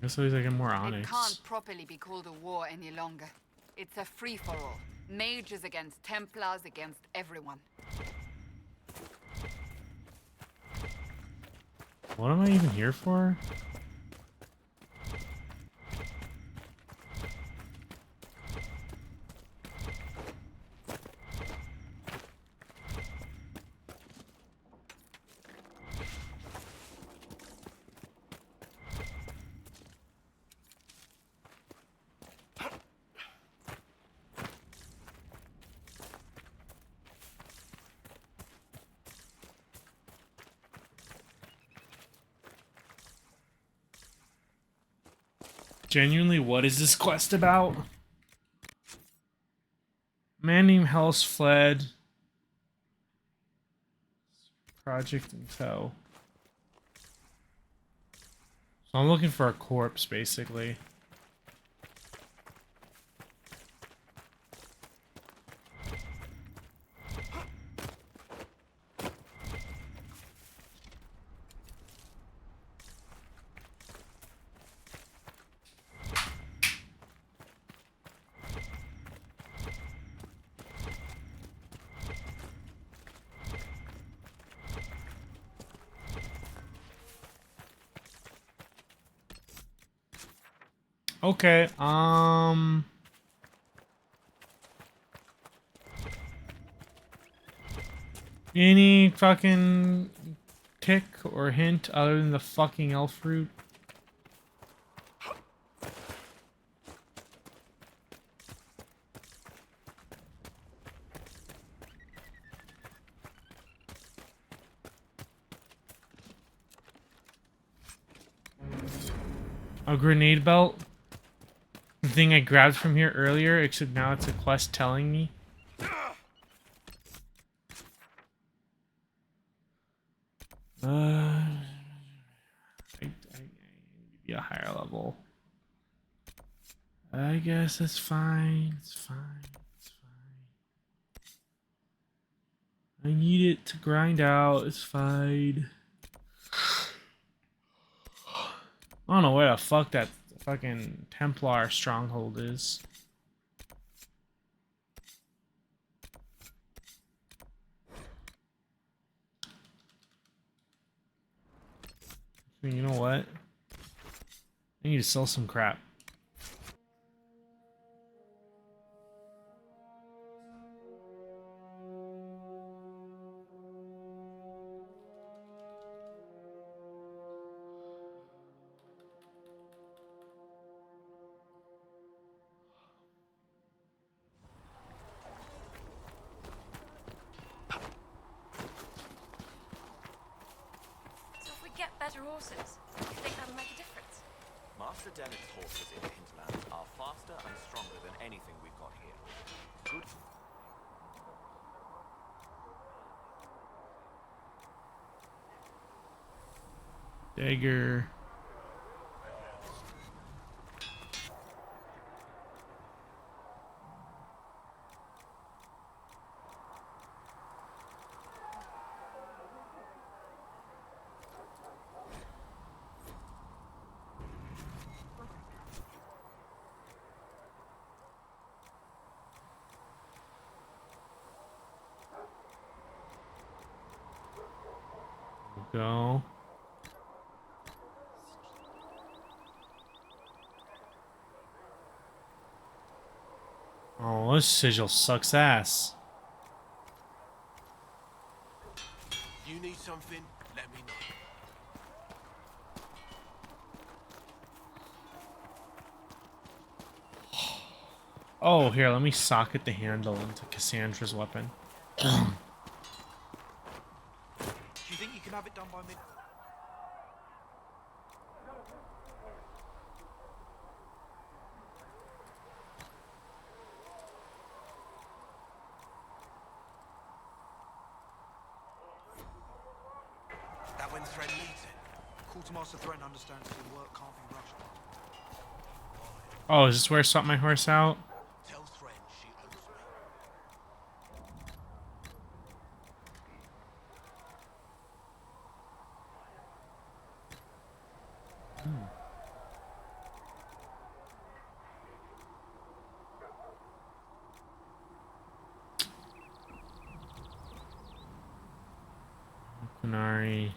So he's like a more onyx. It can't properly be called a war any longer. It's a free-for-all. Mages against Templars against everyone. What am I even here for? Genuinely, what is this quest about? A man named Hells fled. Project in tow. So I'm looking for a corpse, basically. Okay, any fucking tick or hint other than the fucking elf fruit? A grenade belt? The thing I grabbed from here earlier, except now it's a quest telling me. I need to be a higher level. I guess it's fine. It's fine. It's fine. I need it to grind out. It's fine. I don't know where the fuck that fucking Templar stronghold is. I mean, you know what? I need to sell some crap. So if we get better horses, do you think that'll make a difference? Master Dennett's horses in the hinterlands are faster and stronger than anything we've got here. Good. Dagger. Go. Oh, this sigil sucks ass. You need something? Let me know. Oh, here, let me socket the handle into Cassandra's weapon. Do you think you can have it done by mid? That when Thread needs it. Quartermaster Thread understands that your work can't be rushed. Oh, is this where I swapped my horse out? Tell Thread she owes me. Kunari.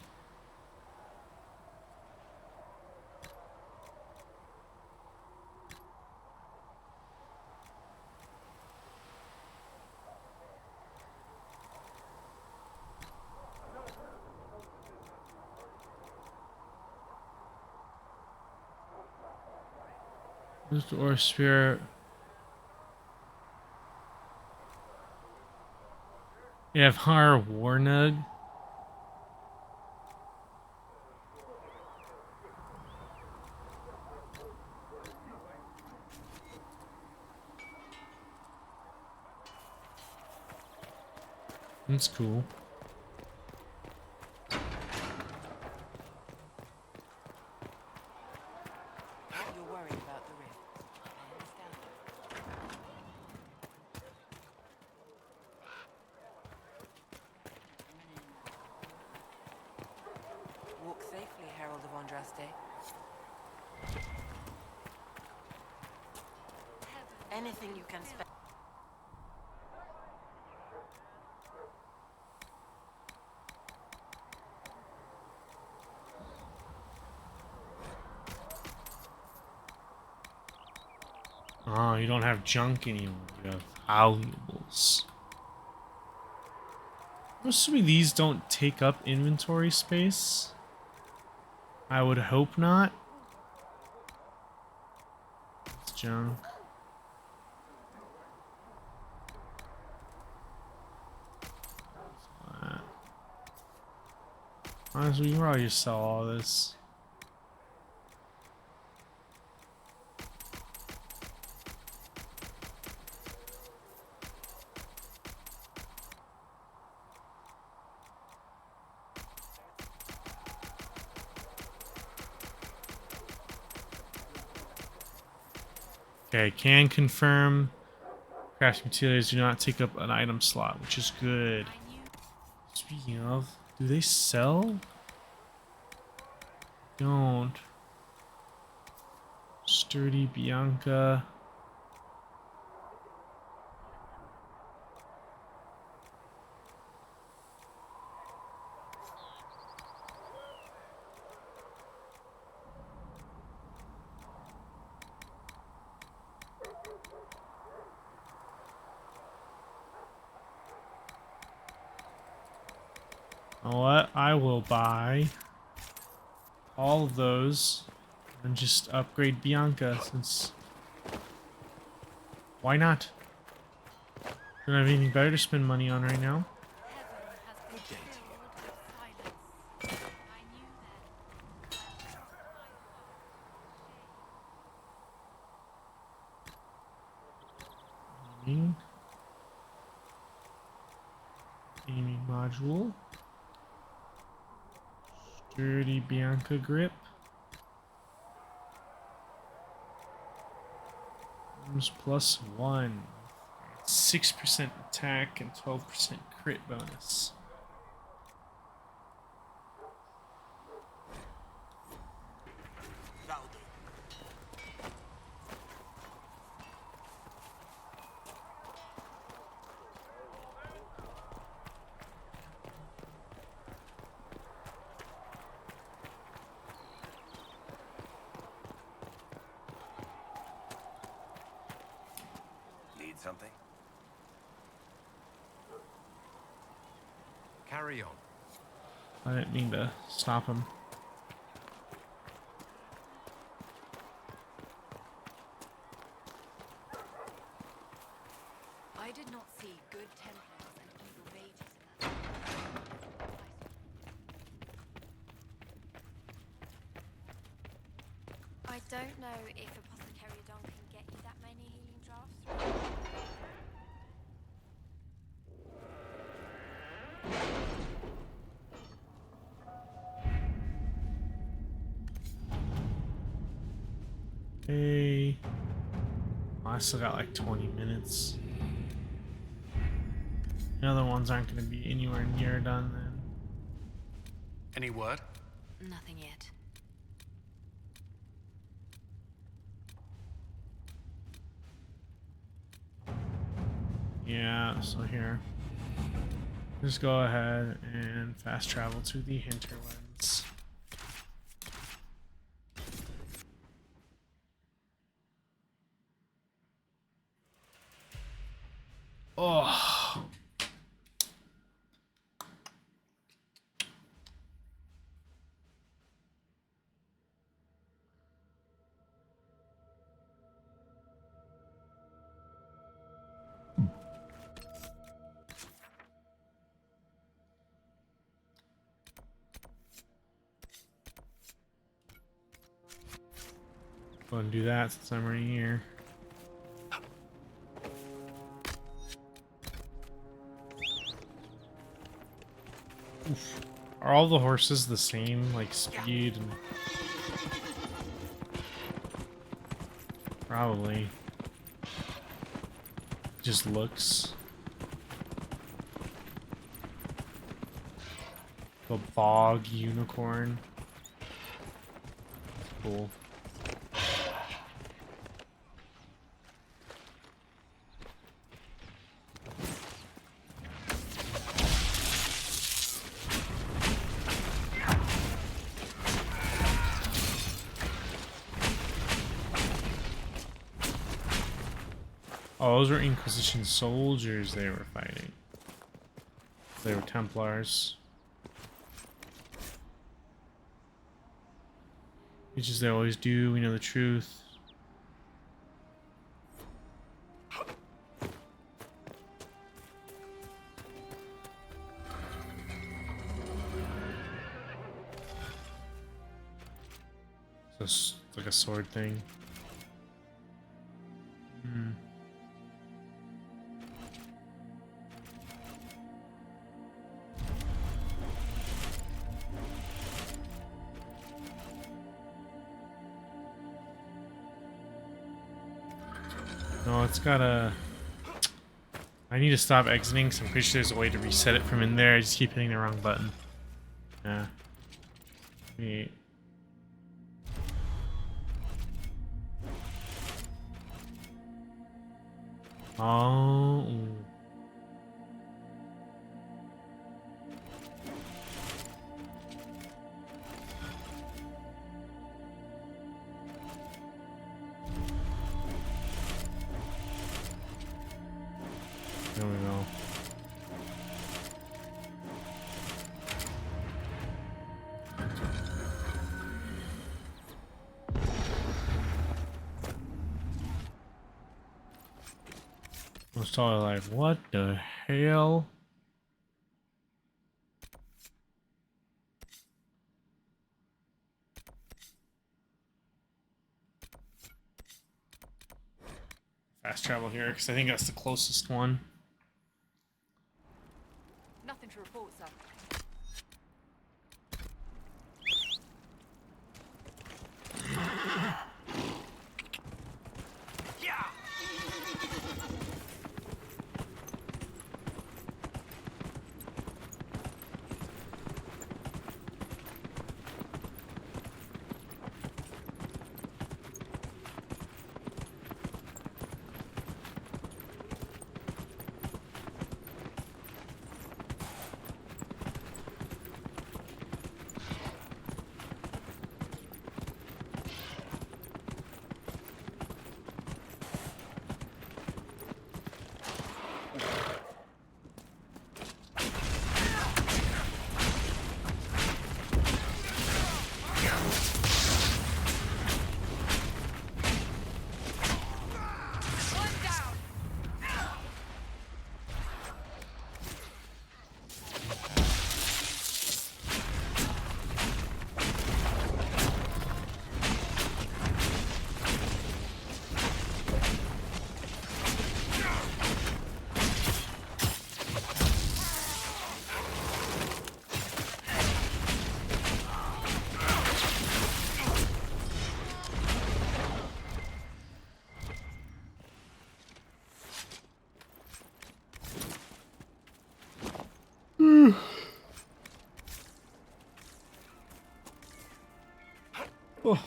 Or spirit. You have Har Warnug. That's cool. You're worried about the rift. I understand. Walk safely, Herald of Andraste. Anything you can spend. Oh, you don't have junk anymore. You have valuables. I'm assuming these don't take up inventory space. I would hope not. It's junk. Honestly, you can probably just sell all this. Okay, can confirm craft materials do not take up an item slot, which is good. Speaking of, do they sell? Don't. Sturdy Bianca. You know what? I will buy all of those and just upgrade Bianca since. Why not? Don't have anything better to spend money on right now. Aiming module. Dirty Bianca grip. +1. 6% attack and 12% crit bonus. Need something? Carry on. I didn't mean to stop him. I did not see good Templars and evil mages in that. I don't know if Apothecary Don can get you that many healing drafts. Hey. Oh, I still got like 20 minutes. The other ones aren't going to be anywhere near done then. Any word? Nothing yet. Yeah, so here. Just go ahead and fast travel to the hinterlands. Oh. Go and do that since I'm right here. Oof. Are all the horses the same, like speed and probably just looks. The bog unicorn. Cool. Oh, those were Inquisition soldiers they were fighting. They were Templars. Which as they always do, we know the truth. So it's like a sword thing. Hmm. No, it's gotta... I need to stop exiting because I'm pretty sure there's a way to reset it from in there. I just keep hitting the wrong button. Yeah. Wait. Oh. There we go. I was totally like, what the hell? Fast travel here, because I think that's the closest one. Nothing to report, sir. Oh,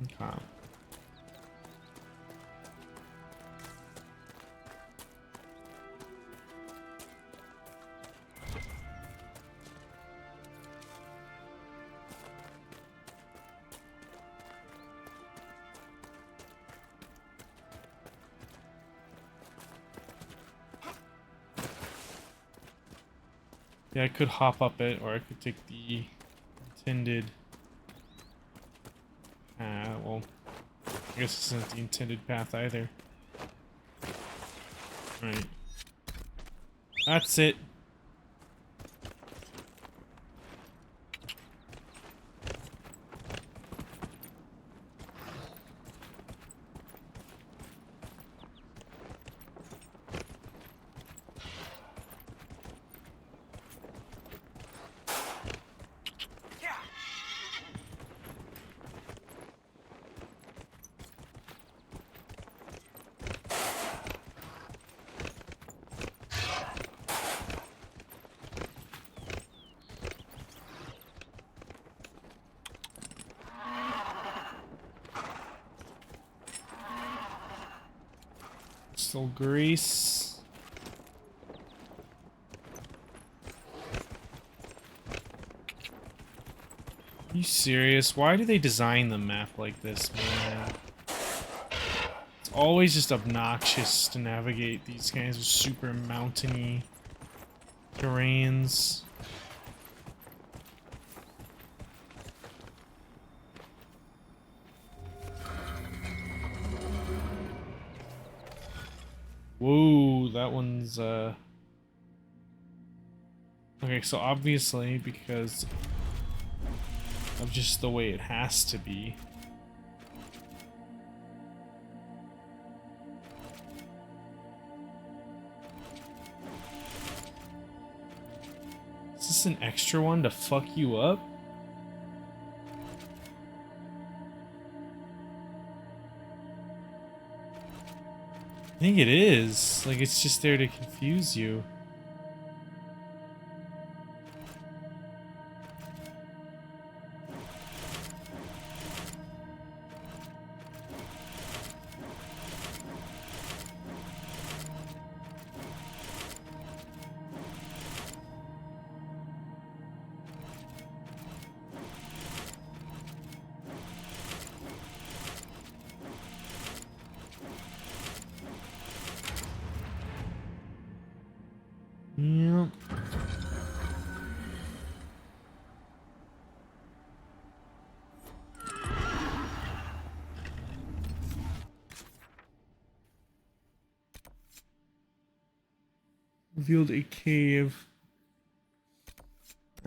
okay. Yeah, I could hop up it, or I could take the intended. Well, I guess it's not the intended path either. Right. That's it. Still grease. Are you serious? Why do they design the map like this, man? It's always just obnoxious to navigate these kinds of super mountainy terrains. Whoa, that one's okay, so obviously because of just the way it has to be. Is this an extra one to fuck you up? I think it is. Like, it's just there to confuse you. Yep. Revealed a cave.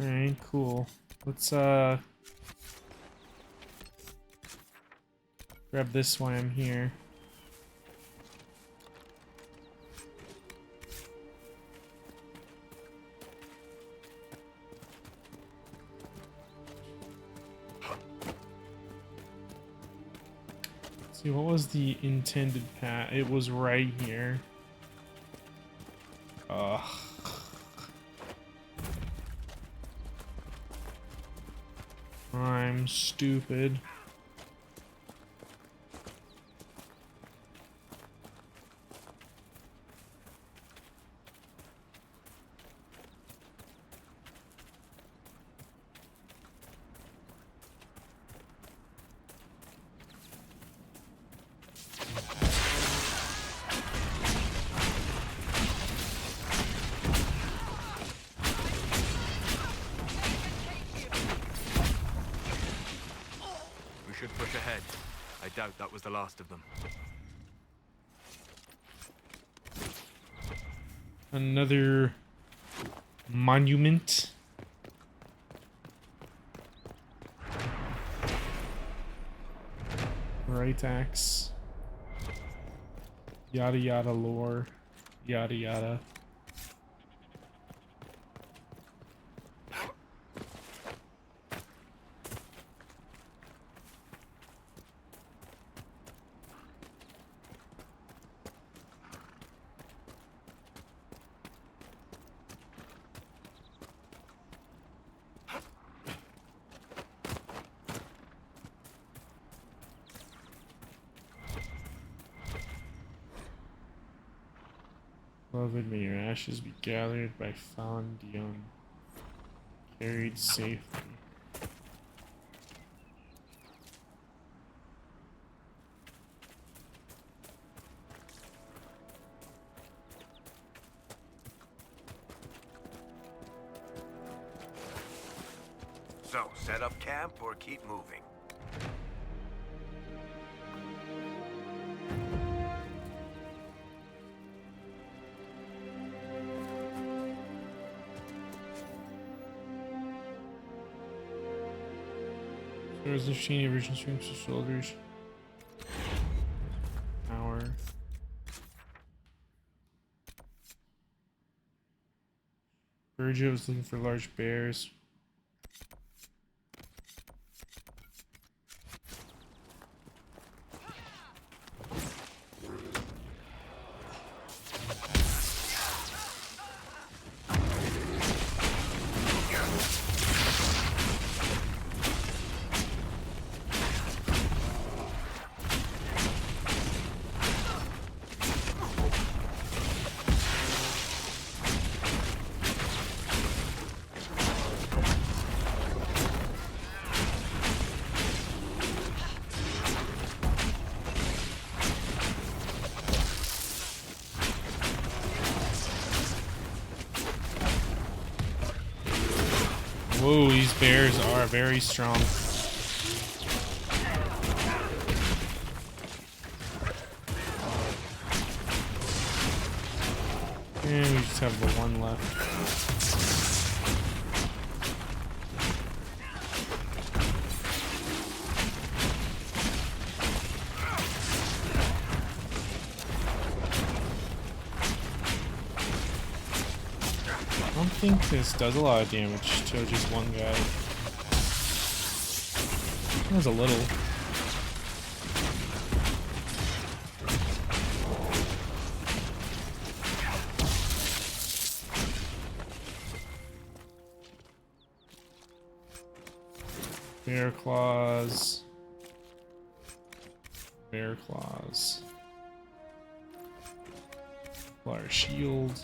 Alright, cool. Let's grab this while I'm here. See, what was the intended path? It was right here. Ugh. I'm stupid. We should push ahead. I doubt that was the last of them. Another monument. Right axe. Yada yada lore. Yada yada. Beloved, may your ashes be gathered by Fallen Dion, carried safely. So, set up camp or keep moving? There was the shiny original strengths of soldiers. Power. Virgil was looking for large bears. Whoa, these bears are very strong. And we just have the one left. I don't think this does a lot of damage to just one guy. It does a little. Bear claws. Bear claws. Our shield.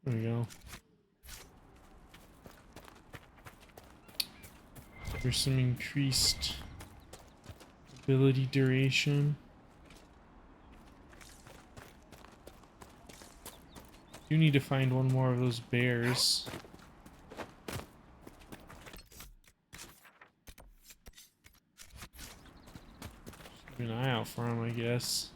There we go. There's some increased ability duration. Do need to find one more of those bears. Keep an eye out for them, I guess.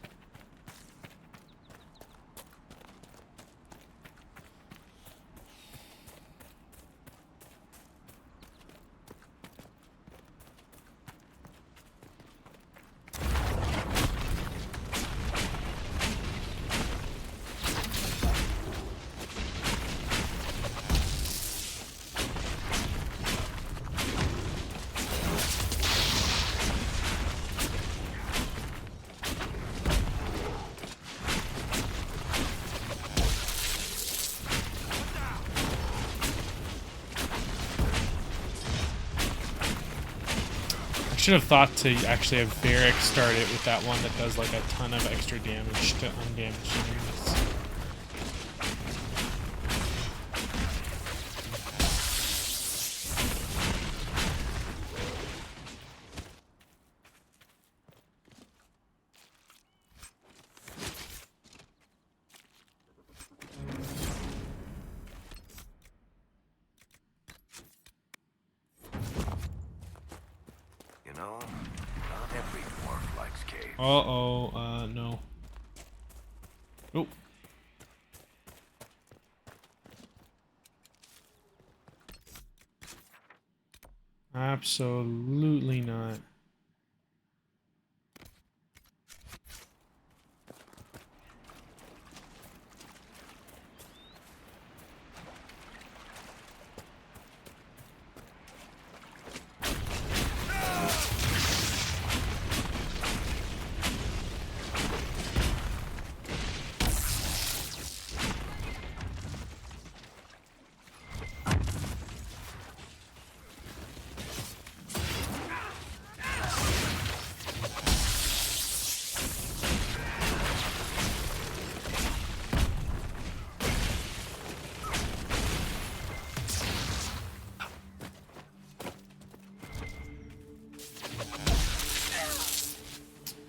Should have thought to actually have Varric start it with that one that does like a ton of extra damage to undamaged enemies. No. Oh. Absolutely not.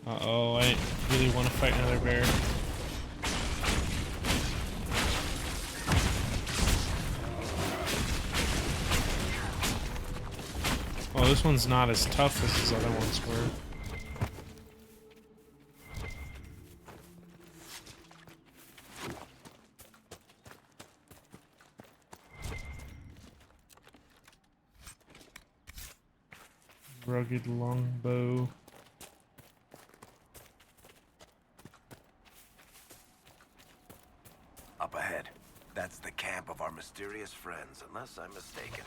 Uh-oh, I really want to fight another bear. Oh, this one's not as tough as his other ones were. Rugged longbow. Up ahead. That's the camp of our mysterious friends, unless I'm mistaken.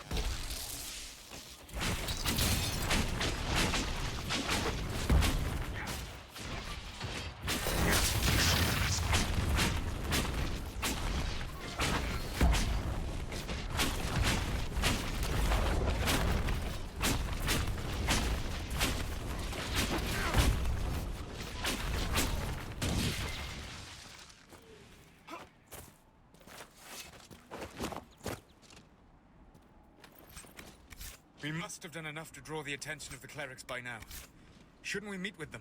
We must have done enough to draw the attention of the clerics by now. Shouldn't we meet with them?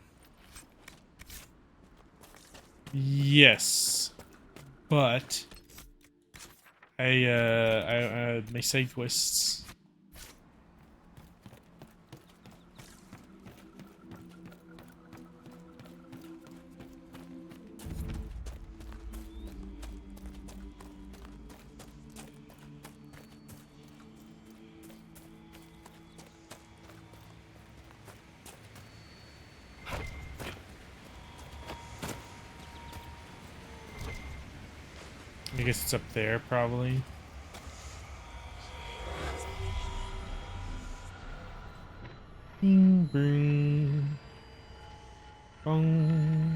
Yes, but my side quests. I guess it's up there, probably. Bing, bing. Bong.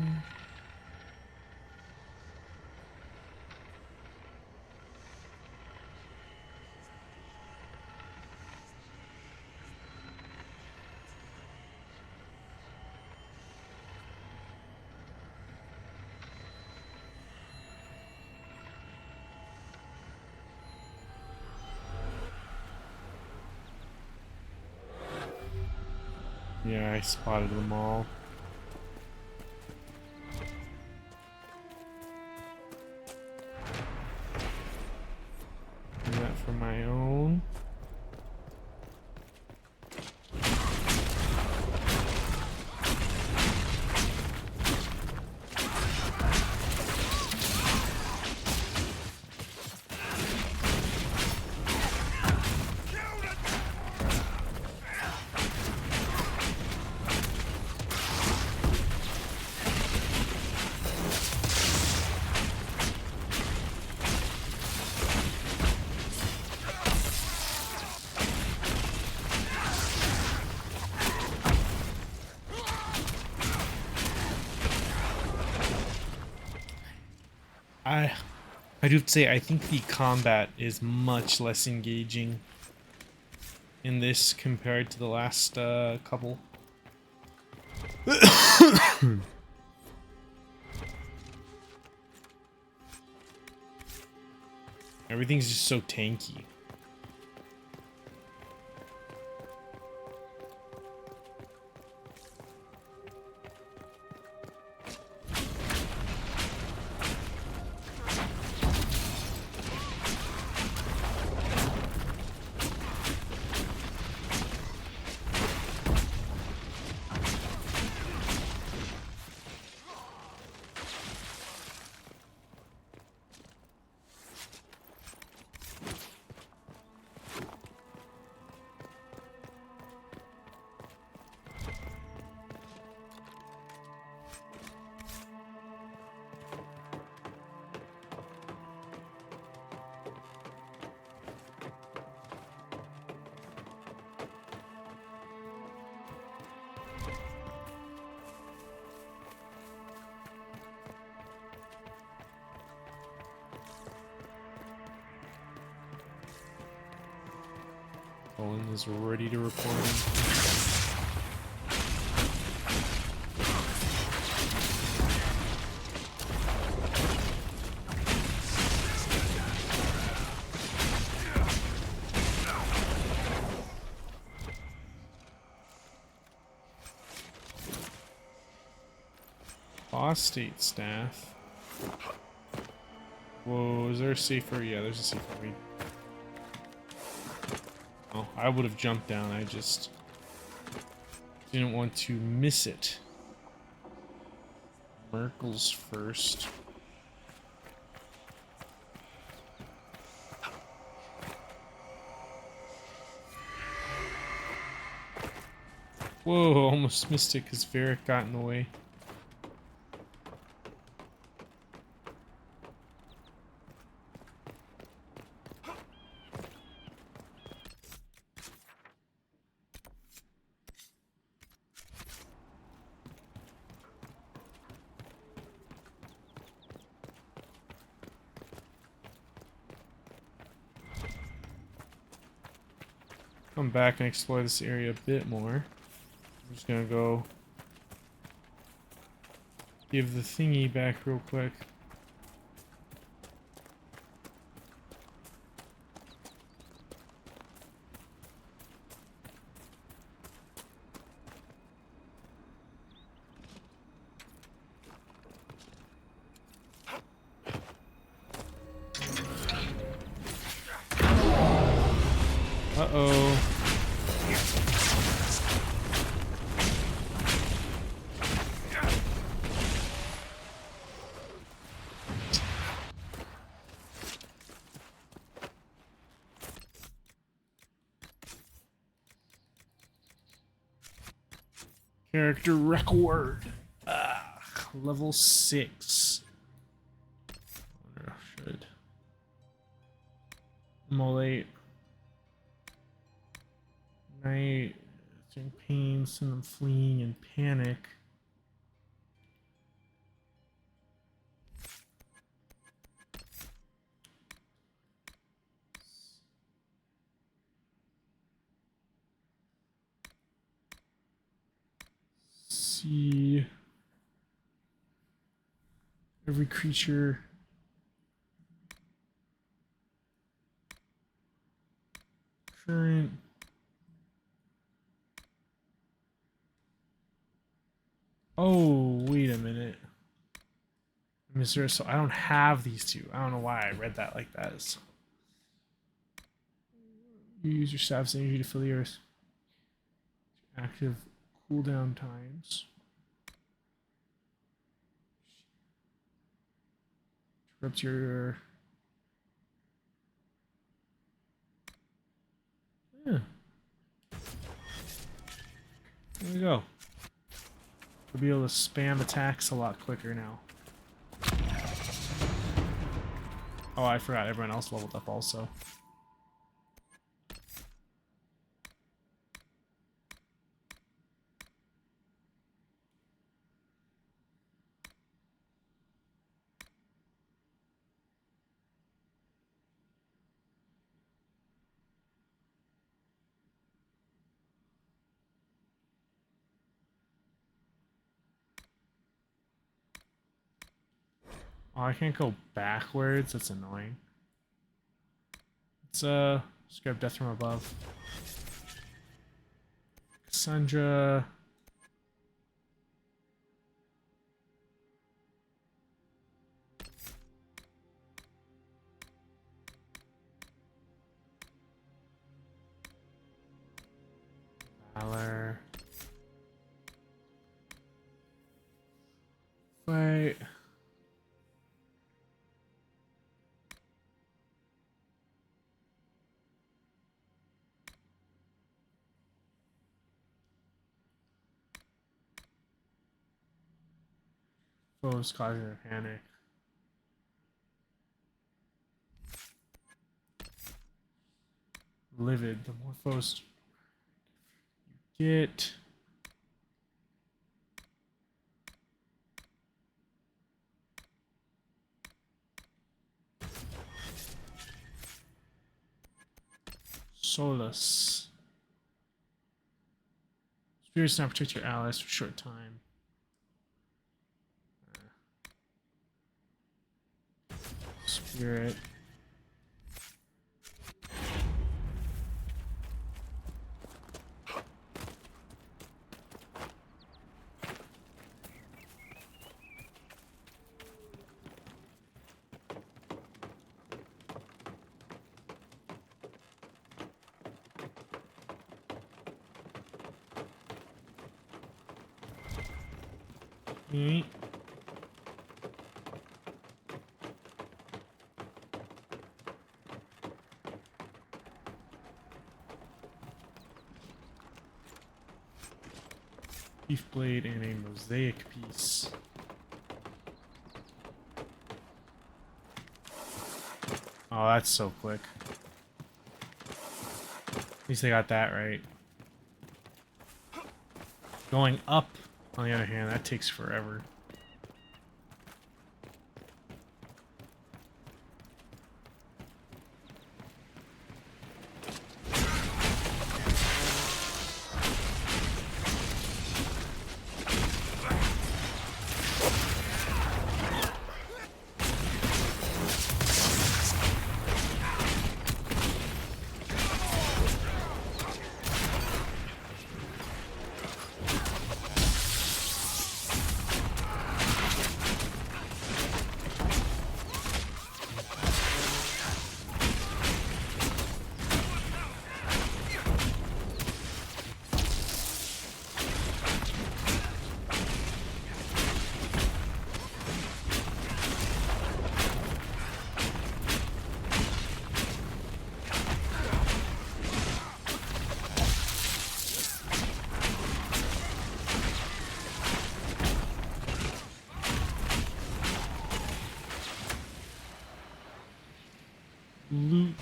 Yeah, I spotted them all. Do that for my own. I do have to say, I think the combat is much less engaging in this compared to the last couple. Everything's just so tanky. Colin is ready to report him. Apostate staff. Whoa, is there a safer? Yeah, there's a safer way. Oh, I would have jumped down. I just didn't want to miss it. Merkel's first. Whoa, almost missed it because Varric got in the way. Come back and explore this area a bit more. I'm just gonna go give the thingy back real quick. Uh-oh. Character record. Level 6. Wonder if I should immolate. Night. In pain, send them fleeing in panic. See every creature current wait a minute. So I don't have these two. I don't know why I read that like that. So you use your staff's energy to fill the earth. Active cooldown times. Interrupt your... Yeah. There we go. We'll be able to spam attacks a lot quicker now. Oh, I forgot everyone else leveled up also. Oh, I can't go backwards. That's annoying. Let's just grab death from above. Cassandra. Valor. Fight. Foes causing a panic. Livid. The more foes you get. Solus. Spirits now protect your allies for a short time. Spirit. Yeet. Beef blade and a mosaic piece. Oh, that's so quick. At least they got that right. Going up, on the other hand, that takes forever. Loot.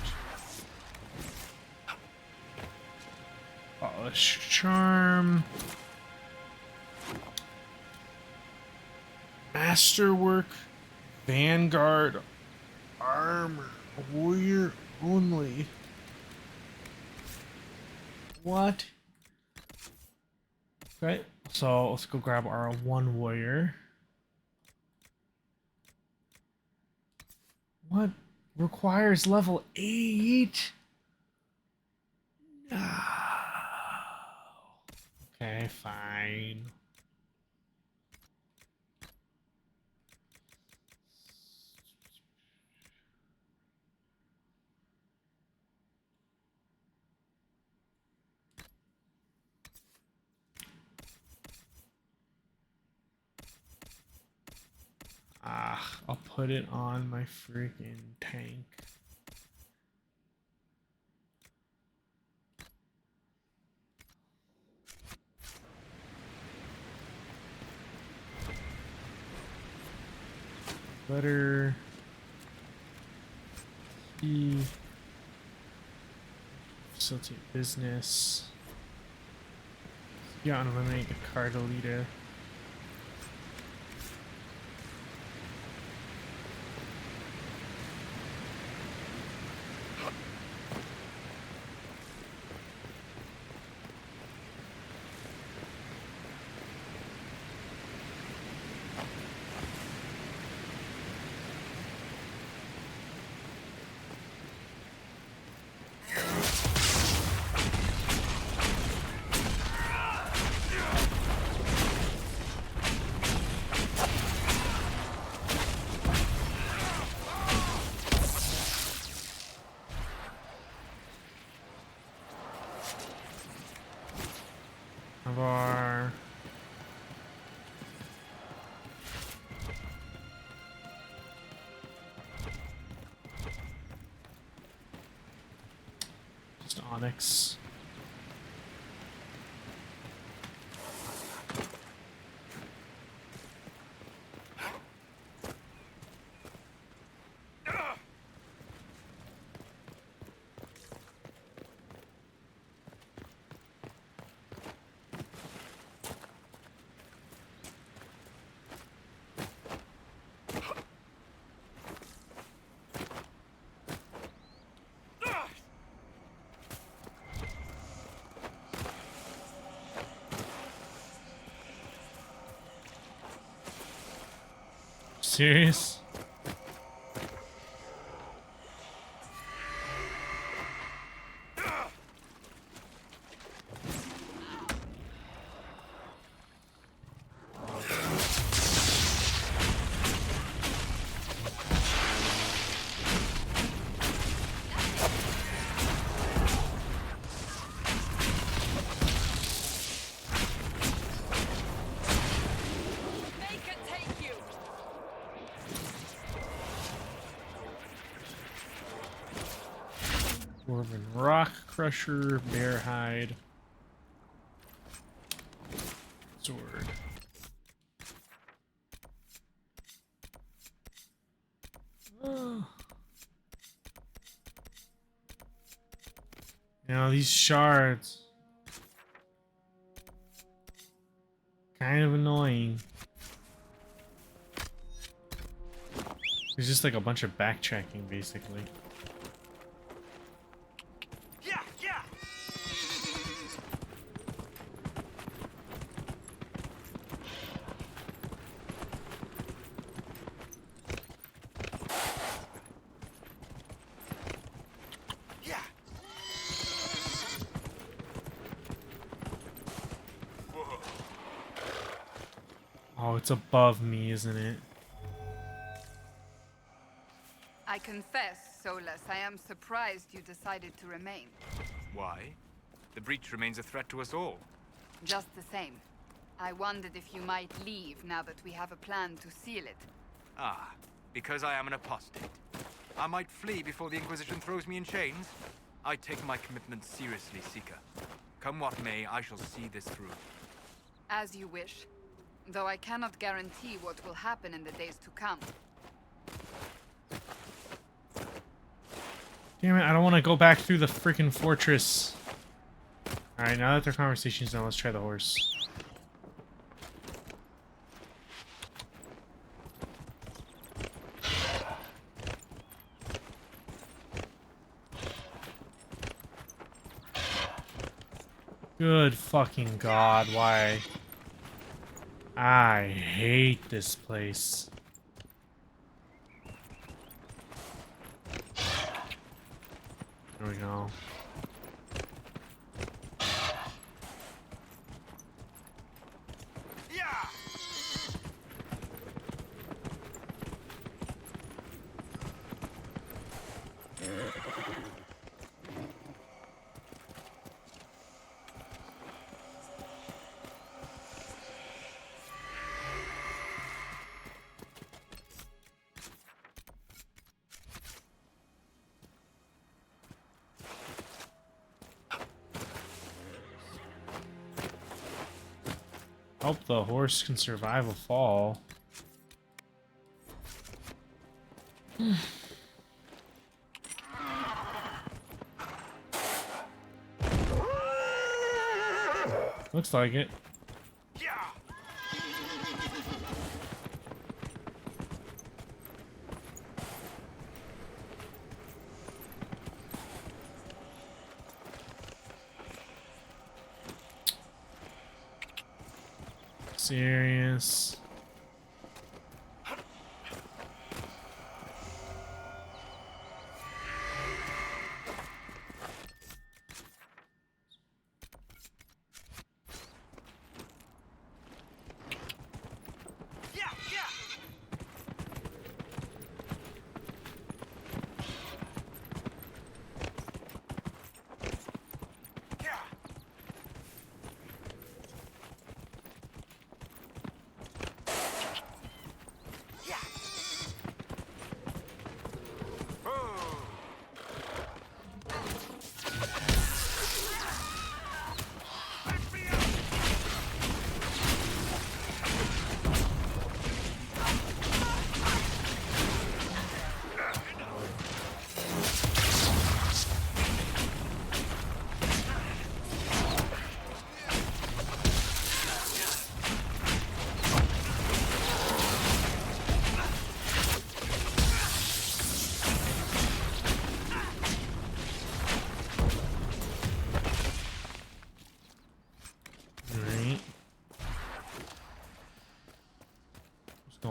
Polish charm. Masterwork. Vanguard. Armor. Warrior only. What? Okay, so let's go grab our one warrior. What? Requires level 8? No. Okay, fine. I'll put it on my freaking tank. Letter E. Facilitate business. Yeah, eliminate the card leader. Of our just onyx. Serious? Dwarven rock crusher, bear hide, sword. Oh. Now these shards, kind of annoying. There's just like a bunch of backtracking, basically. Yeah, yeah. Yeah. Oh, it's above me, isn't it? I confess, Solus, I am surprised you decided to remain. Why? The breach remains a threat to us all. Just the same. I wondered if you might leave now that we have a plan to seal it. Ah, because I am an apostate. I might flee before the Inquisition throws me in chains. I take my commitment seriously, Seeker. Come what may, I shall see this through. As you wish. Though I cannot guarantee what will happen in the days to come. Damn it, I don't want to go back through the freaking fortress. Alright, now that their conversation's done, let's try the horse. Good fucking god, why? I hate this place. There we go. Hope the horse can survive a fall. Looks like it. Serious.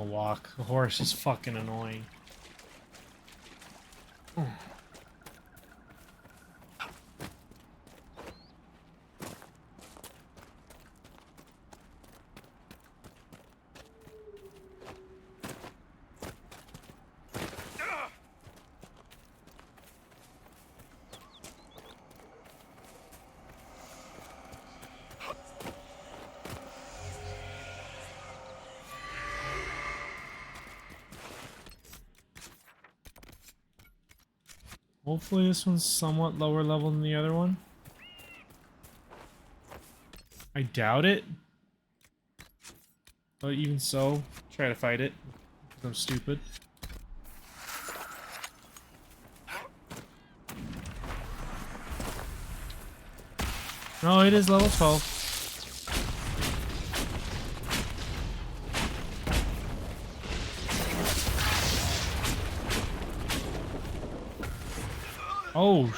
Walk. The horse is fucking annoying. Hopefully this one's somewhat lower level than the other one. I doubt it. But even so, try to fight it. Because I'm stupid. No, it is level 12. Oh,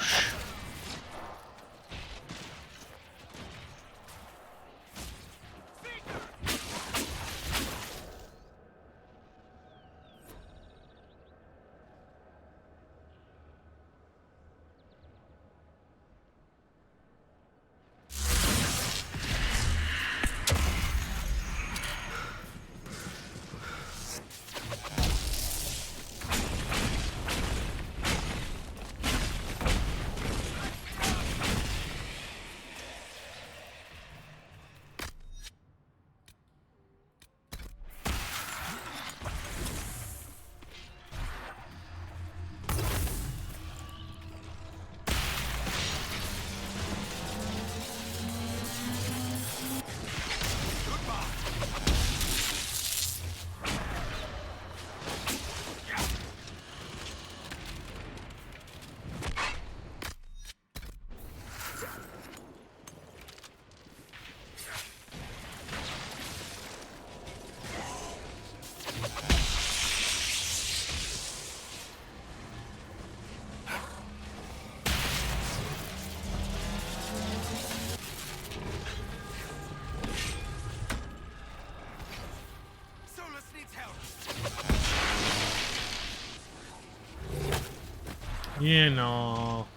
you know,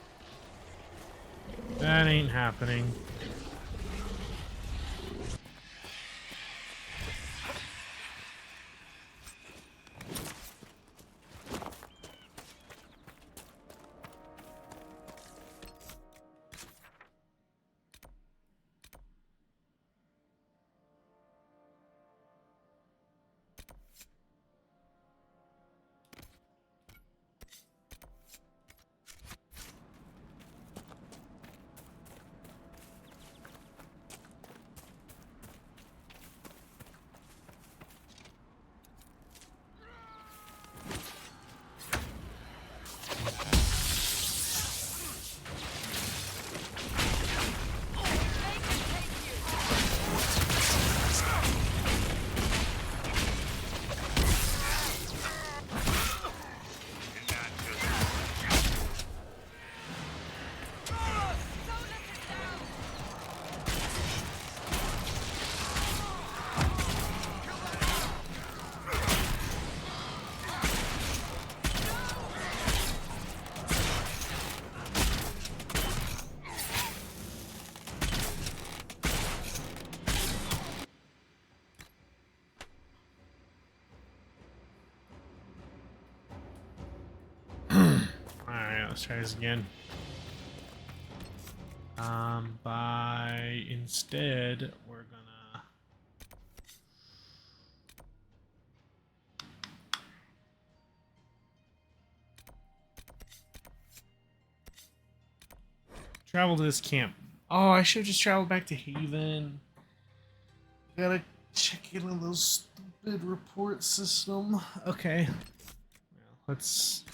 that ain't happening. Let's try this again. Instead, we're gonna travel to this camp. Oh, I should have just traveled back to Haven. Gotta check in on those stupid report system. Okay. Well, let's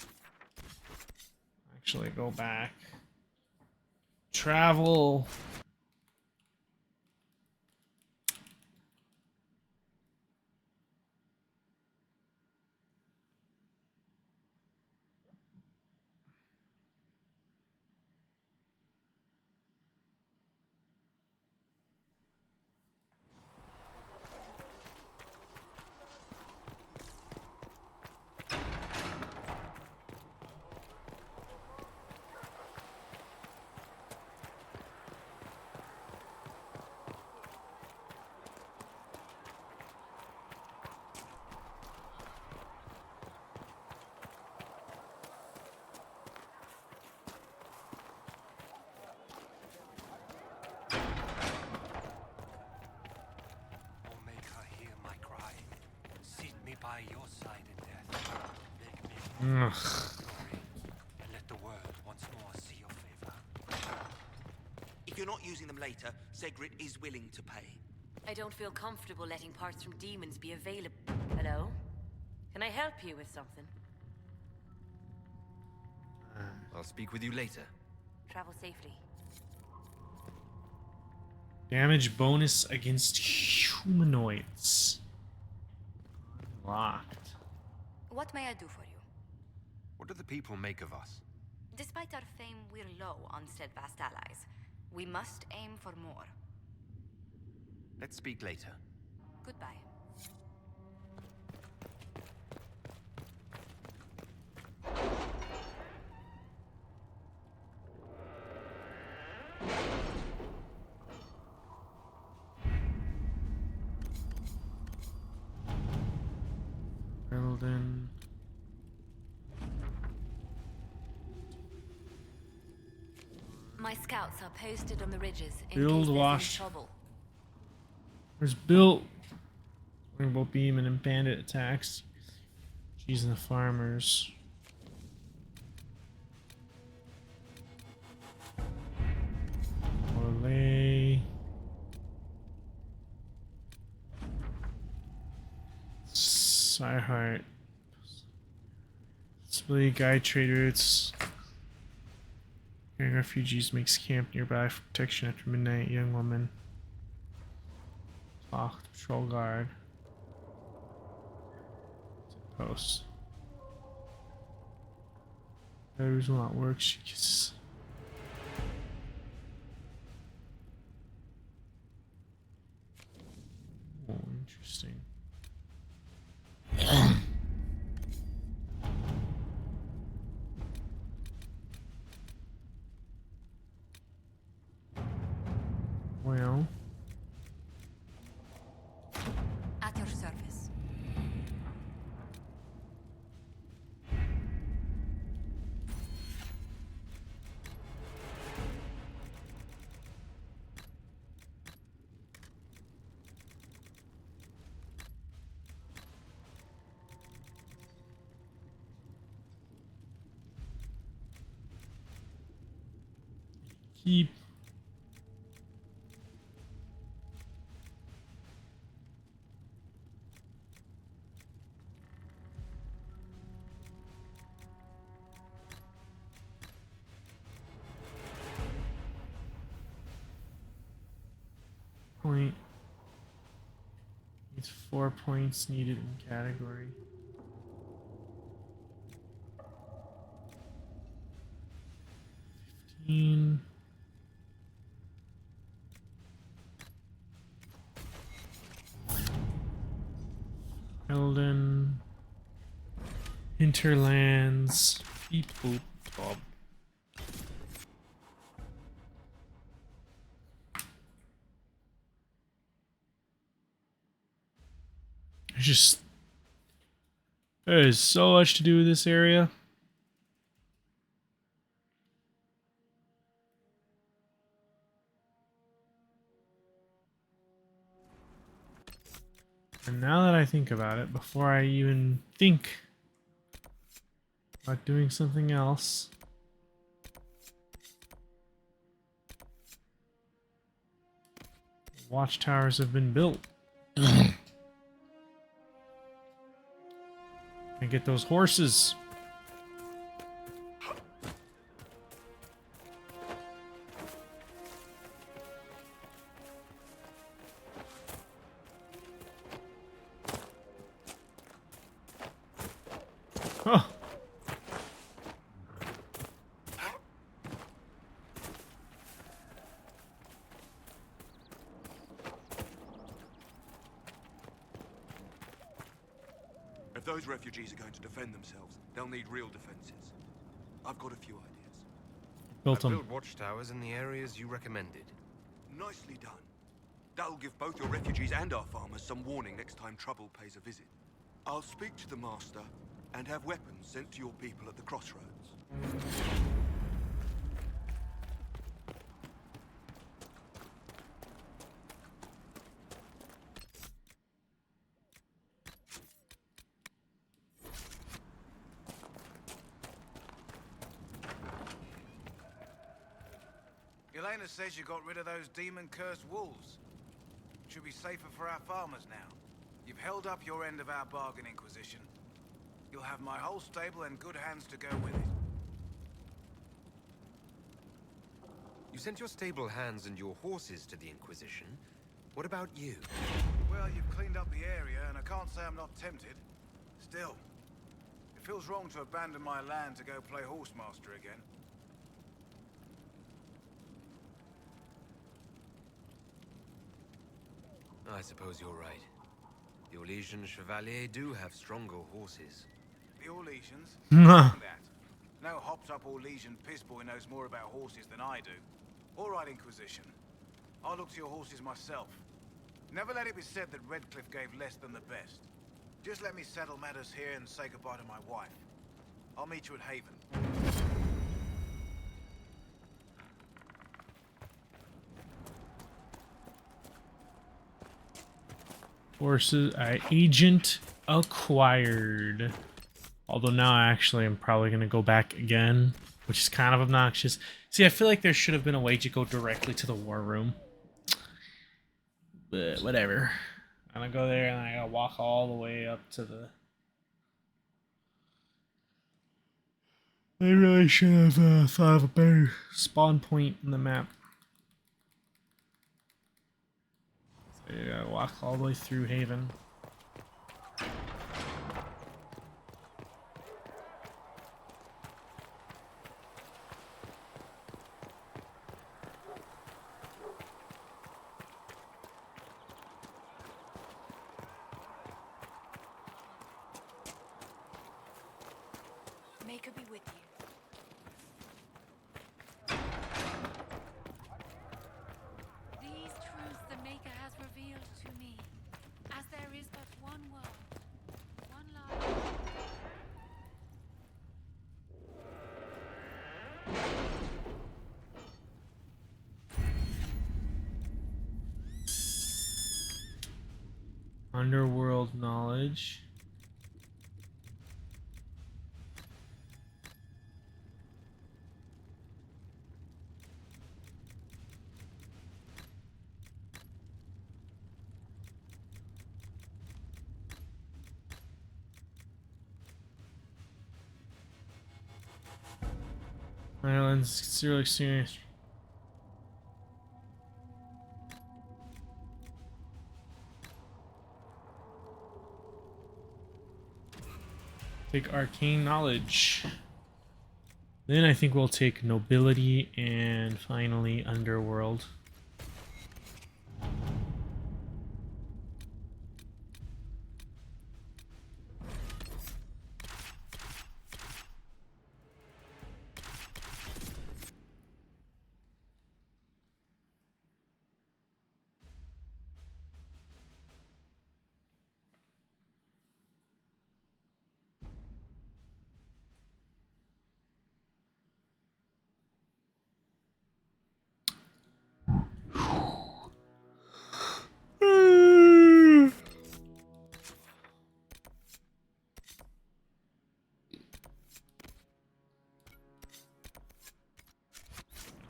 actually go back. Travel. By your side in death, make me glory, and let the world once you're not using them later, Segrit is willing to pay. I don't feel comfortable letting parts from demons be available. Hello? Can I help you with something? I'll speak with you later. Travel safely. Damage bonus against humanoids. Unlocked. What may I do for you? What do the people make of us? Despite our fame, we're low on steadfast allies. We must aim for more. Let's speak later. Goodbye. Building. My scouts are posted on the ridges in Build case there's any wash. trouble. There's built. Rainbow beam and bandit attacks. Cheese and the farmers. Olay. Psyheart. Display guide traders. Carrying refugees makes camp nearby for protection after midnight. Young woman. Talk to patrol guard. Post. Batteries will not work. She kisses. Oh, interesting. Well. At your service. Keep. Point. It's 4 points needed in category. Eldon. Hinterlands. Beep boop bob. There is so much to do with this area. And now that I think about it, before I even think about doing something else, watchtowers have been built. And get those horses. Huh. If those refugees are going to defend themselves, they'll need real defenses. I've got a few ideas. Built I 'em. build watchtowers in the areas you recommended. Nicely done. That'll give both your refugees and our farmers some warning next time trouble pays a visit. I'll speak to the master and have weapons sent to your people at the crossroads. Elena says you got rid of those demon-cursed wolves. Should be safer for our farmers now. You've held up your end of our bargain, Inquisition. You'll have my whole stable and good hands to go with it. You sent your stable hands and your horses to the Inquisition. What about you? Well, you've cleaned up the area, and I can't say I'm not tempted. Still, it feels wrong to abandon my land to go play horsemaster again. I suppose you're right. The Orlesian Chevalier do have stronger horses. The Orlesians? Nah. That. No hopped-up Orlesian pissboy knows more about horses than I do. All right, Inquisition. I'll look to your horses myself. Never let it be said that Redcliffe gave less than the best. Just let me settle matters here and say goodbye to my wife. I'll meet you at Haven. Horses, agent acquired. Although now actually I'm probably going to go back again, which is kind of obnoxious. See, I feel like there should have been a way to go directly to the war room. But whatever. I'm going to go there and I got to walk all the way up to the... I really should have thought of a better spawn point in the map. So you gotta walk all the way through Haven. May God be with you. These truths the Maker has revealed to me, as there is but one world, one life. Underworld knowledge. Ireland's really serious. Take arcane knowledge. Then I think we'll take nobility and finally underworld.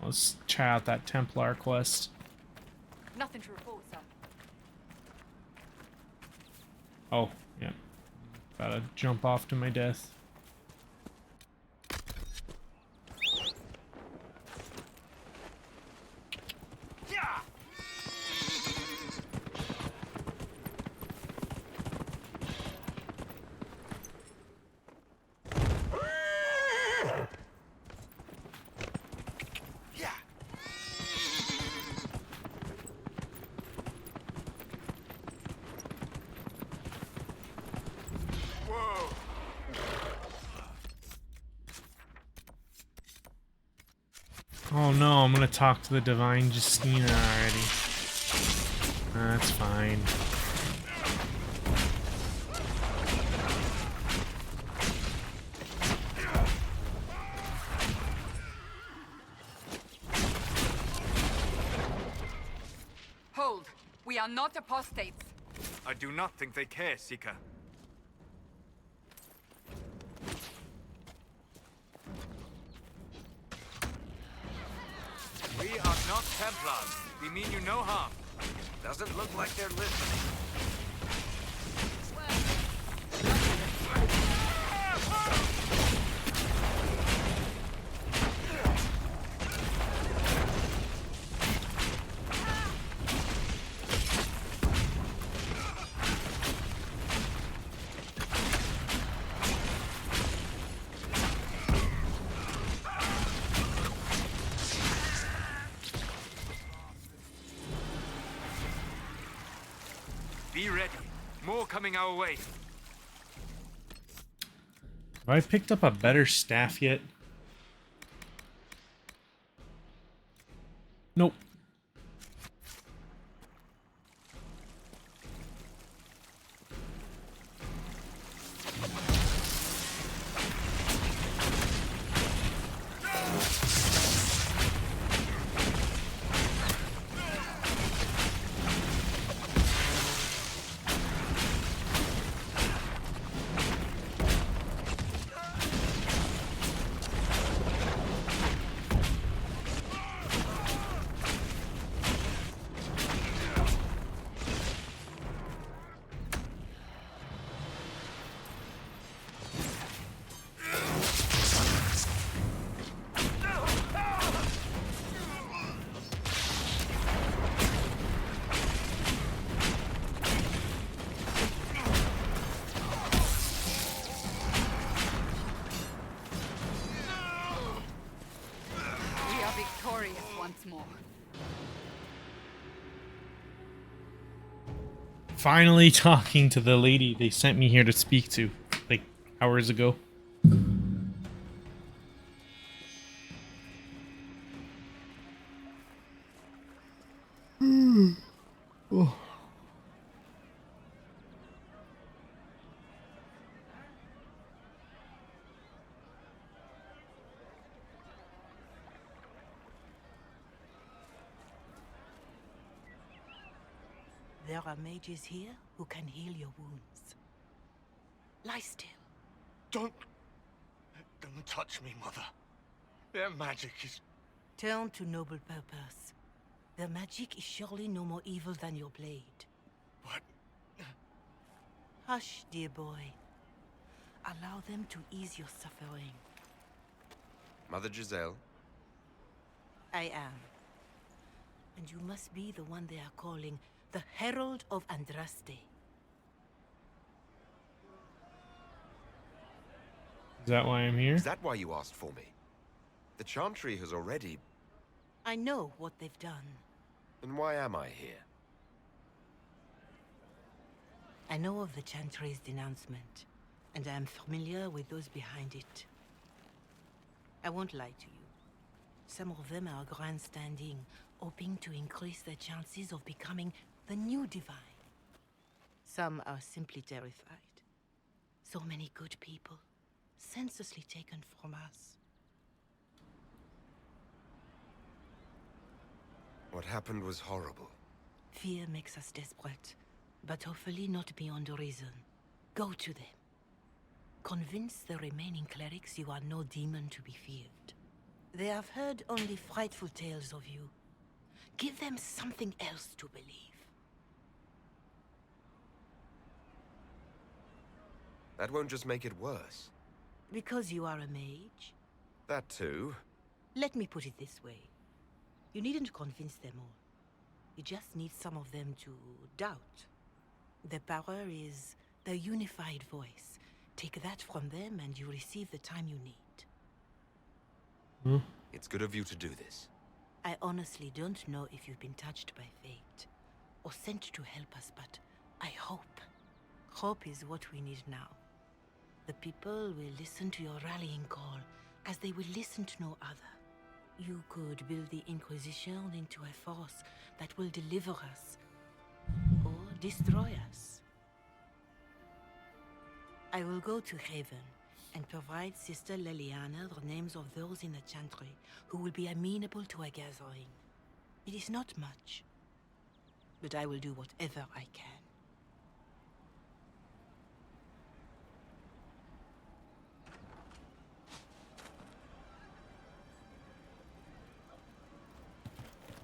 Let's try out that Templar quest. Nothing to report, sir. Oh, yeah. Gotta jump off to my death. Oh no, I'm gonna talk to the Divine Justina already. That's fine. Hold. We are not apostates. I do not think they care, Seeker. We are not Templars. We mean you no harm. Doesn't look like they're listening. Be ready. More coming our way. Have I picked up a better staff yet? Nope. We are victorious once more. Finally talking to the lady they sent me here to speak to, like, hours ago. Oh. There are mages here who can heal your wounds. Lie still. Don't touch me, Mother. Their magic is... Turn to noble purpose. Their magic is surely no more evil than your blade. What? Hush, dear boy. Allow them to ease your suffering. Mother Giselle? I am. And you must be the one they are calling the Herald of Andraste. Is that why I'm here? Is that why you asked for me? The Chantry has already... I know what they've done. Then why am I here? I know of the Chantry's denouncement, and I am familiar with those behind it. I won't lie to you. Some of them are grandstanding, hoping to increase their chances of becoming the new divine. Some are simply terrified. So many good people, senselessly taken from us. What happened was horrible. Fear makes us desperate, but hopefully not beyond reason. Go to them. Convince the remaining clerics you are no demon to be feared. They have heard only frightful tales of you. Give them something else to believe. That won't just make it worse. Because you are a mage? That too. Let me put it this way. You needn't convince them all. You just need some of them to doubt. Their power is their unified voice. Take that from them and you receive the time you need. It's good of you to do this. I honestly don't know if you've been touched by fate or sent to help us, but I hope. Hope is what we need now. The people will listen to your rallying call as they will listen to no other. You could build the Inquisition into a force that will deliver us or destroy us. I will go to Haven and provide Sister Leliana the names of those in the Chantry who will be amenable to a gathering. It is not much, but I will do whatever I can.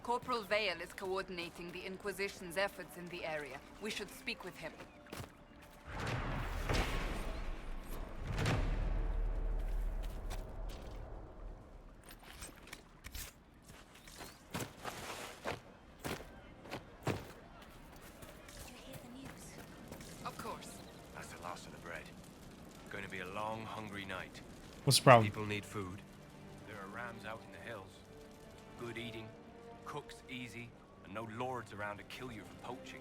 Corporal Vale is coordinating the Inquisition's efforts in the area. We should speak with him. Of course. That's the last of the bread. Going to be a long, hungry night. What's the problem? People need food. There are rams out in the hills. Good eating, cooks easy, and no lords around to kill you for poaching.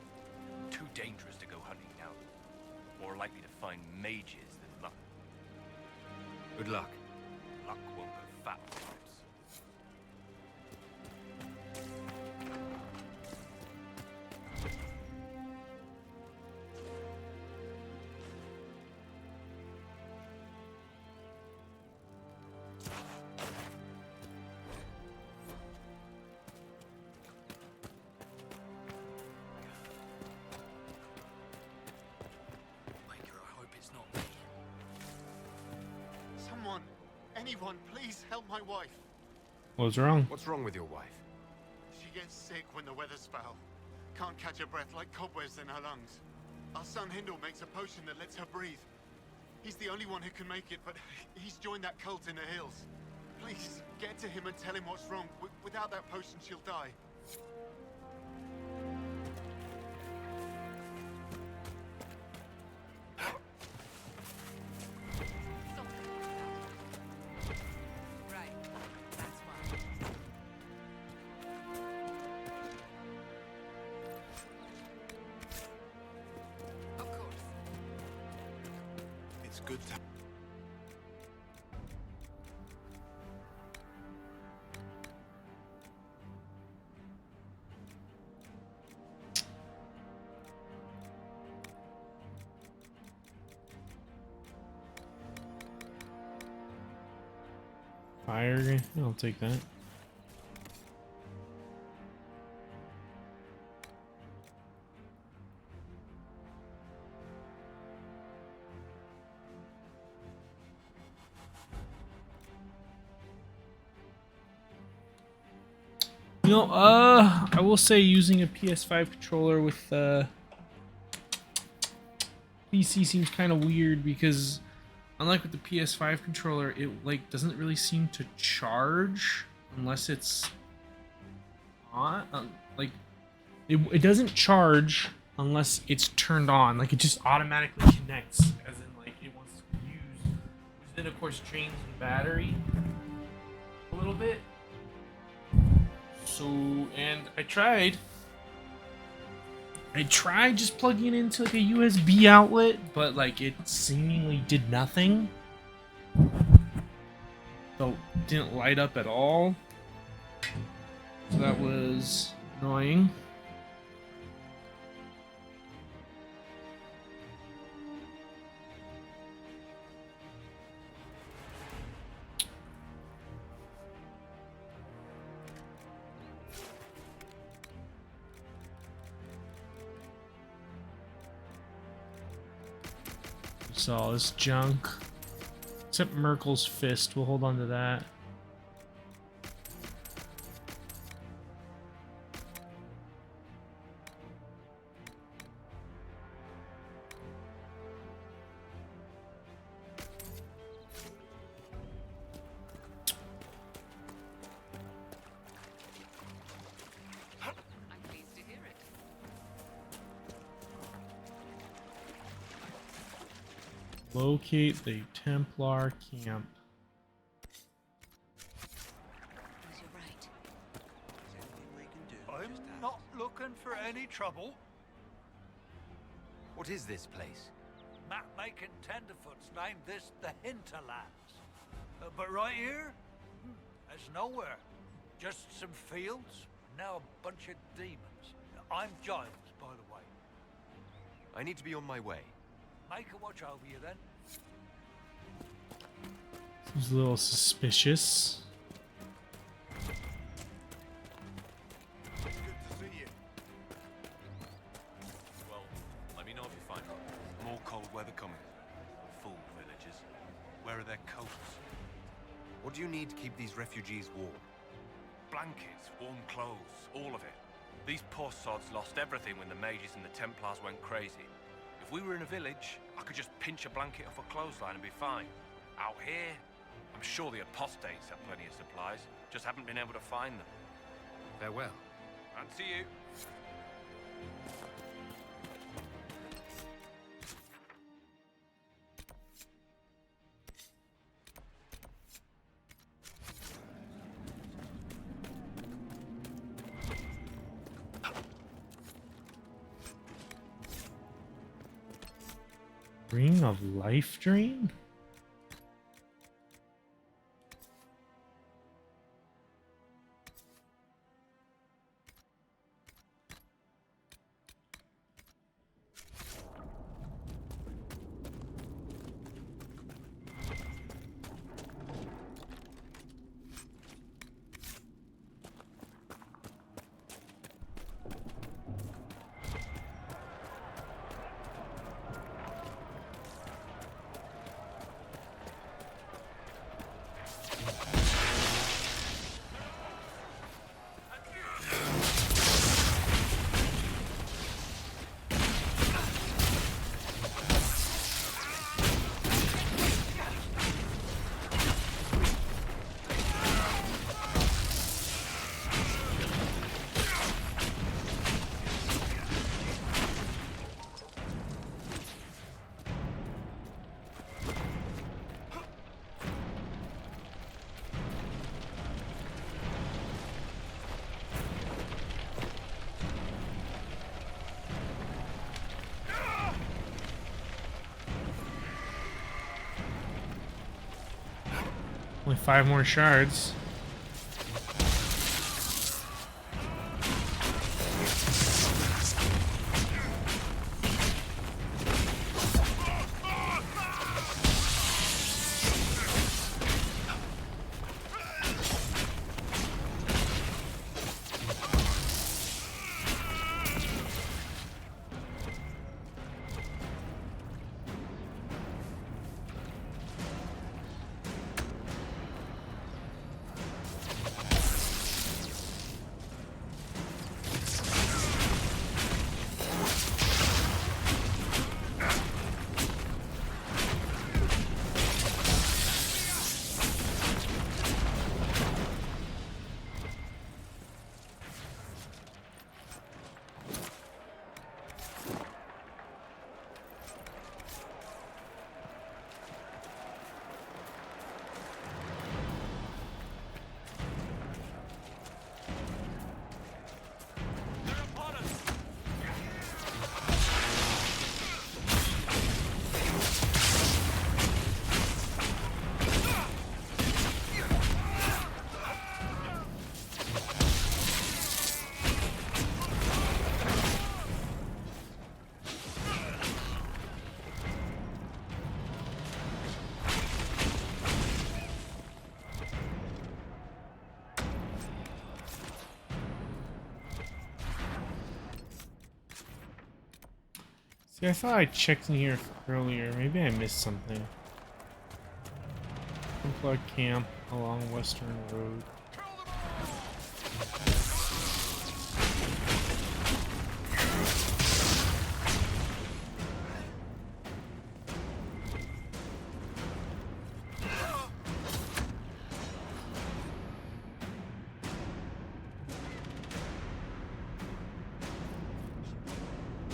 Too dangerous to go hunting now. More likely to find mages than luck. Good luck. Luck won't go fat on your lips. Someone, anyone, please help my wife. What's wrong? What's wrong with your wife? She gets sick when the weather's foul. Can't catch her breath like cobwebs in her lungs. Our son Hindle makes a potion that lets her breathe. He's the only one who can make it, but he's joined that cult in the hills. Please, get to him and tell him what's wrong. Without that potion, she'll die. It's good to... Fire, I'll take that. You know, I will say using a PS5 controller with PC seems kind of weird because unlike with the PS5 controller, it like doesn't really seem to charge unless it's on. Like it doesn't charge unless it's turned on. Like it just automatically connects, as in like it wants to use, which then of course drains the battery a little bit. So, and I tried just plugging it into like a USB outlet, but like it seemingly did nothing. So it didn't light up at all. So that was annoying. So all this junk. Except Merkel's fist. We'll hold on to that. I'm pleased to hear it. Locate the Templar camp. I'm not looking for any trouble. What is this place? Map-making tenderfoots named this the Hinterlands. But right here, there's nowhere. Just some fields, and now a bunch of demons. I'm Giles, by the way. I need to be on my way. Make a watch over you then. Seems a little suspicious. It's good to see you. Well, let me know if you find more cold weather coming. Fool villagers. Where are their coats? What do you need to keep these refugees warm? Blankets, warm clothes, all of it. These poor sods lost everything when the mages and the Templars went crazy. If we were in a village, I could just pinch a blanket off a clothesline and be fine. Out here, I'm sure the apostates have plenty of supplies, just haven't been able to find them. Farewell. And see you. Ring of Life Drain? Only 5 more shards. See, I thought I checked in here earlier. Maybe I missed something. Templar camp along Western Road.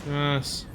Yes.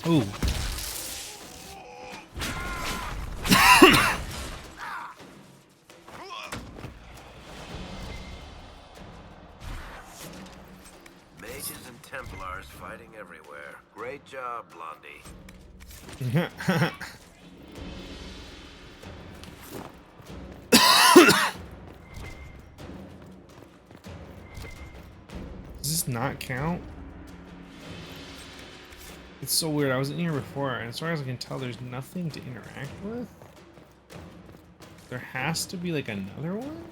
Ooh. Templars fighting everywhere. Great job, Blondie. Does this not count? It's so weird. I was in here before, and as far as I can tell, there's nothing to interact with. There has to be like another one?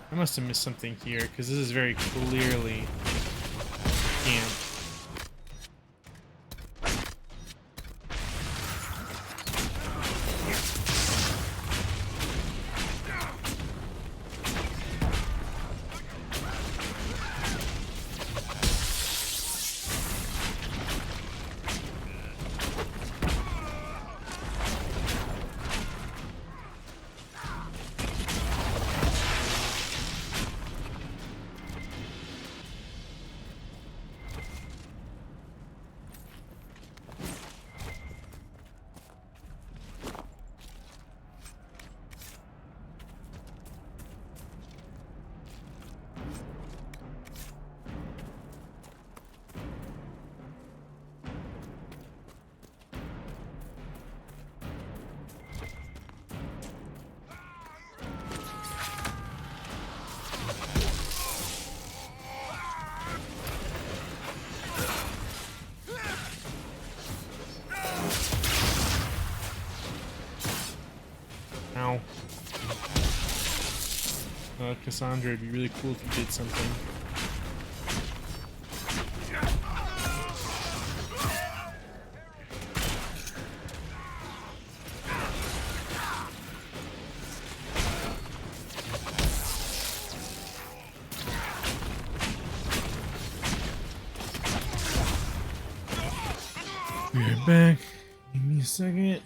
I must have missed something here, because this is very clearly camp. Ow. Cassandra, it'd be really cool if you did something. Be right back. Give me a second.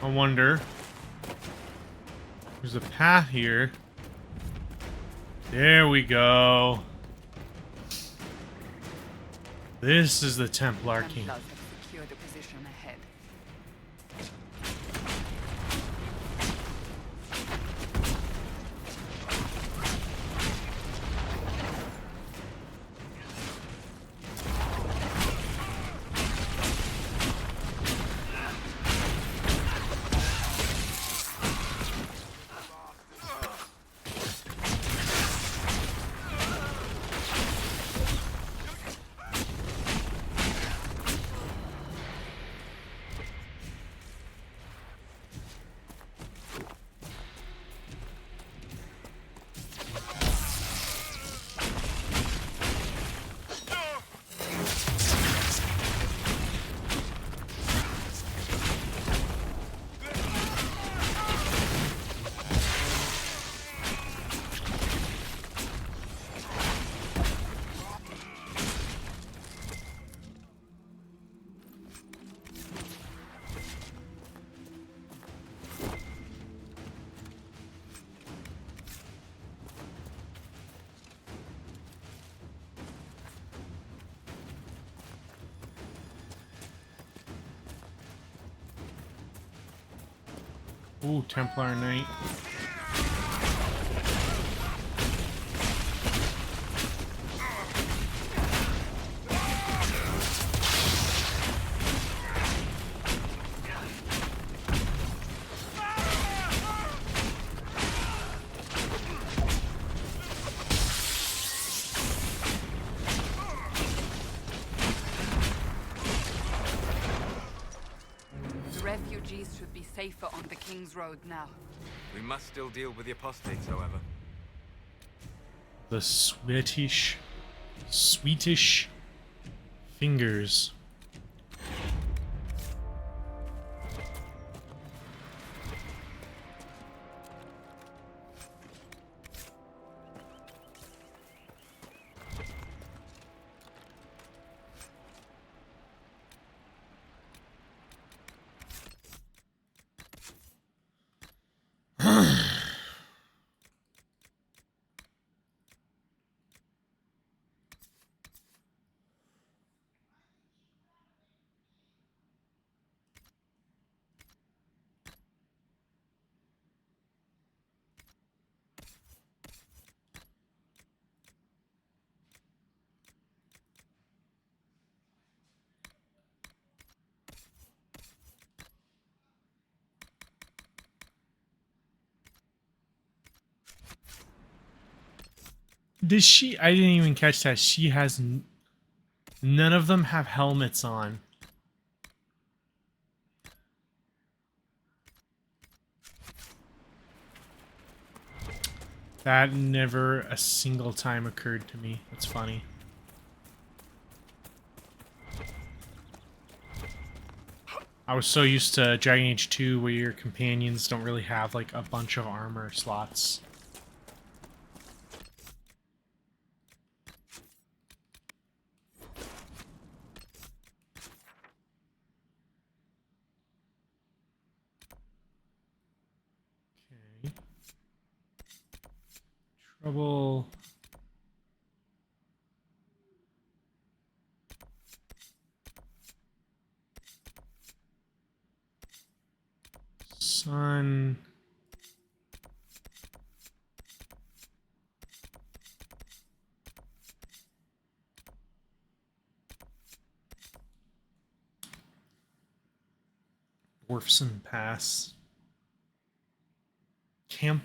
I wonder. There's a path here. There we go. This is the Templar King. Templars have secured a position ahead. Ooh, Templar Knight. The refugees should be safer on the King's Road now. We must still deal with the apostates, however. The sweetish fingers. Does she? I didn't even catch that. She has. None of them have helmets on. That never a single time occurred to me. That's funny. I was so used to Dragon Age 2 where your companions don't really have like a bunch of armor slots. Okay. Trouble. Sun. Dwarfson Pass. Camp.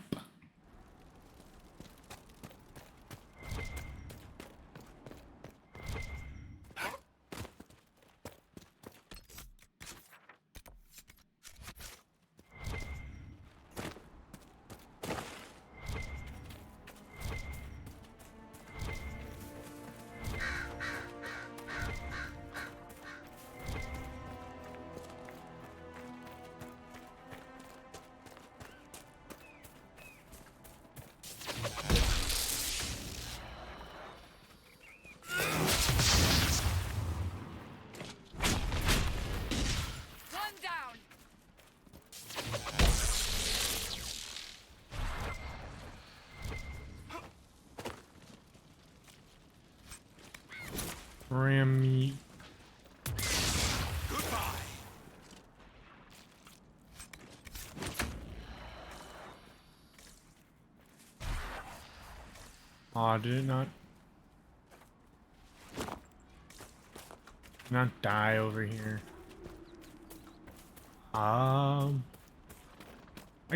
ram me. Oh, did it not die over here? I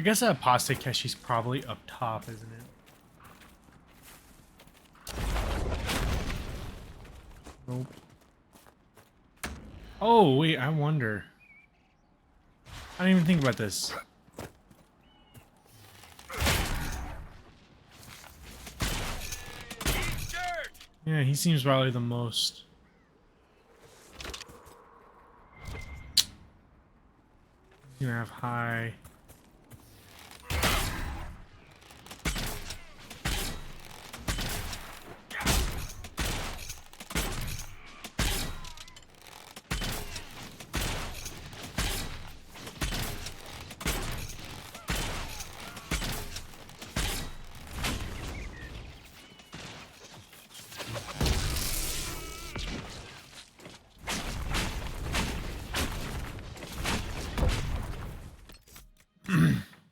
guess that apostate Keshi's probably up top, isn't it? Nope. Oh, wait, I wonder. I didn't even think about this. Yeah, he seems probably the most. He's gonna have high.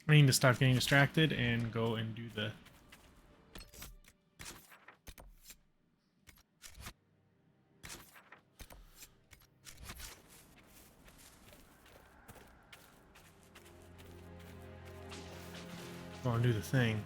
I need to stop getting distracted and go and do the... Go and do the thing.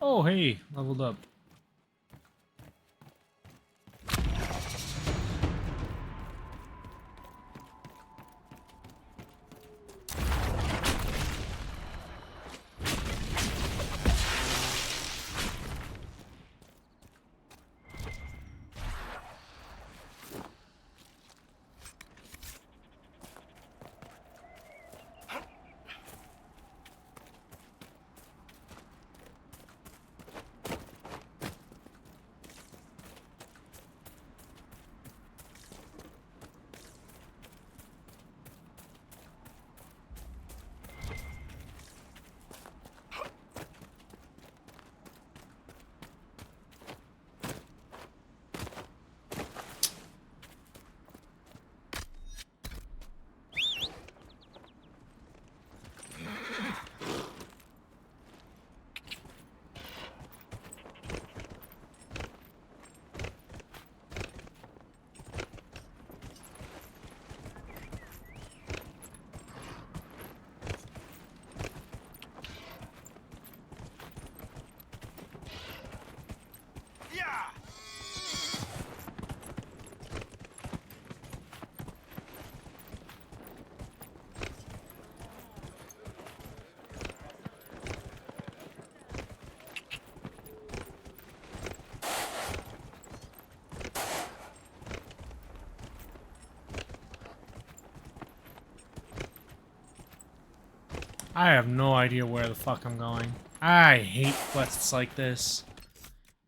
Oh, hey, leveled up. I have no idea where the fuck I'm going. I hate quests like this.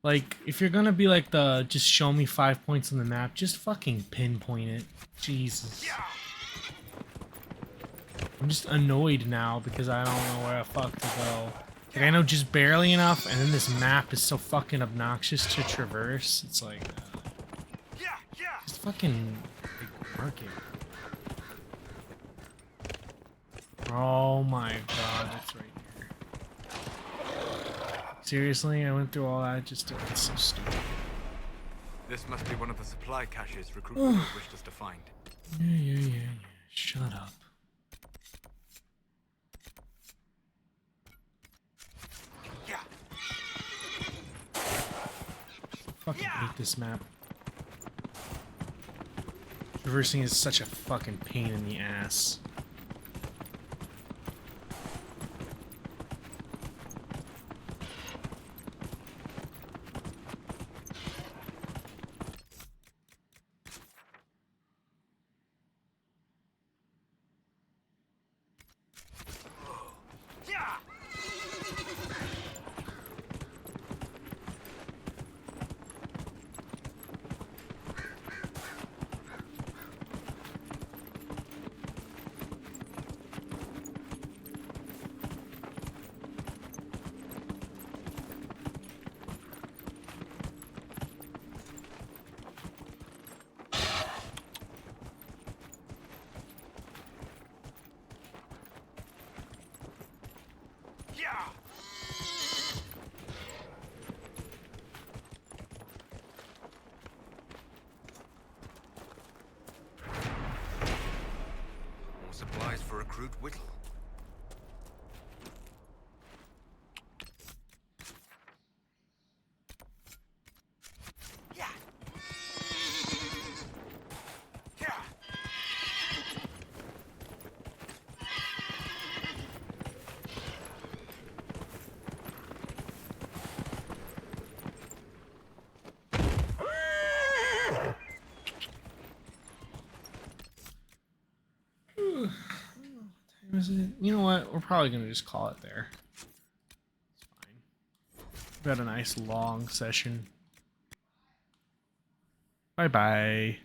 Like, if you're gonna be like the just show me 5 points on the map, just fucking pinpoint it. Jesus. I'm just annoyed now because I don't know where the fuck to go. Like, I know just barely enough, and then this map is so fucking obnoxious to traverse. It's like, just fucking like, mark it. Oh my god, that's right here. Seriously, I went through all that just to get so stupid. This must be one of the supply caches recruiters wished us to find. Yeah. Shut up. Fucking hate this map. Traversing is such a fucking pain in the ass. More supplies for recruit Whittle. Is it? You know what? We're probably gonna just call it there. It's fine. We've got a nice long session. Bye bye.